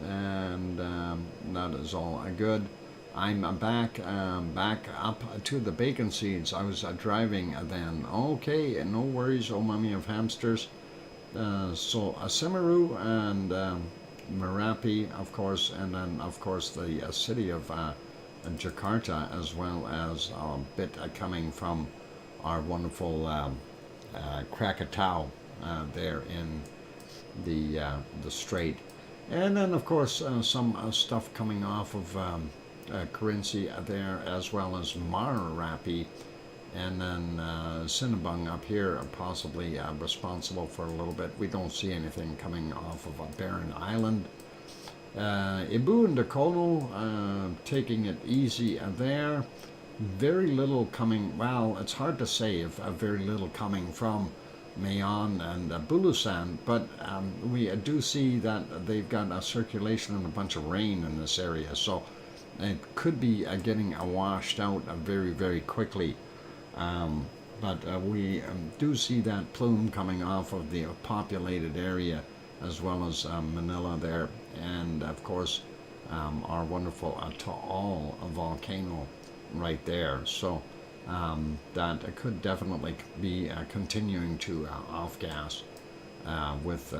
and that is all good. I'm back up to the bacon seeds. I was driving then. Okay, no worries, oh mummy of hamsters. So Semeru and Merapi, of course, and then of course the city of Jakarta, as well as a bit coming from our wonderful Krakatau there in the strait, and then of course some stuff coming off of Kerinci there, as well as Marapi, and then Cinnabung up here, possibly responsible for a little bit. We don't see anything coming off of a barren island. Ibu and Dakono taking it easy there. Very little coming, well, it's hard to say if very little coming from Mayon and Bulusan, but we do see that they've got a circulation and a bunch of rain in this area, so it could be getting washed out very, very quickly. But we do see that plume coming off of the populated area, as well as Manila there, and of course our wonderful Taal volcano right there. So that could definitely be continuing to off-gas with,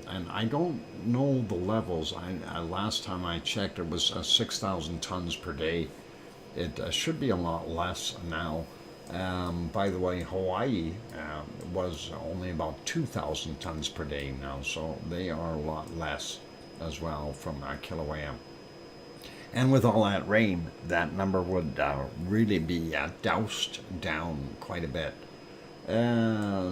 and I don't know the levels. Last time I checked, it was 6,000 tons per day. It should be a lot less now. By the way, Hawaii was only about 2,000 tons per day now, so they are a lot less as well from Kilauea. And with all that rain, that number would really be doused down quite a bit.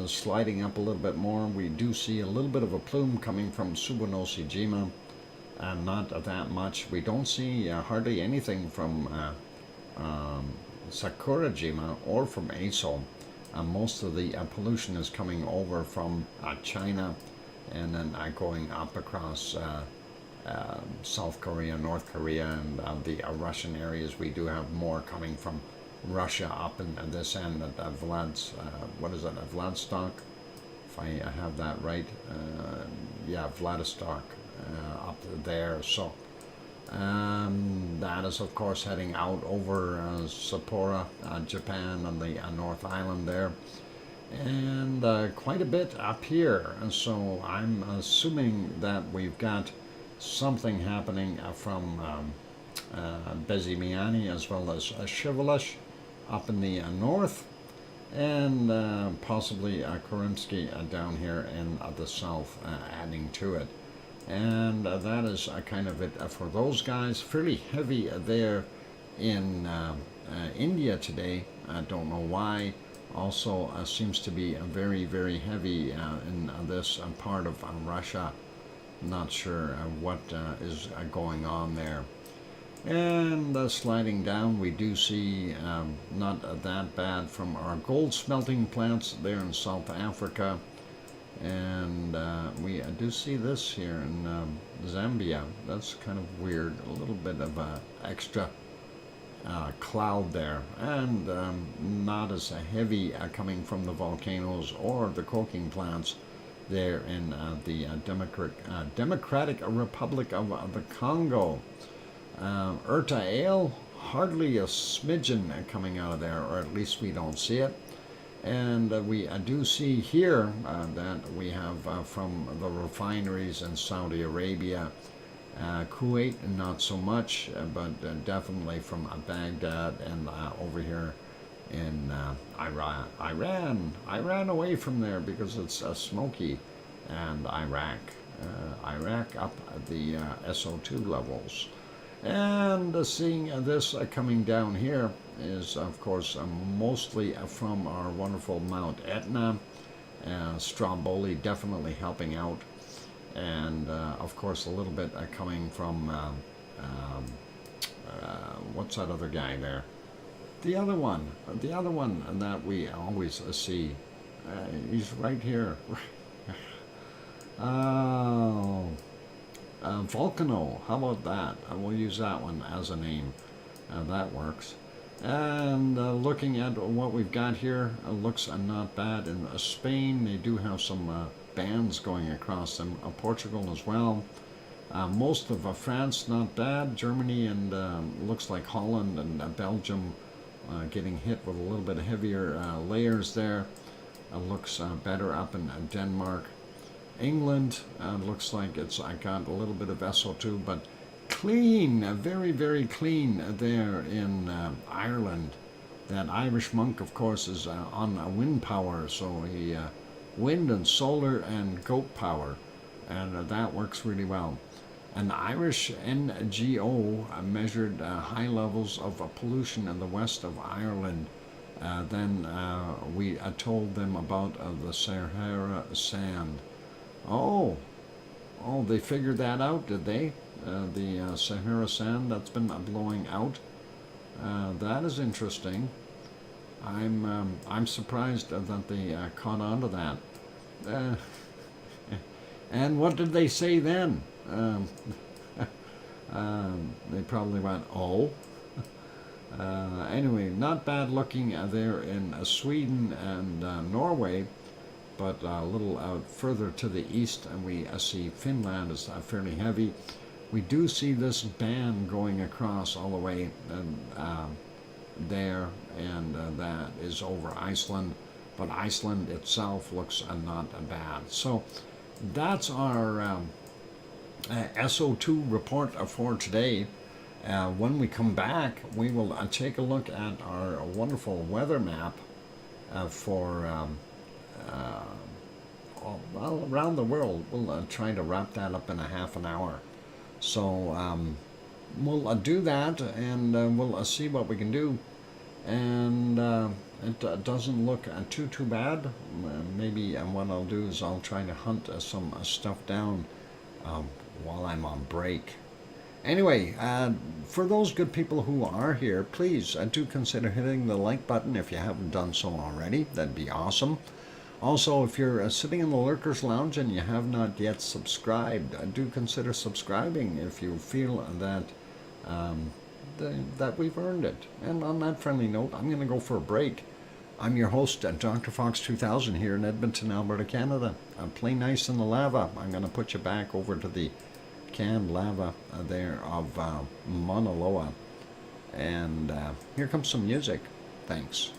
Sliding up a little bit more, we do see a little bit of a plume coming from Suwanoshijima, and not that much. We don't see hardly anything from Sakurajima or from Aso. Most of the pollution is coming over from China and then going up across South Korea, North Korea, and the Russian areas. We do have more coming from Russia up in this end at Vladivostok, if I have that right. Yeah, Vladivostok up there. So that is, of course, heading out over Sapporo, Japan, on the North Island there, and quite a bit up here. And so I'm assuming that we've got something happening from Bezimiani as well as Shivalish up in the north, and possibly Kurinsky down here in the south, adding to it. And that is kind of it for those guys. Fairly heavy there in India today. I don't know why. Also seems to be very, very heavy in this part of Russia. Not sure what is going on there. And sliding down, we do see not that bad from our gold smelting plants there in South Africa. And we do see this here in Zambia. That's kind of weird. A little bit of a extra cloud there, and not as heavy coming from the volcanoes or the coking plants there in the Democratic Republic of the Congo. Urta Ale, hardly a smidgen coming out of there, or at least we don't see it. And we do see here that we have from the refineries in Saudi Arabia, Kuwait, not so much, but definitely from Baghdad and over here in Iran. I ran away from there because it's smoky, and Iraq up at the SO2 levels. And seeing this coming down here is, of course, mostly from our wonderful Mount Etna. Stromboli definitely helping out. And, of course, a little bit coming from, what's that other guy there? The other one that we always see. He's right here. Oh. Volcano, how about that? We'll use that one as a name. That works. And looking at what we've got here, looks not bad. In Spain, they do have some bands going across them. Portugal as well. Most of France, not bad. Germany and looks like Holland and Belgium getting hit with a little bit heavier layers there. Looks better up in Denmark. England looks like it's got a little bit of SO2, but clean, very, very clean there in Ireland. That Irish monk, of course, is on wind power, so he wind and solar and goat power, and that works really well. An Irish NGO measured high levels of pollution in the west of Ireland. Then we told them about the Sahara sand. Oh, they figured that out, did they? The Sahara sand that's been blowing out. That is interesting. I'm surprised that they caught on to that. And what did they say then? They probably went, oh. Anyway, not bad looking there in Sweden and Norway. But a little further to the east, and we see Finland is fairly heavy. We do see this band going across all the way there, and that is over Iceland. But Iceland itself looks not bad. So that's our SO2 report for today. When we come back, we will take a look at our wonderful weather map for well, around the world. We'll try to wrap that up in a half an hour. So we'll do that, and we'll see what we can do. And it doesn't look too bad. Maybe what I'll do is I'll try to hunt some stuff down while I'm on break. Anyway, for those good people who are here, please do consider hitting the like button if you haven't done so already. That'd be awesome. Also, if you're sitting in the Lurkers Lounge and you have not yet subscribed, do consider subscribing if you feel that that we've earned it. And on that friendly note, I'm going to go for a break. I'm your host, DrFox2000 here in Edmonton, Alberta, Canada. Play nice in the lava. I'm going to put you back over to the canned lava there of Mauna Loa. And here comes some music. Thanks.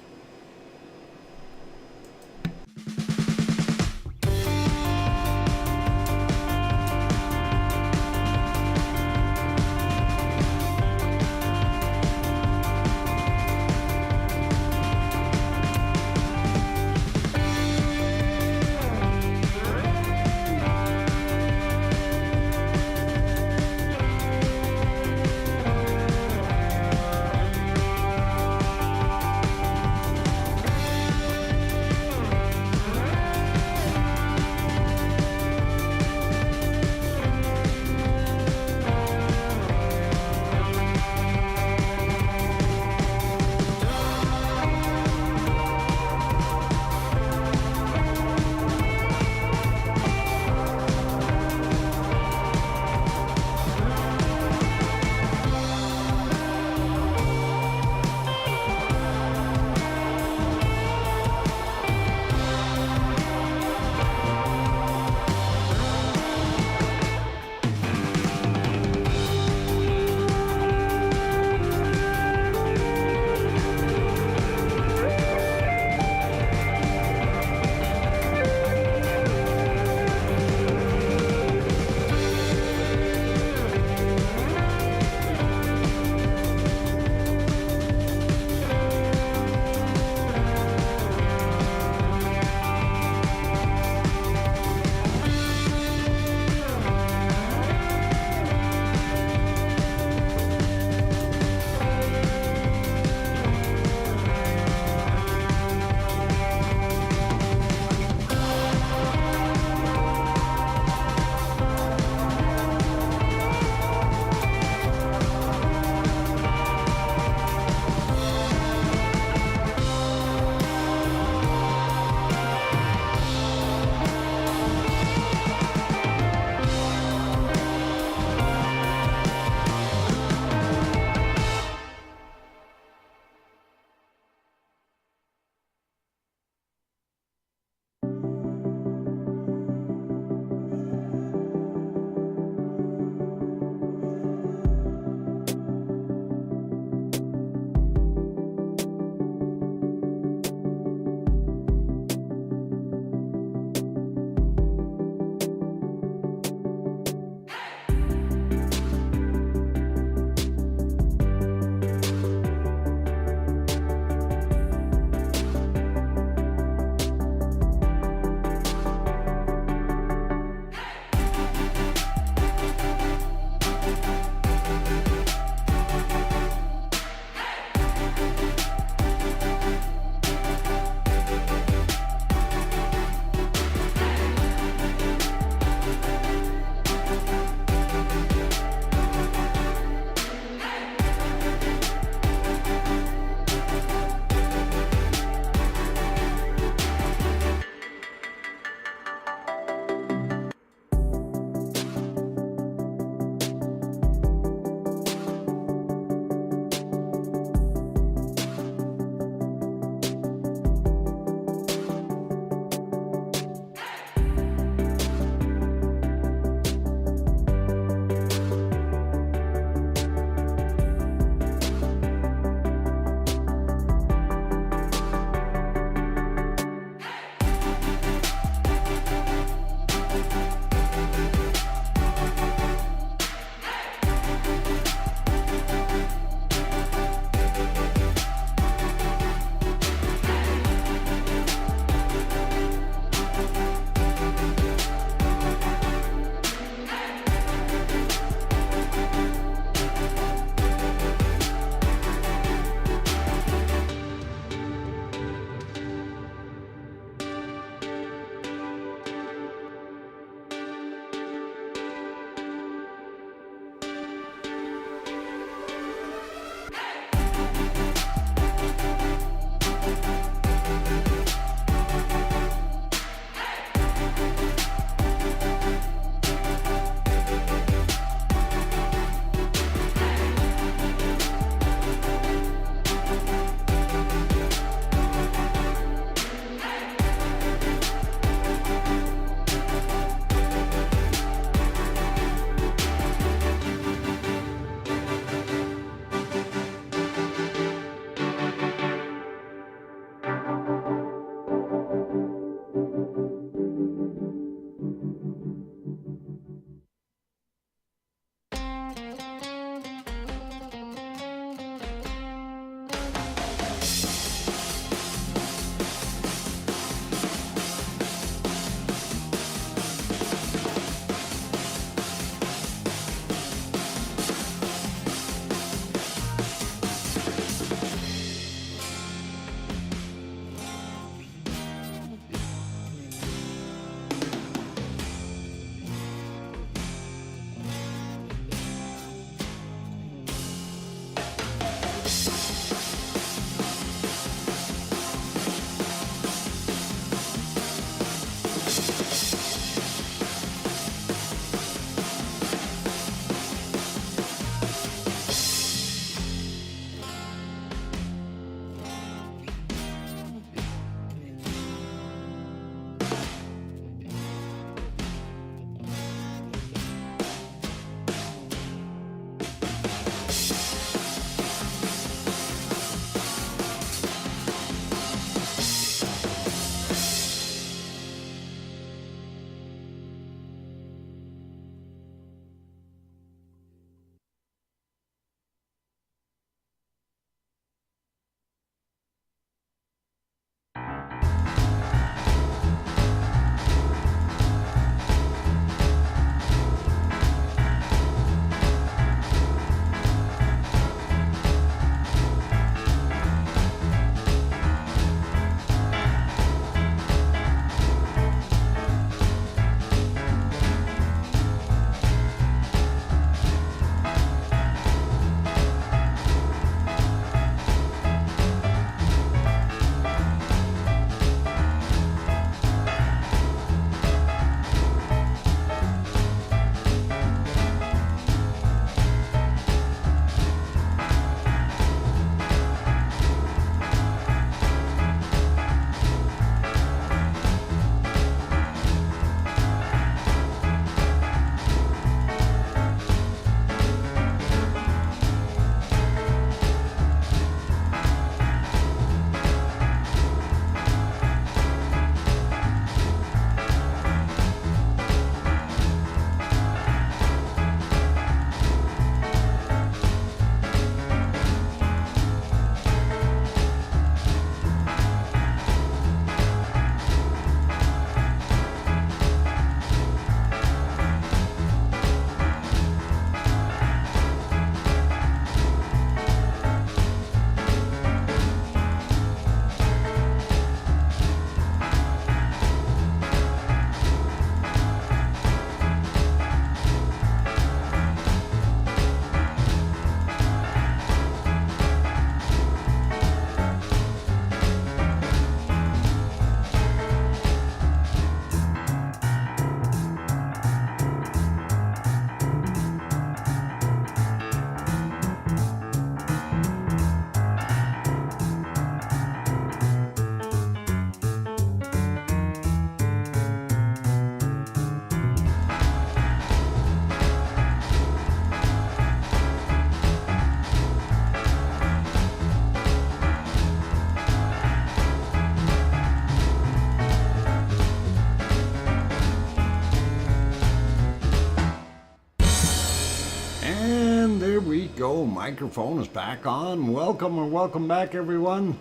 go. Microphone is back on. Welcome or welcome back, everyone.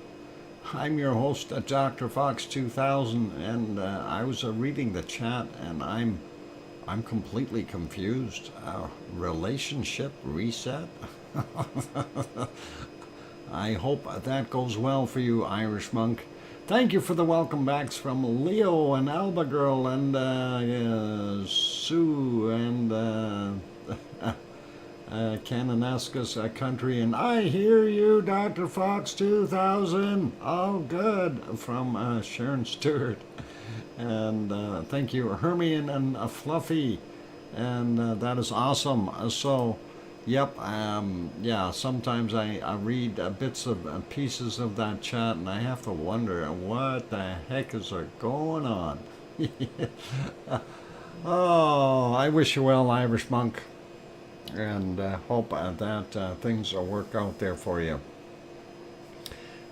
I'm your host, DrFox2000, and I was reading the chat, and I'm completely confused. Relationship reset. I hope that goes well for you, Irish monk. Thank you for the welcome backs from Leo and Alba Girl and Sue and Kananaskis Country, and I hear you, Dr. Fox 2000. Oh, good, from Sharon Stewart. And thank you, Hermione and Fluffy. And that is awesome. So, yep, yeah, sometimes I read bits of pieces of that chat, and I have to wonder what the heck is going on. Oh, I wish you well, Irish monk, and hope that things will work out there for you.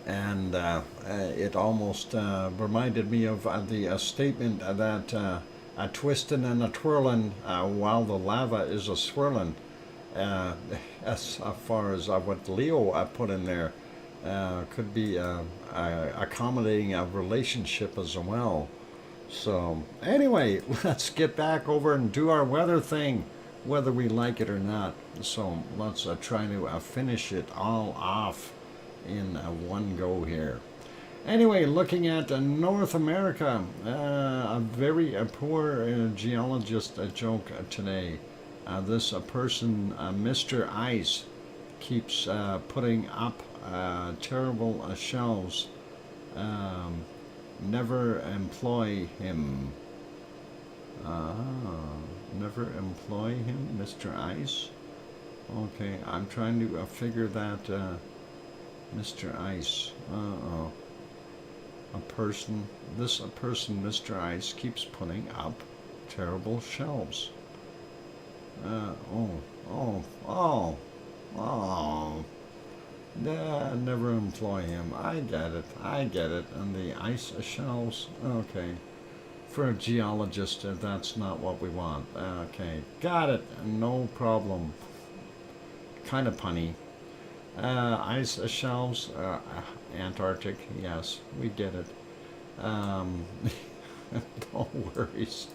And it almost reminded me of the statement that a twisting and a twirling while the lava is a swirling. As far as what Leo put in there, could be accommodating a relationship as well. So anyway, let's get back over and do our weather thing, whether we like it or not. So let's try to finish it all off in one go here. Anyway, looking at North America, a very poor geologist joke today. This person, Mr. Ice, keeps putting up terrible shelves. Never employ him. Never employ him, Mr. Ice? Okay, I'm trying to figure that, Mr. Ice. A person, Mr. Ice, keeps putting up terrible shelves. Never employ him. I get it. And the ice shelves, okay. For a geologist, that's not what we want. Okay, got it. No problem. Kind of punny. Ice shelves, Antarctic, yes, we get it. No worries.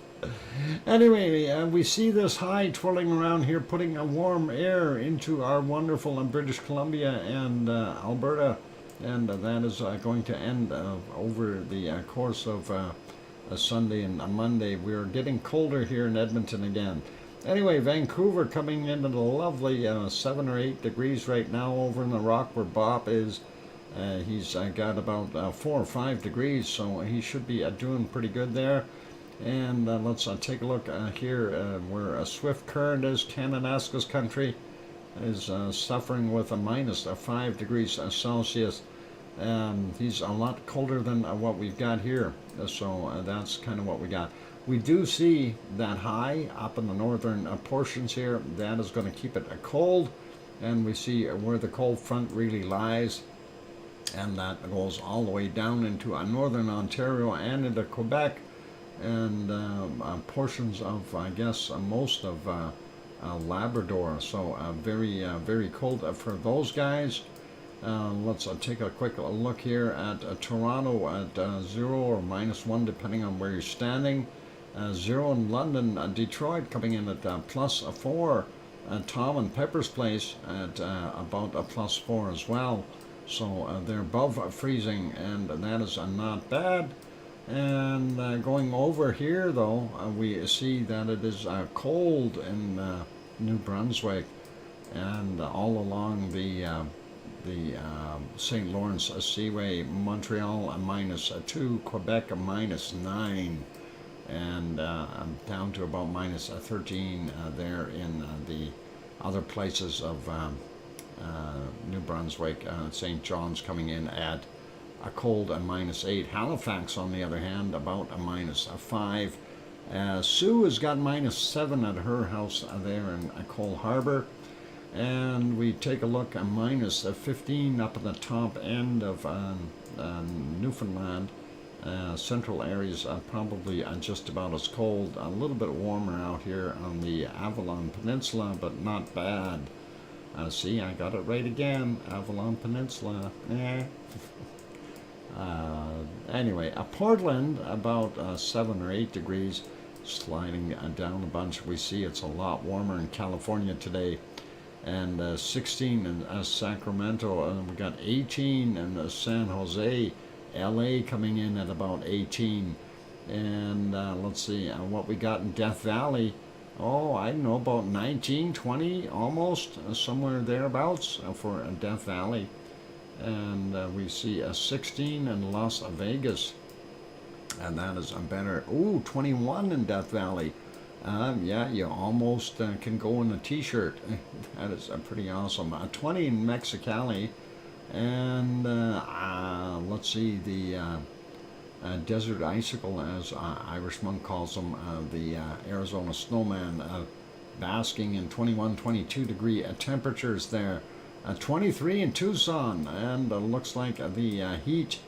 Anyway, we see this high twirling around here, putting a warm air into our wonderful British Columbia and Alberta, and that is going to end over the course of Sunday and Monday. We are getting colder here in Edmonton again. Anyway, Vancouver coming into the lovely 7 or 8 degrees right now over in the rock where Bob is. He's got about 4 or 5 degrees, so he should be doing pretty good there. And let's take a look here where a swift current is. Kananaskis Country is suffering with a minus 5 degrees Celsius. He's a lot colder than what we've got here, so that's kind of what we got. We do see that high up in the northern portions here. That is going to keep it cold, and we see where the cold front really lies, and that goes all the way down into northern Ontario and into Quebec, and portions of, I guess, most of Labrador. So very cold for those guys. Let's take a quick look here at Toronto at 0 or -1, depending on where you're standing. 0 in London. Detroit coming in at +4. Tom and Pepper's Place at about a +4 as well. So they're above freezing, and that is not bad. And going over here, though, we see that it is cold in New Brunswick and all along the St. Lawrence Seaway. Montreal -2, Quebec -9, and down to about -13 there in the other places of New Brunswick. St. John's coming in at a cold -8. Halifax, on the other hand, about a -5. Sue has got -7 at her house there in Cole Harbor. And we take a look at -15 up at the top end of Newfoundland. Central areas are probably just about as cold. A little bit warmer out here on the Avalon Peninsula, but not bad. See, I got it right again. Avalon Peninsula. Anyway, Portland about 7 or 8 degrees, sliding down a bunch. We see it's a lot warmer in California today, and 16 in Sacramento, and we got 18 in San Jose. LA coming in at about 18, and let's see what we got in Death Valley. Oh, I don't know, about 19, 20, almost, somewhere thereabouts for Death Valley. And we see a 16 in Las Vegas, and that is a better. Ooh, 21 in Death Valley. Yeah, you almost can go in a t-shirt. That is pretty awesome. 20 in Mexicali, and let's see, the desert icicle, as Irishman calls them, the Arizona snowman, basking in 21, 22 degree temperatures there. 23 in Tucson, and looks like the heat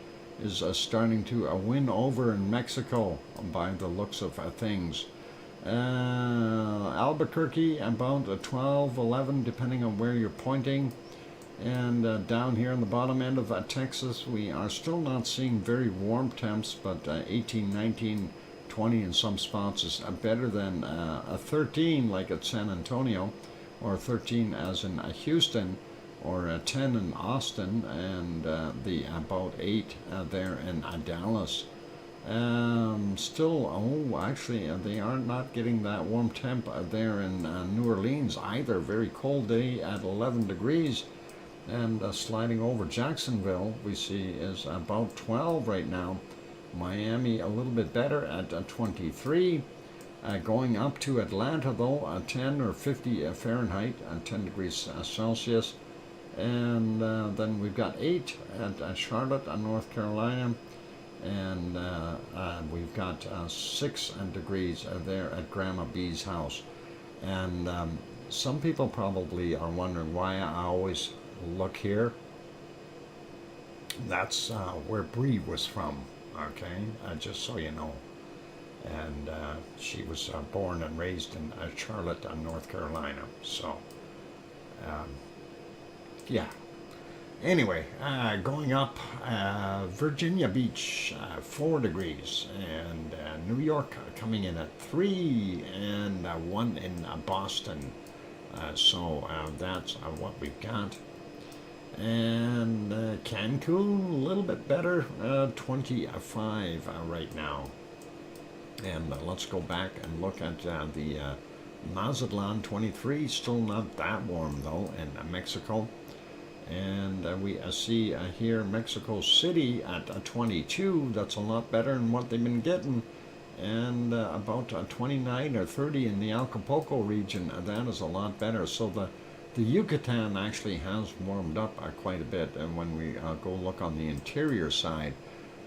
is starting to win over in Mexico by the looks of things. Albuquerque about 12, 11, depending on where you're pointing. And down here on the bottom end of Texas, we are still not seeing very warm temps, but 18, 19, 20 in some spots is better than a 13 like at San Antonio, or 13 as in Houston, or 10 in Austin, and the about 8 there in Dallas. Still, oh, actually, they are not getting that warm temp there in New Orleans either. Very cold day at 11 degrees. And sliding over Jacksonville, we see is about 12 right now. Miami a little bit better at 23. Going up to Atlanta, though, 10 or 50 Fahrenheit, 10 degrees Celsius. And then we've got 8 at Charlotte, North Carolina. And we've got 6 degrees there at Grandma B's house. And some people probably are wondering why I always look here. That's where Bree was from, okay? Just so you know. And she was born and raised in Charlotte, North Carolina. So, yeah. Anyway, going up, Virginia Beach, 4 degrees, and New York coming in at 3, and 1 in Boston. So that's what we've got. And Cancun, a little bit better, 25 right now. And let's go back and look at the Mazatlan, 23, still not that warm though, in Mexico. And we see here Mexico City at 22. That's a lot better than what they've been getting. And about 29 or 30 in the Acapulco region. That is a lot better. So the Yucatan actually has warmed up quite a bit. And when we go look on the interior side,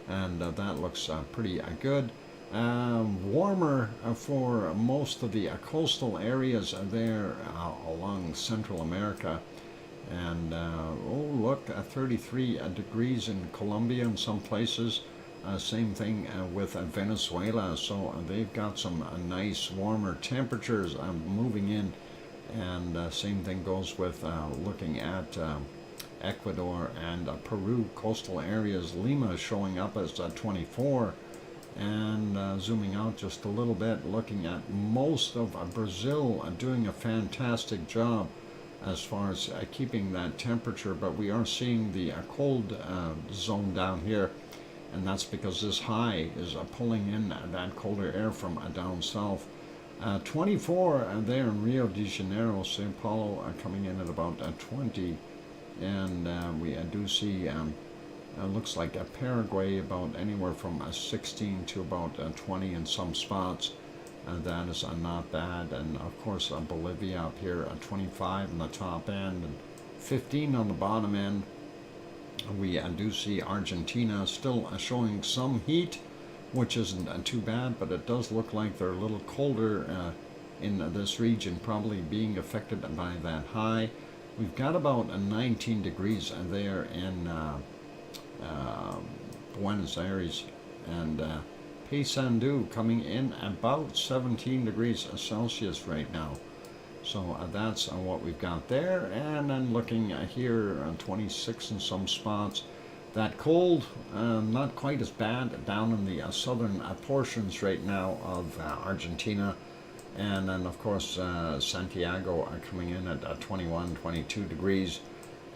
and that looks pretty good. Warmer for most of the coastal areas there along Central America. And oh look, 33 degrees in Colombia in some places. Same thing with Venezuela. So they've got some nice warmer temperatures moving in. And same thing goes with looking at Ecuador and Peru coastal areas. Lima showing up as 24. And zooming out just a little bit, looking at most of Brazil doing a fantastic job as far as keeping that temperature, but we are seeing the cold zone down here, and that's because this high is pulling in that colder air from down south. 24 there in Rio de Janeiro, Sao Paulo coming in at about 20, and we do see looks like Paraguay about anywhere from 16 to about 20 in some spots. That is not bad. And of course Bolivia up here at 25 on the top end and 15 on the bottom end. We do see Argentina still showing some heat, which isn't too bad, but it does look like they're a little colder in this region, probably being affected by that high. We've got about 19 degrees there in Buenos Aires, and Paysandú coming in about 17 degrees Celsius right now. So that's what we've got there. And then looking here, 26 in some spots. That cold, not quite as bad down in the southern portions right now of Argentina. And then, of course, Santiago coming in at 21, 22 degrees.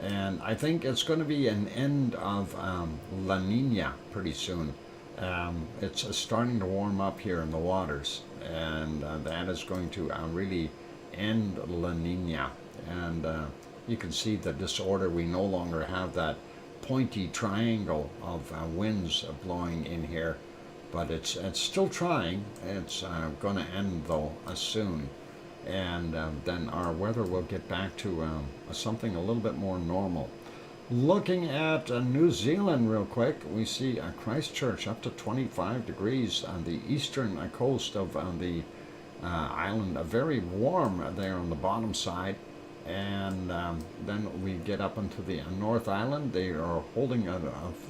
And I think it's going to be an end of La Nina pretty soon. It's starting to warm up here in the waters, and that is going to really end La Nina. And you can see the disorder. We no longer have that pointy triangle of winds blowing in here, but it's still trying. It's going to end though soon, and then our weather will get back to something a little bit more normal. Looking at New Zealand real quick, we see Christchurch up to 25 degrees on the eastern coast of the island, very warm there on the bottom side. And then we get up into the North Island. They are holding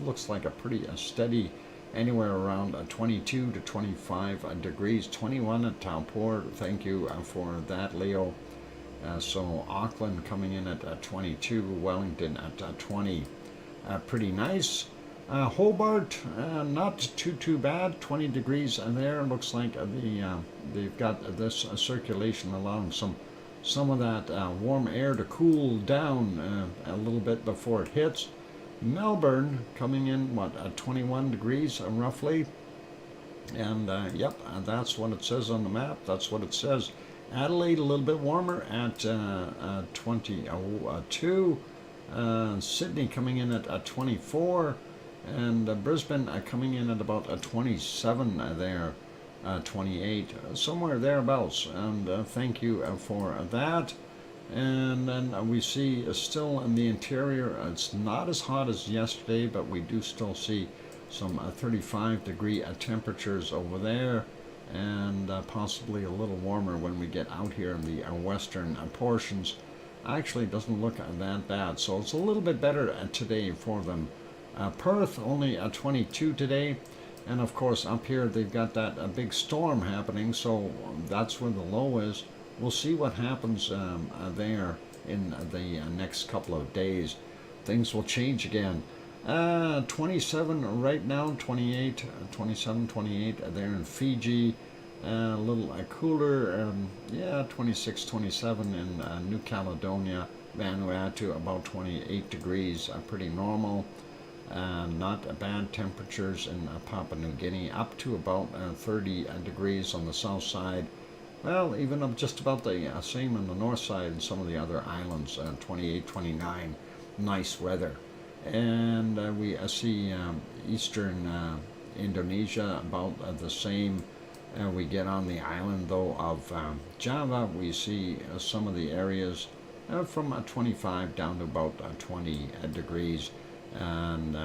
looks like a pretty steady, anywhere around 22 to 25 degrees. 21 at Taupo. Thank you for that, Leo. So Auckland coming in at 22, Wellington at 20. Pretty nice. Hobart, not too bad. 20 degrees there. Looks like they've got this circulation allowing some of that warm air to cool down a little bit before it hits. Melbourne coming in, 21 degrees roughly. And yep, that's what it says on the map. That's what it says. Adelaide a little bit warmer at 22. Sydney coming in at 24. And Brisbane coming in at about 27 there. 28, somewhere thereabouts, and thank you for that. And then we see still in the interior, it's not as hot as yesterday, but we do still see some 35-degree temperatures over there, and possibly a little warmer when we get out here in the western portions. Actually, it doesn't look that bad, so it's a little bit better today for them. Perth only 22 today. And of course, up here they've got that big storm happening, so that's where the low is. We'll see what happens there in the next couple of days. Things will change again. 27 right now, 28, 27, 28 there in Fiji. A little cooler, yeah, 26, 27 in New Caledonia, Vanuatu, about 28 degrees, pretty normal. Not bad temperatures in Papua New Guinea, up to about 30 degrees on the south side. Well, even up just about the same on the north side and some of the other islands, 28, 29, nice weather. And we see eastern Indonesia about the same. We get on the island though of Java, we see some of the areas from 25 down to about 20 degrees. And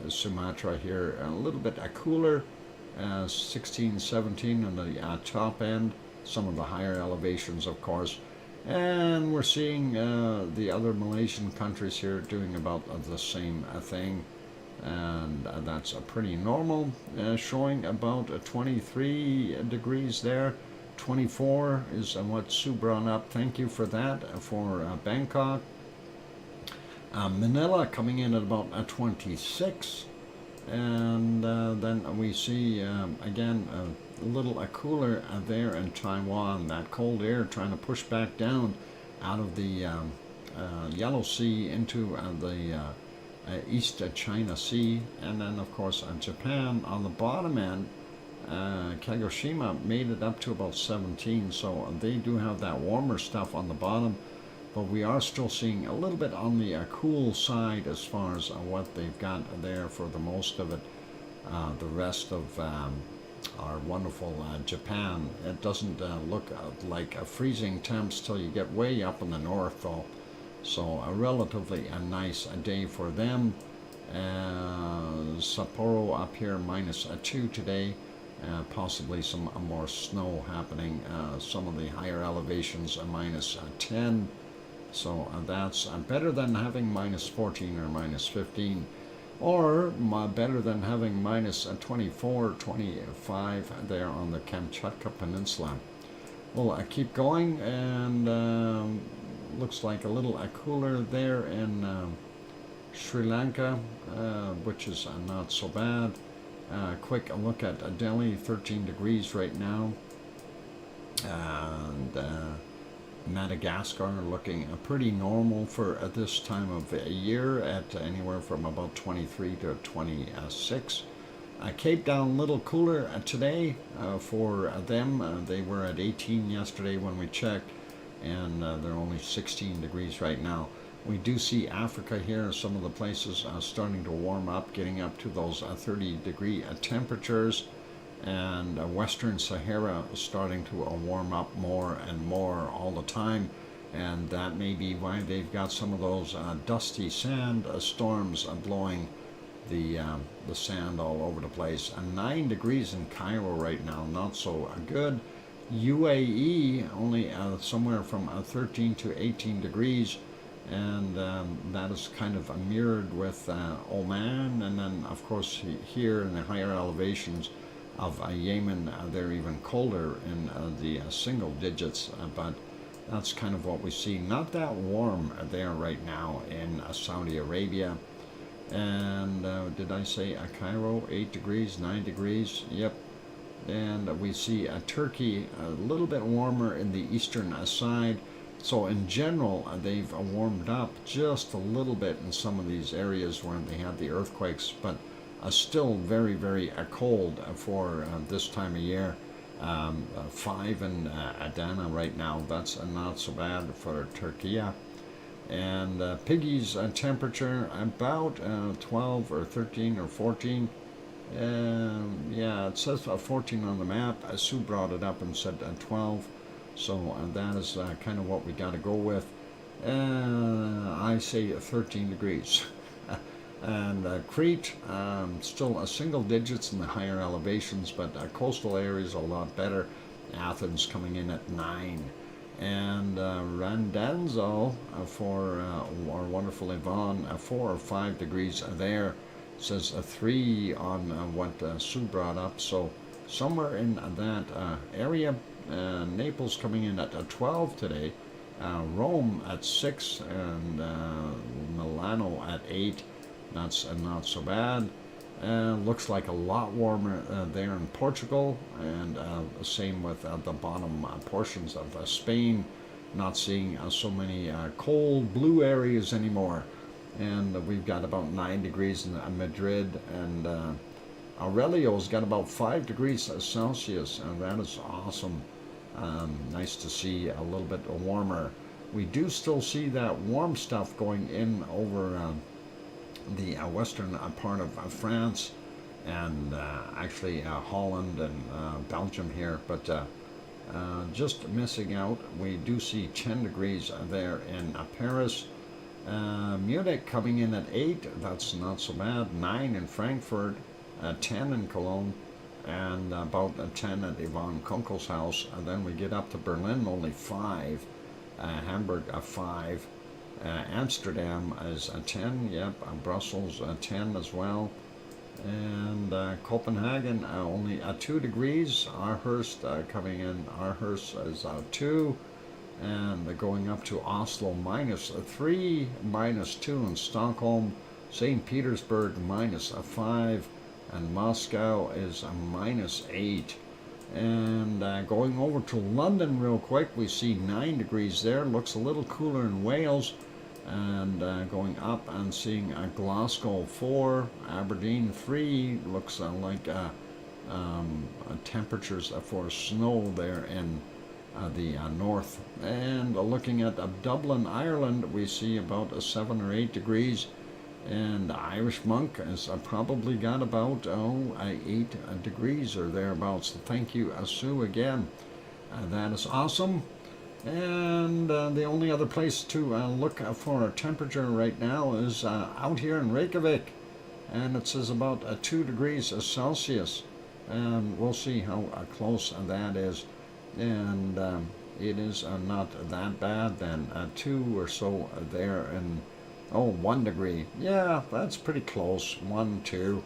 Sumatra here a little bit cooler, 16, 17 on the top end, some of the higher elevations of course. And we're seeing the other Malaysian countries here doing about the same thing, and that's pretty normal, showing about 23 degrees there. 24 is what Sue brought up. Thank you for that for Bangkok. Manila coming in at about 26, and then we see again a little cooler there in Taiwan. That cold air trying to push back down out of the Yellow Sea into the East China Sea, and then of course Japan on the bottom end. Kagoshima made it up to about 17, so they do have that warmer stuff on the bottom. But we are still seeing a little bit on the cool side as far as what they've got there for the most of it. The rest of our wonderful Japan, it doesn't look like freezing temps till you get way up in the north though. So a relatively nice day for them. Sapporo up here -2 today. Possibly some more snow happening. Some of the higher elevations -10. So that's better than having -14 or -15, or better than having -24, 25 there on the Kamchatka Peninsula. We'll keep going, and looks like a little cooler there in Sri Lanka, which is not so bad. Quick look at Delhi, 13 degrees right now. And Madagascar looking pretty normal for this time of year at anywhere from about 23 to 26. Cape Town a little cooler today for them. They were at 18 yesterday when we checked, and they're only 16 degrees right now. We do see Africa here, some of the places starting to warm up, getting up to those 30-degree temperatures, and Western Sahara starting to warm up more and more all the time, and that may be why they've got some of those dusty sand storms blowing the sand all over the place. 9 degrees in Cairo right now, not so good. UAE only somewhere from 13 to 18 degrees, and that is kind of mirrored with Oman, and then of course here in the higher elevations of Yemen, they're even colder in the single digits, but that's kind of what we see. Not that warm there right now in Saudi Arabia. And did I say Cairo, 8 degrees, 9 degrees? Yep. And we see Turkey a little bit warmer in the eastern side. So in general, they've warmed up just a little bit in some of these areas where they had the earthquakes, but still very, very cold for this time of year. 5 in Adana right now. That's not so bad for Turkey. And Piggy's temperature about 12 or 13 or 14. Yeah, it says 14 on the map. Sue brought it up and said 12. So that is kind of what we got to go with. I say 13 degrees. And Crete, still single digits in the higher elevations, but coastal areas a lot better. Athens coming in at 9. And Randanzo for our wonderful Yvonne, 4 or 5 degrees there. Says 3 on what Sue brought up. So somewhere in that area. Naples coming in at 12 today. Rome at 6, and Milano at 8. That's not so bad. Looks like a lot warmer there in Portugal, and same with the bottom portions of Spain. Not seeing so many cold blue areas anymore. And we've got about 9 degrees in Madrid, and Aurelio's got about 5 degrees Celsius, and that is awesome. Nice to see a little bit warmer. We do still see that warm stuff going in over the western part of France, and actually Holland and Belgium here, but just missing out. We do see 10 degrees there in Paris. Munich coming in at 8, that's not so bad. 9 in Frankfurt, 10 in Cologne, and about 10 at Yvonne Kunkel's house. And then we get up to Berlin, only 5. Hamburg, 5. Amsterdam is 10, yep. Brussels, 10 as well. And Copenhagen, only 2 degrees. Aarhus coming in. Aarhus is 2. And going up to Oslo, -3, -2 in Stockholm. St. Petersburg, -5. And Moscow is -8. And going over to London real quick, we see 9 degrees there. Looks a little cooler in Wales. And going up and seeing Glasgow 4, Aberdeen 3. Looks like temperatures for snow there in the north. And looking at Dublin, Ireland, we see about 7 or 8 degrees. And Irish Monk has probably got about 8 degrees or thereabouts. So thank you, Sue, again. That is awesome. And the only other place to look for a temperature right now is out here in Reykjavik. And it says about 2 degrees Celsius. And we'll see how close that is. And it is not that bad then. 2 or so there, and 1 degree. Yeah, that's pretty close. 1, 2,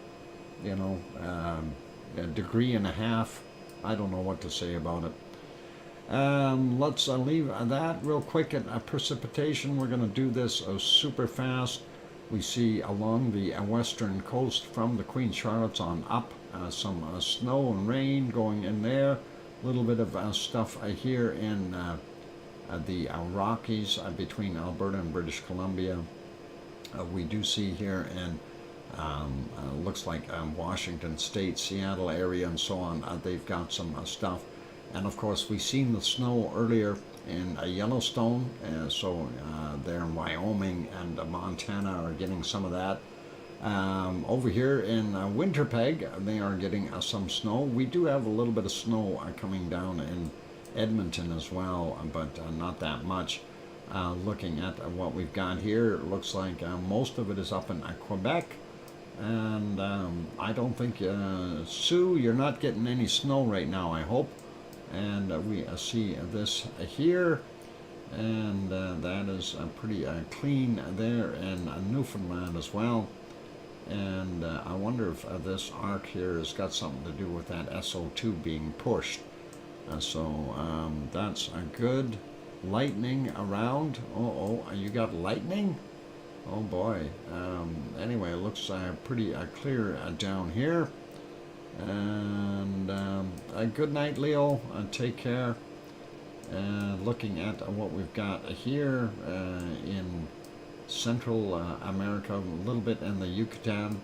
you know, a degree and a half. I don't know what to say about it. Let's leave that real quick at precipitation. We're going to do this super fast. We see along the western coast from the Queen Charlotte's on up some snow and rain going in there. A little bit of stuff here in the Rockies between Alberta and British Columbia. We do see here in looks like Washington State, Seattle area, and so on. They've got some stuff. And of course, we've seen the snow earlier in Yellowstone, so there in Wyoming and Montana are getting some of that. Over here in Winterpeg, they are getting some snow. We do have a little bit of snow coming down in Edmonton as well, but not that much. Looking at what we've got here, it looks like most of it is up in Quebec. And I don't think, Sue, you're not getting any snow right now, I hope. And we see this here, and that is pretty clean there in Newfoundland as well. And I wonder if this arc here has got something to do with that SO2 being pushed. So that's good. Lightning around. Oh, you got lightning? Oh boy. Anyway, it looks pretty clear down here. And good night, Leo. Take care. Looking at what we've got here in Central America, a little bit in the Yucatan,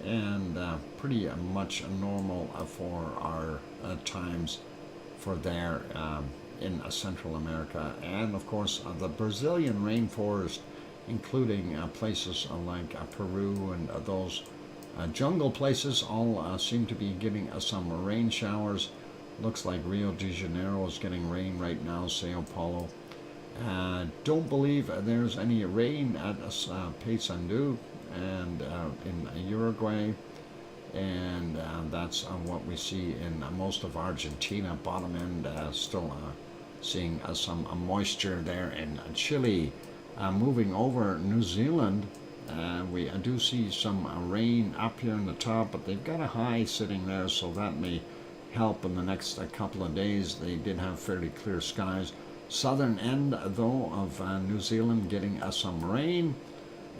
and pretty much normal for our times for there in Central America. And of course, the Brazilian rainforest, including places like Peru and those jungle places, all seem to be getting some rain showers. Looks like Rio de Janeiro is getting rain right now, Sao Paulo. Don't believe there's any rain at Paysandú and in Uruguay. And that's what we see in most of Argentina. Bottom end still seeing some moisture there in Chile. Moving over New Zealand, we do see some rain up here in the top, but they've got a high sitting there, so that may help in the next couple of days. They did have fairly clear skies. Southern end, though, of New Zealand getting some rain.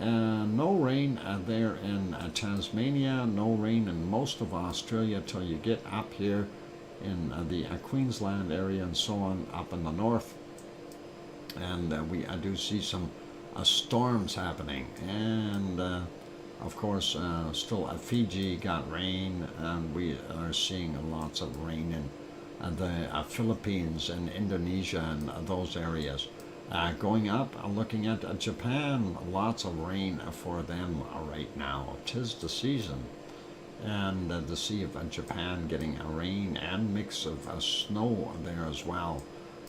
No rain there in Tasmania, no rain in most of Australia till you get up here in the Queensland area and so on up in the north. And we do see some storms happening. And of course, still Fiji got rain, and we are seeing lots of rain in the Philippines and Indonesia and those areas. Going up, looking at Japan, lots of rain for them right now. 'Tis the season. And the Sea of Japan getting rain and mix of snow there as well.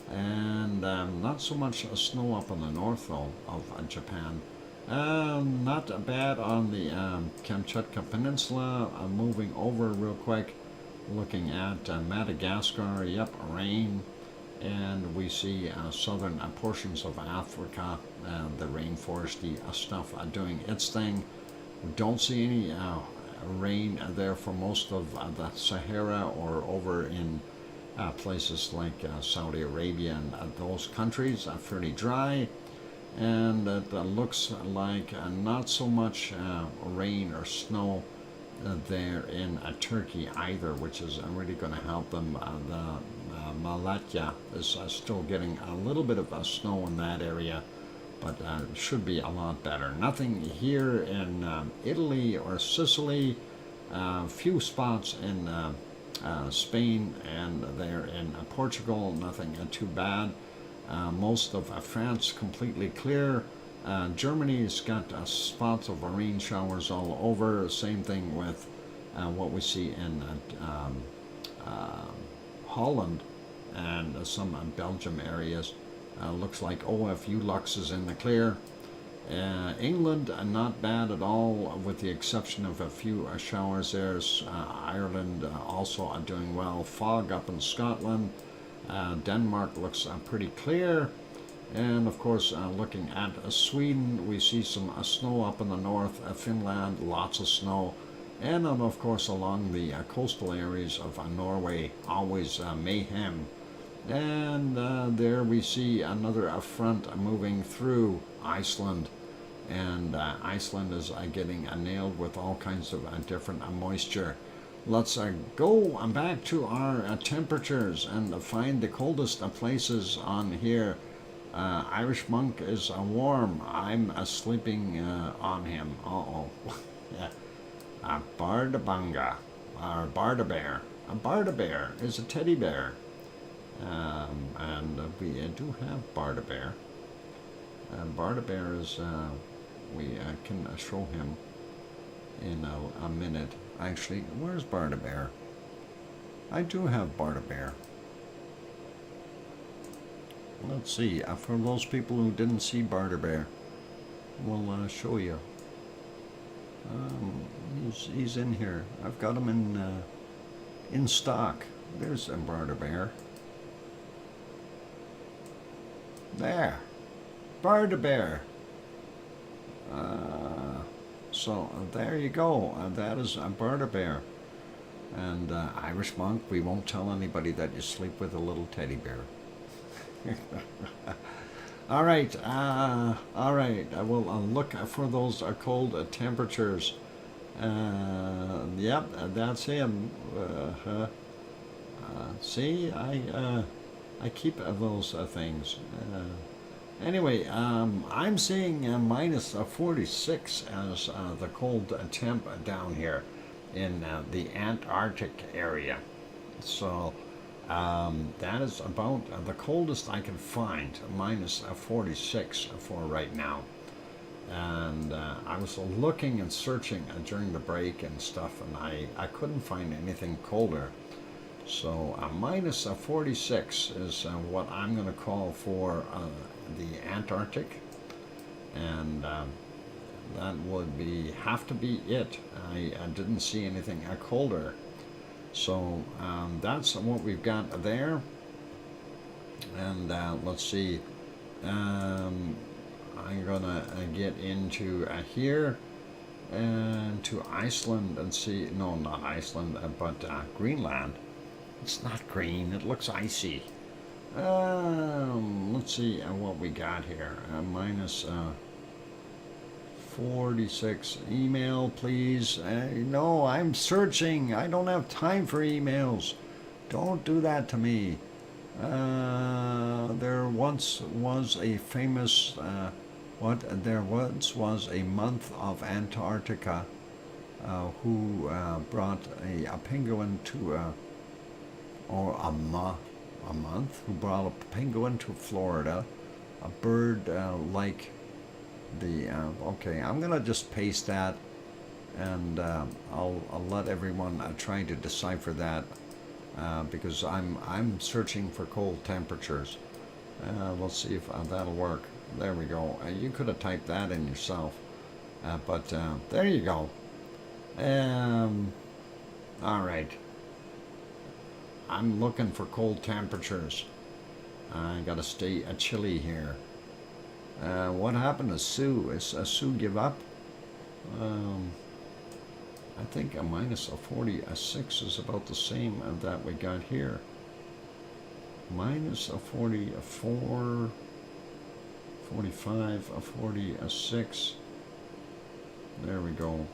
And not so much snow up in the north, though, of Japan. Not bad on the Kamchatka Peninsula. Moving over real quick, looking at Madagascar, yep, rain. And we see southern portions of Africa, the rainforesty stuff doing its thing. We don't see any rain there for most of the Sahara or over in places like Saudi Arabia and those countries. Fairly dry. And it looks like not so much rain or snow there in Turkey either, which is really going to help them. The Malatya is still getting a little bit of snow in that area, but should be a lot better. Nothing here in Italy or Sicily. Few spots in Spain and there in Portugal. Nothing too bad. Most of France completely clear. Germany's got spots of rain showers all over. Same thing with what we see in Holland and some Belgium areas. Looks like OFU Lux is in the clear. England, not bad at all, with the exception of a few showers there. Ireland also doing well. Fog up in Scotland. Denmark looks pretty clear. And of course, looking at Sweden, we see some snow up in the north. Finland, lots of snow. And of course, along the coastal areas of Norway, always mayhem And there we see another front moving through Iceland. And Iceland is getting nailed with all kinds of different moisture. Let's go back to our temperatures and find the coldest places on here. Irish monk is warm. I'm sleeping on him. Uh-oh. Yeah. A Bardabanga, or Barda bear. A Barda bear is a teddy bear. And we do have Barda bear. Barda bear is, we can show him in a minute. Actually, where's Barda bear? I do have Barda bear. Let's see, for those people who didn't see Barda bear, we'll show you. He's in here. I've got him in stock. There's a Barda bear. There, Barda bear. So there you go. That is a Barda bear. And Irish monk, we won't tell anybody that you sleep with a little teddy bear. All right. All right. I will look for those cold temperatures. Yep, that's him. See, I keep those things. Anyway, I'm seeing minus 46 as the cold temp down here in the Antarctic area. So that is about the coldest I can find, minus 46 for right now. And I was looking and searching during the break and stuff, and I couldn't find anything colder. So minus 46 is what I'm going to call for the Antarctic, and that would have to be it. I didn't see anything colder. So that's what we've got there. And let's see. I'm gonna get into here and to Iceland and see. No, not Iceland, but Greenland. It's not green. It looks icy. Let's see what we got here. Minus 46. Email, please. No, I'm searching. I don't have time for emails. Don't do that to me. There once was a famous, there once was a month of Antarctica who brought a penguin to, or a month, who brought a penguin to Florida, a bird like the, okay, I'm going to just paste that, and I'll let everyone try to decipher that, because I'm searching for cold temperatures. Let's see if that'll work. There we go. You could have typed that in yourself, but there you go. All right. I'm looking for cold temperatures. I gotta stay chilly here. What happened to Sue? Is Sue give up? I think a minus 46 is about the same that we got here. Minus 44, 45, 46. There we go.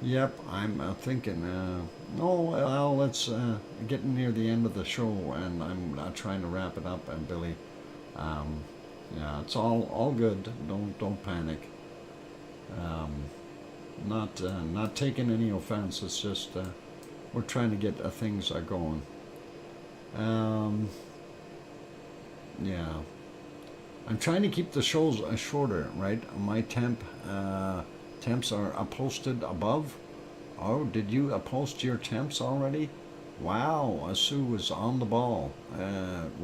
Yep, I'm thinking, no, well, it's getting near the end of the show, and I'm trying to wrap it up, and Billy, yeah, it's all good. Don't panic. Not taking any offense. It's just we're trying to get things going. Yeah, I'm trying to keep the shows shorter, right? My temps are posted above. Oh, did you post your temps already? Wow, Sue is on the ball.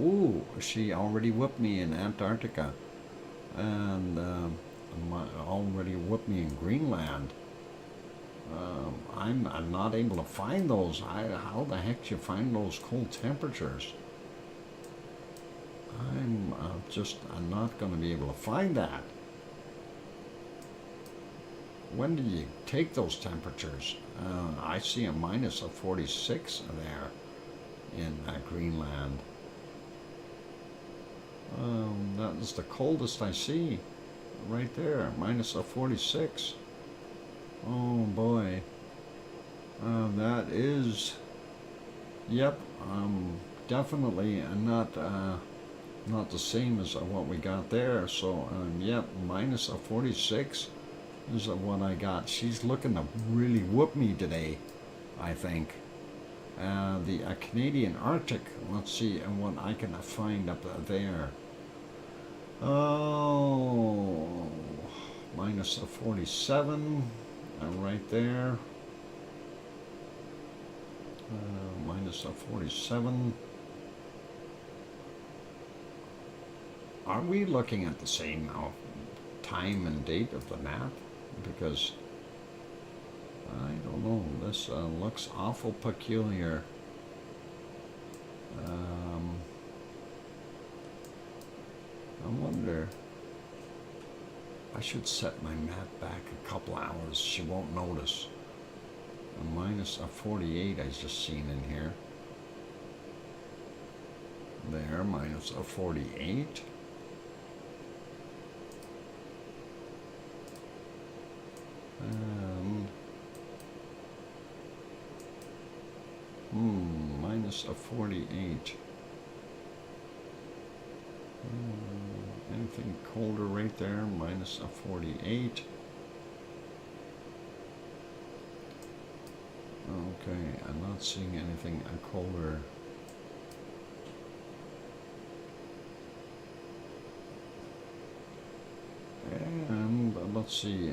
Ooh, she already whooped me in Antarctica, and already whooped me in Greenland. I'm not able to find those. How the heck do you find those cold temperatures? I'm not going to be able to find that. When did you take those temperatures? I see a minus 46 there in Greenland. That is the coldest I see. Right there, minus a 46. Oh boy. That is, yep, definitely not the same as what we got there. So, yep, minus a 46 is what I got. She's looking to really whoop me today, I think. The Canadian Arctic, let's see what I can find up there. Oh, minus a 47, right there. Minus a 47. Are we looking at the same time and date of the map? Because I don't know, this looks awful peculiar. I wonder, I should set my map back a couple hours. She won't notice. A minus a 48 I just seen in here. There, minus a 48. Minus a 48. Anything colder right there? Minus a 48. Okay, I'm not seeing anything colder. And let's see,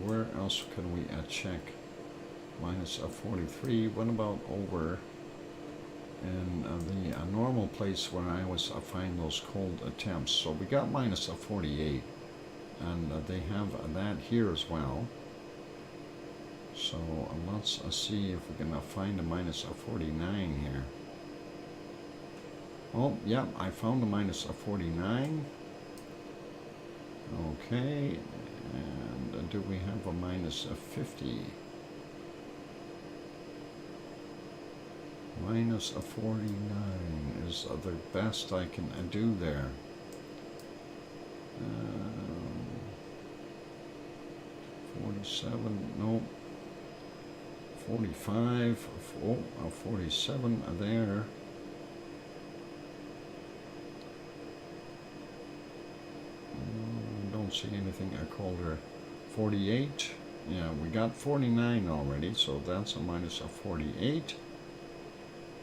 where else can we check? Minus a 43. What about over in the normal place where I always find those cold temps? So we got minus a 48, and they have that here as well. So let's see if we can find a minus a 49 here. Oh, yeah, I found a minus a 49. Okay, and do we have a minus a 50? Minus a 49 is the best I can do there. 47, nope. 45, oh, 47 there. Don't see anything colder. 48, yeah, we got 49 already, so that's a minus a 48.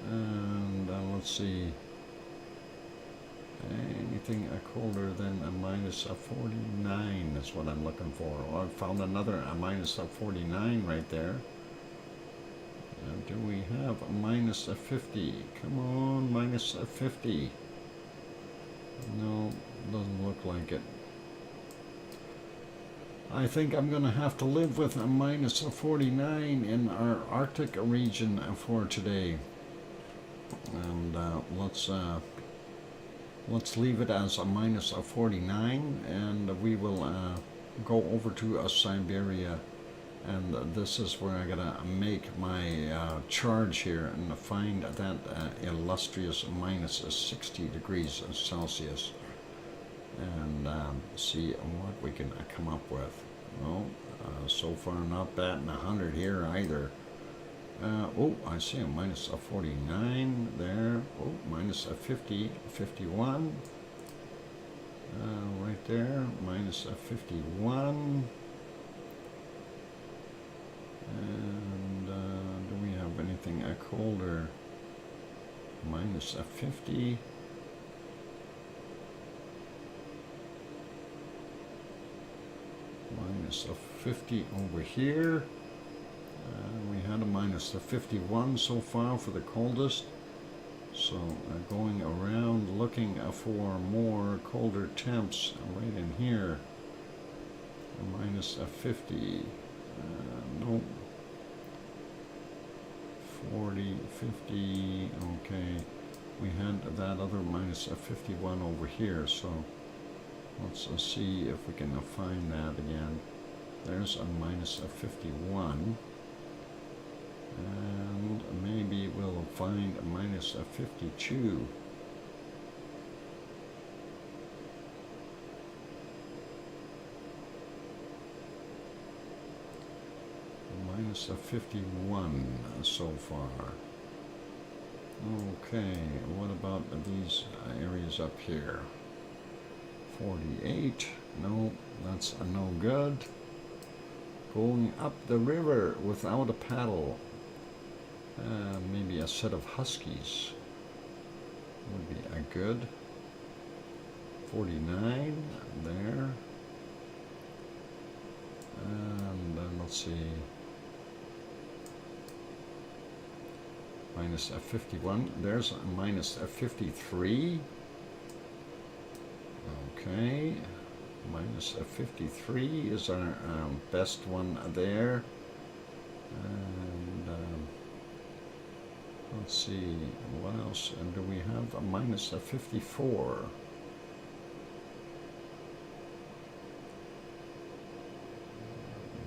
And let's see, anything colder than a minus a 49 is what I'm looking for. Oh, I found another a minus a 49 right there. Do we have a minus a 50? Come on, minus a 50. No, doesn't look like it. I think I'm going to have to live with a minus a 49 in our Arctic region for today. And let's leave it as a minus a 49, and we will go over to Siberia, and this is where I gotta make my charge here and find that illustrious minus 60 degrees Celsius, and see what we can come up with. Well, so far not batting 100 here either. Oh, I see a minus a 49 there. Oh, minus a 50, 51. Right there, minus a 51. And do we have anything colder? Minus a 50. Minus a 50 over here. We had a minus a 51 so far for the coldest. So going around looking for more colder temps right in here. A minus a 50. Nope. 40, 50. Okay. We had that other minus a 51 over here. So let's see if we can find that again. There's a minus a 51. And maybe we'll find a minus a 52. minus 51 so far. Okay, what about these areas up here? 48, no, that's no good. Going up the river without a paddle. Maybe a set of huskies would be a good. 49 there. And then let's see. Minus 51. There's a minus 53. Okay. Minus 53 is our best one there. And let's see, what else do we have? A minus 54.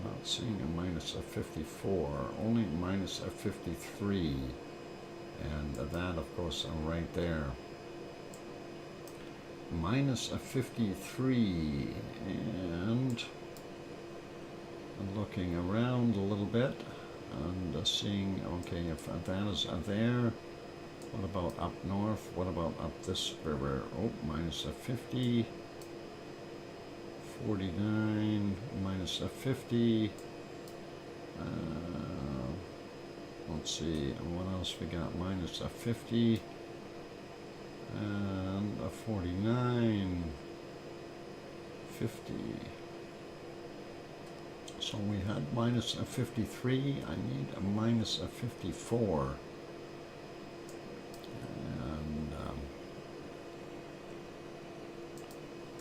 Not seeing a minus 54, only minus 53. And that, of course, right there. Minus 53, and looking around a little bit and seeing, okay, if that is there, what about up north? What about up this river? Oh, minus 50, 49, minus 50. Let's see, what else we got? Minus 50. And a 49, 50. So we had minus a 53. I need a minus a 54. And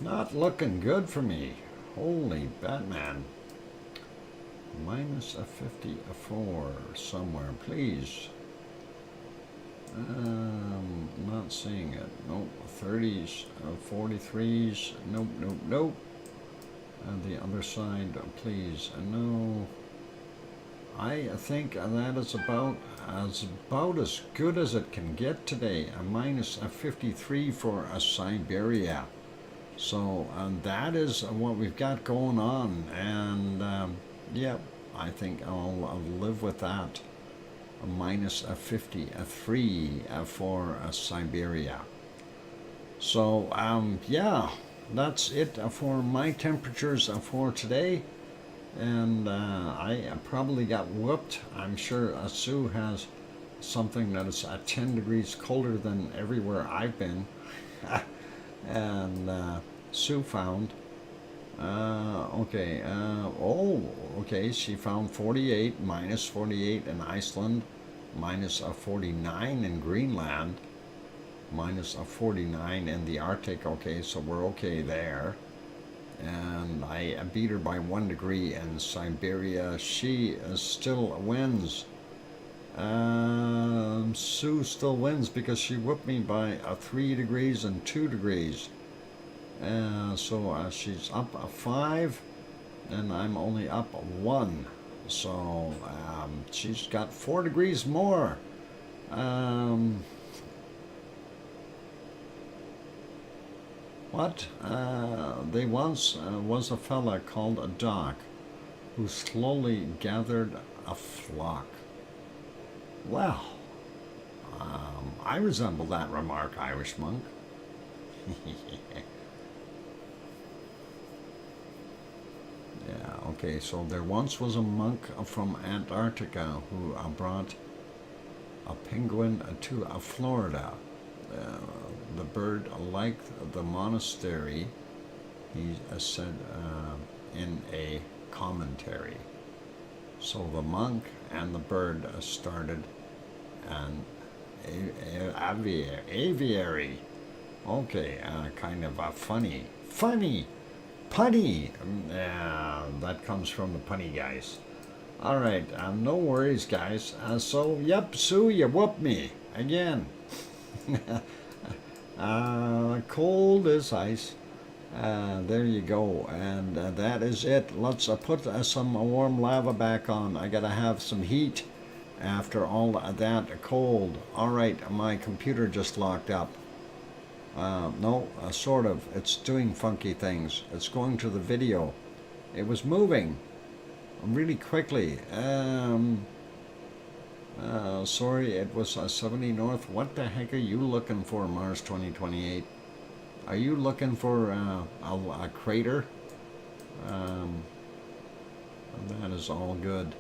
not looking good for me. Holy Batman. Minus a 54 somewhere, please. Not seeing it. Nope. 30s, 43s. Nope, nope, nope. And the other side, please. No. I think that is about as good as it can get today. A minus a 53 for a Siberia. So that is what we've got going on. And yeah, I think I'll live with that. A minus a 53 for Siberia. So yeah, that's it for my temperatures for today. And I probably got whooped. I'm sure Sue has something that is 10 degrees colder than everywhere I've been. And Sue found okay, okay, she found 48, minus 48 in Iceland, minus 49 in Greenland, minus 49 in the Arctic. Okay, so we're okay there. And I beat her by 1 degree in Siberia. She still wins. Sue still wins because she whooped me by 3 degrees and 2 degrees. So she's up 5, and I'm only up 1. So she's got 4 degrees more. What? There once was a fella called a Doc who slowly gathered a flock. Well, I resemble that remark, Irish monk. Yeah, okay, so there once was a monk from Antarctica who brought a penguin to Florida. The bird liked the monastery, he said in a commentary. So the monk and the bird started an aviary. Okay, kind of funny, punny. That comes from the punny guys. All right, no worries, guys. So, yep, Sue, you whooped me again. Cold as ice. There you go, and that is it. Let's put some warm lava back on. I gotta have some heat after all that cold. All right, my computer just locked up. No, sort of. It's doing funky things. It's going to the video. It was moving. really quickly. Sorry, it was 70 north. What the heck are you looking for, Mars 2028? Are you looking for a crater? That is all good.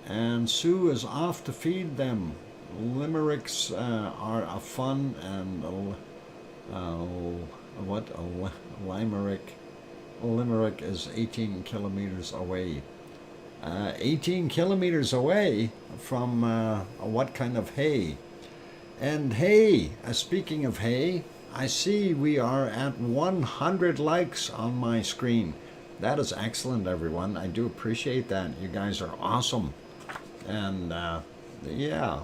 And Sue is off to feed them. Limericks are a fun, and Limerick is 18 kilometers away. 18 kilometers away from what kind of hay? And hay, speaking of hay, I see we are at 100 likes on my screen. That is excellent, everyone. I do appreciate that. You guys are awesome. And yeah,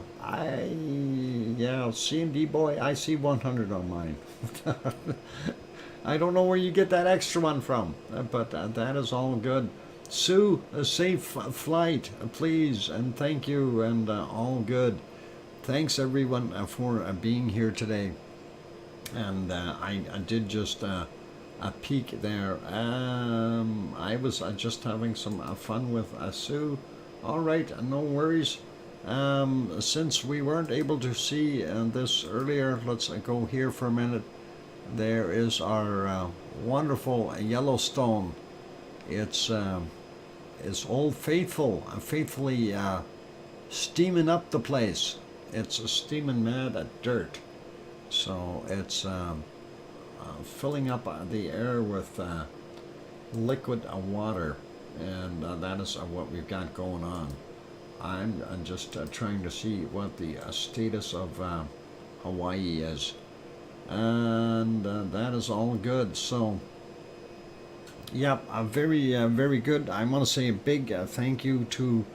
C&D boy, I see 100 on mine. I don't know where you get that extra one from, but that is all good. Sue, a safe flight, please, and thank you, and all good. Thanks everyone for being here today. And I did just a peek there. I was just having some fun with Sue. All right, no worries. Since we weren't able to see this earlier, let's go here for a minute. There is our wonderful Yellowstone. It's Old Faithful, faithfully steaming up the place. It's steaming mad at dirt. So it's filling up the air with liquid water, and that is what we've got going on. I'm just trying to see what the status of Hawaii is, and that is all good. So, yep, very good. I want to say a big thank you to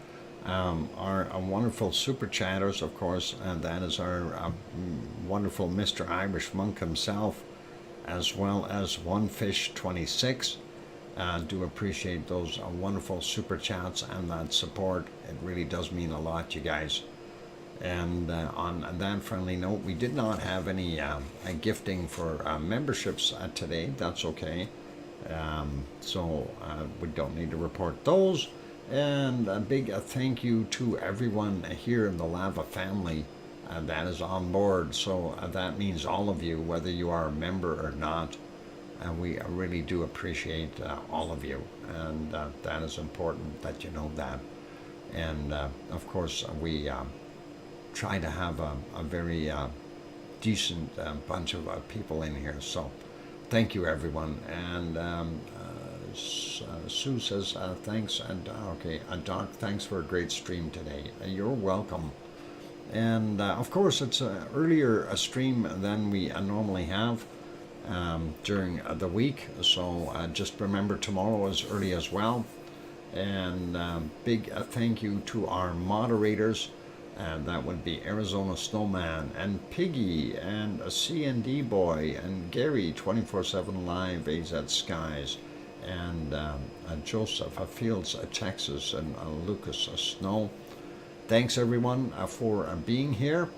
our wonderful super chatters, of course, and that is our wonderful Mr. Irish Monk himself, as well as OneFish26. Do appreciate those wonderful super chats and that support. It really does mean a lot, you guys. And on that friendly note, we did not have any gifting for memberships today. That's okay. So we don't need to report those. And a big thank you to everyone here in the Lava family that is on board. So that means all of you, whether you are a member or not. We really do appreciate all of you, and that is important that you know that. And of course, we try to have a very decent bunch of people in here. So thank you, everyone. And Sue says thanks, and okay, Doc, thanks for a great stream today. You're welcome. And of course, it's an earlier stream than we normally have during the week, so just remember tomorrow is early as well. And big thank you to our moderators, and that would be Arizona Snowman and Piggy and a C&D boy and Gary 24/7 Live AZ Skies and Joseph Fields Texas and Lucas Snow. Thanks everyone for being here.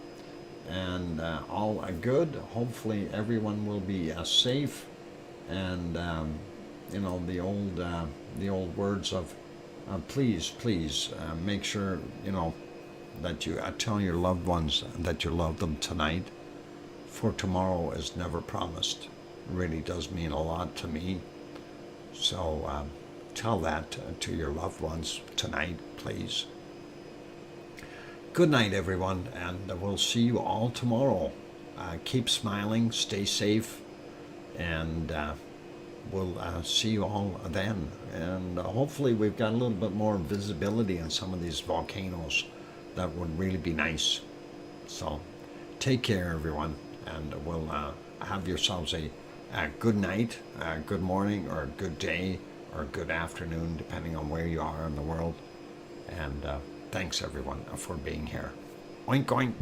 And all good. Hopefully everyone will be safe, and you know, the old words of please make sure, you know, that you tell your loved ones that you love them tonight, for tomorrow is never promised. It really does mean a lot to me. So tell that to your loved ones tonight, please. Good night, everyone, and we'll see you all tomorrow. Keep smiling, stay safe, and we'll see you all then. And hopefully we've got a little bit more visibility on some of these volcanoes. That would really be nice. So take care, everyone, and we'll have yourselves a good night, good morning, or good day, or good afternoon, depending on where you are in the world. And thanks, everyone, for being here. Oink, oink.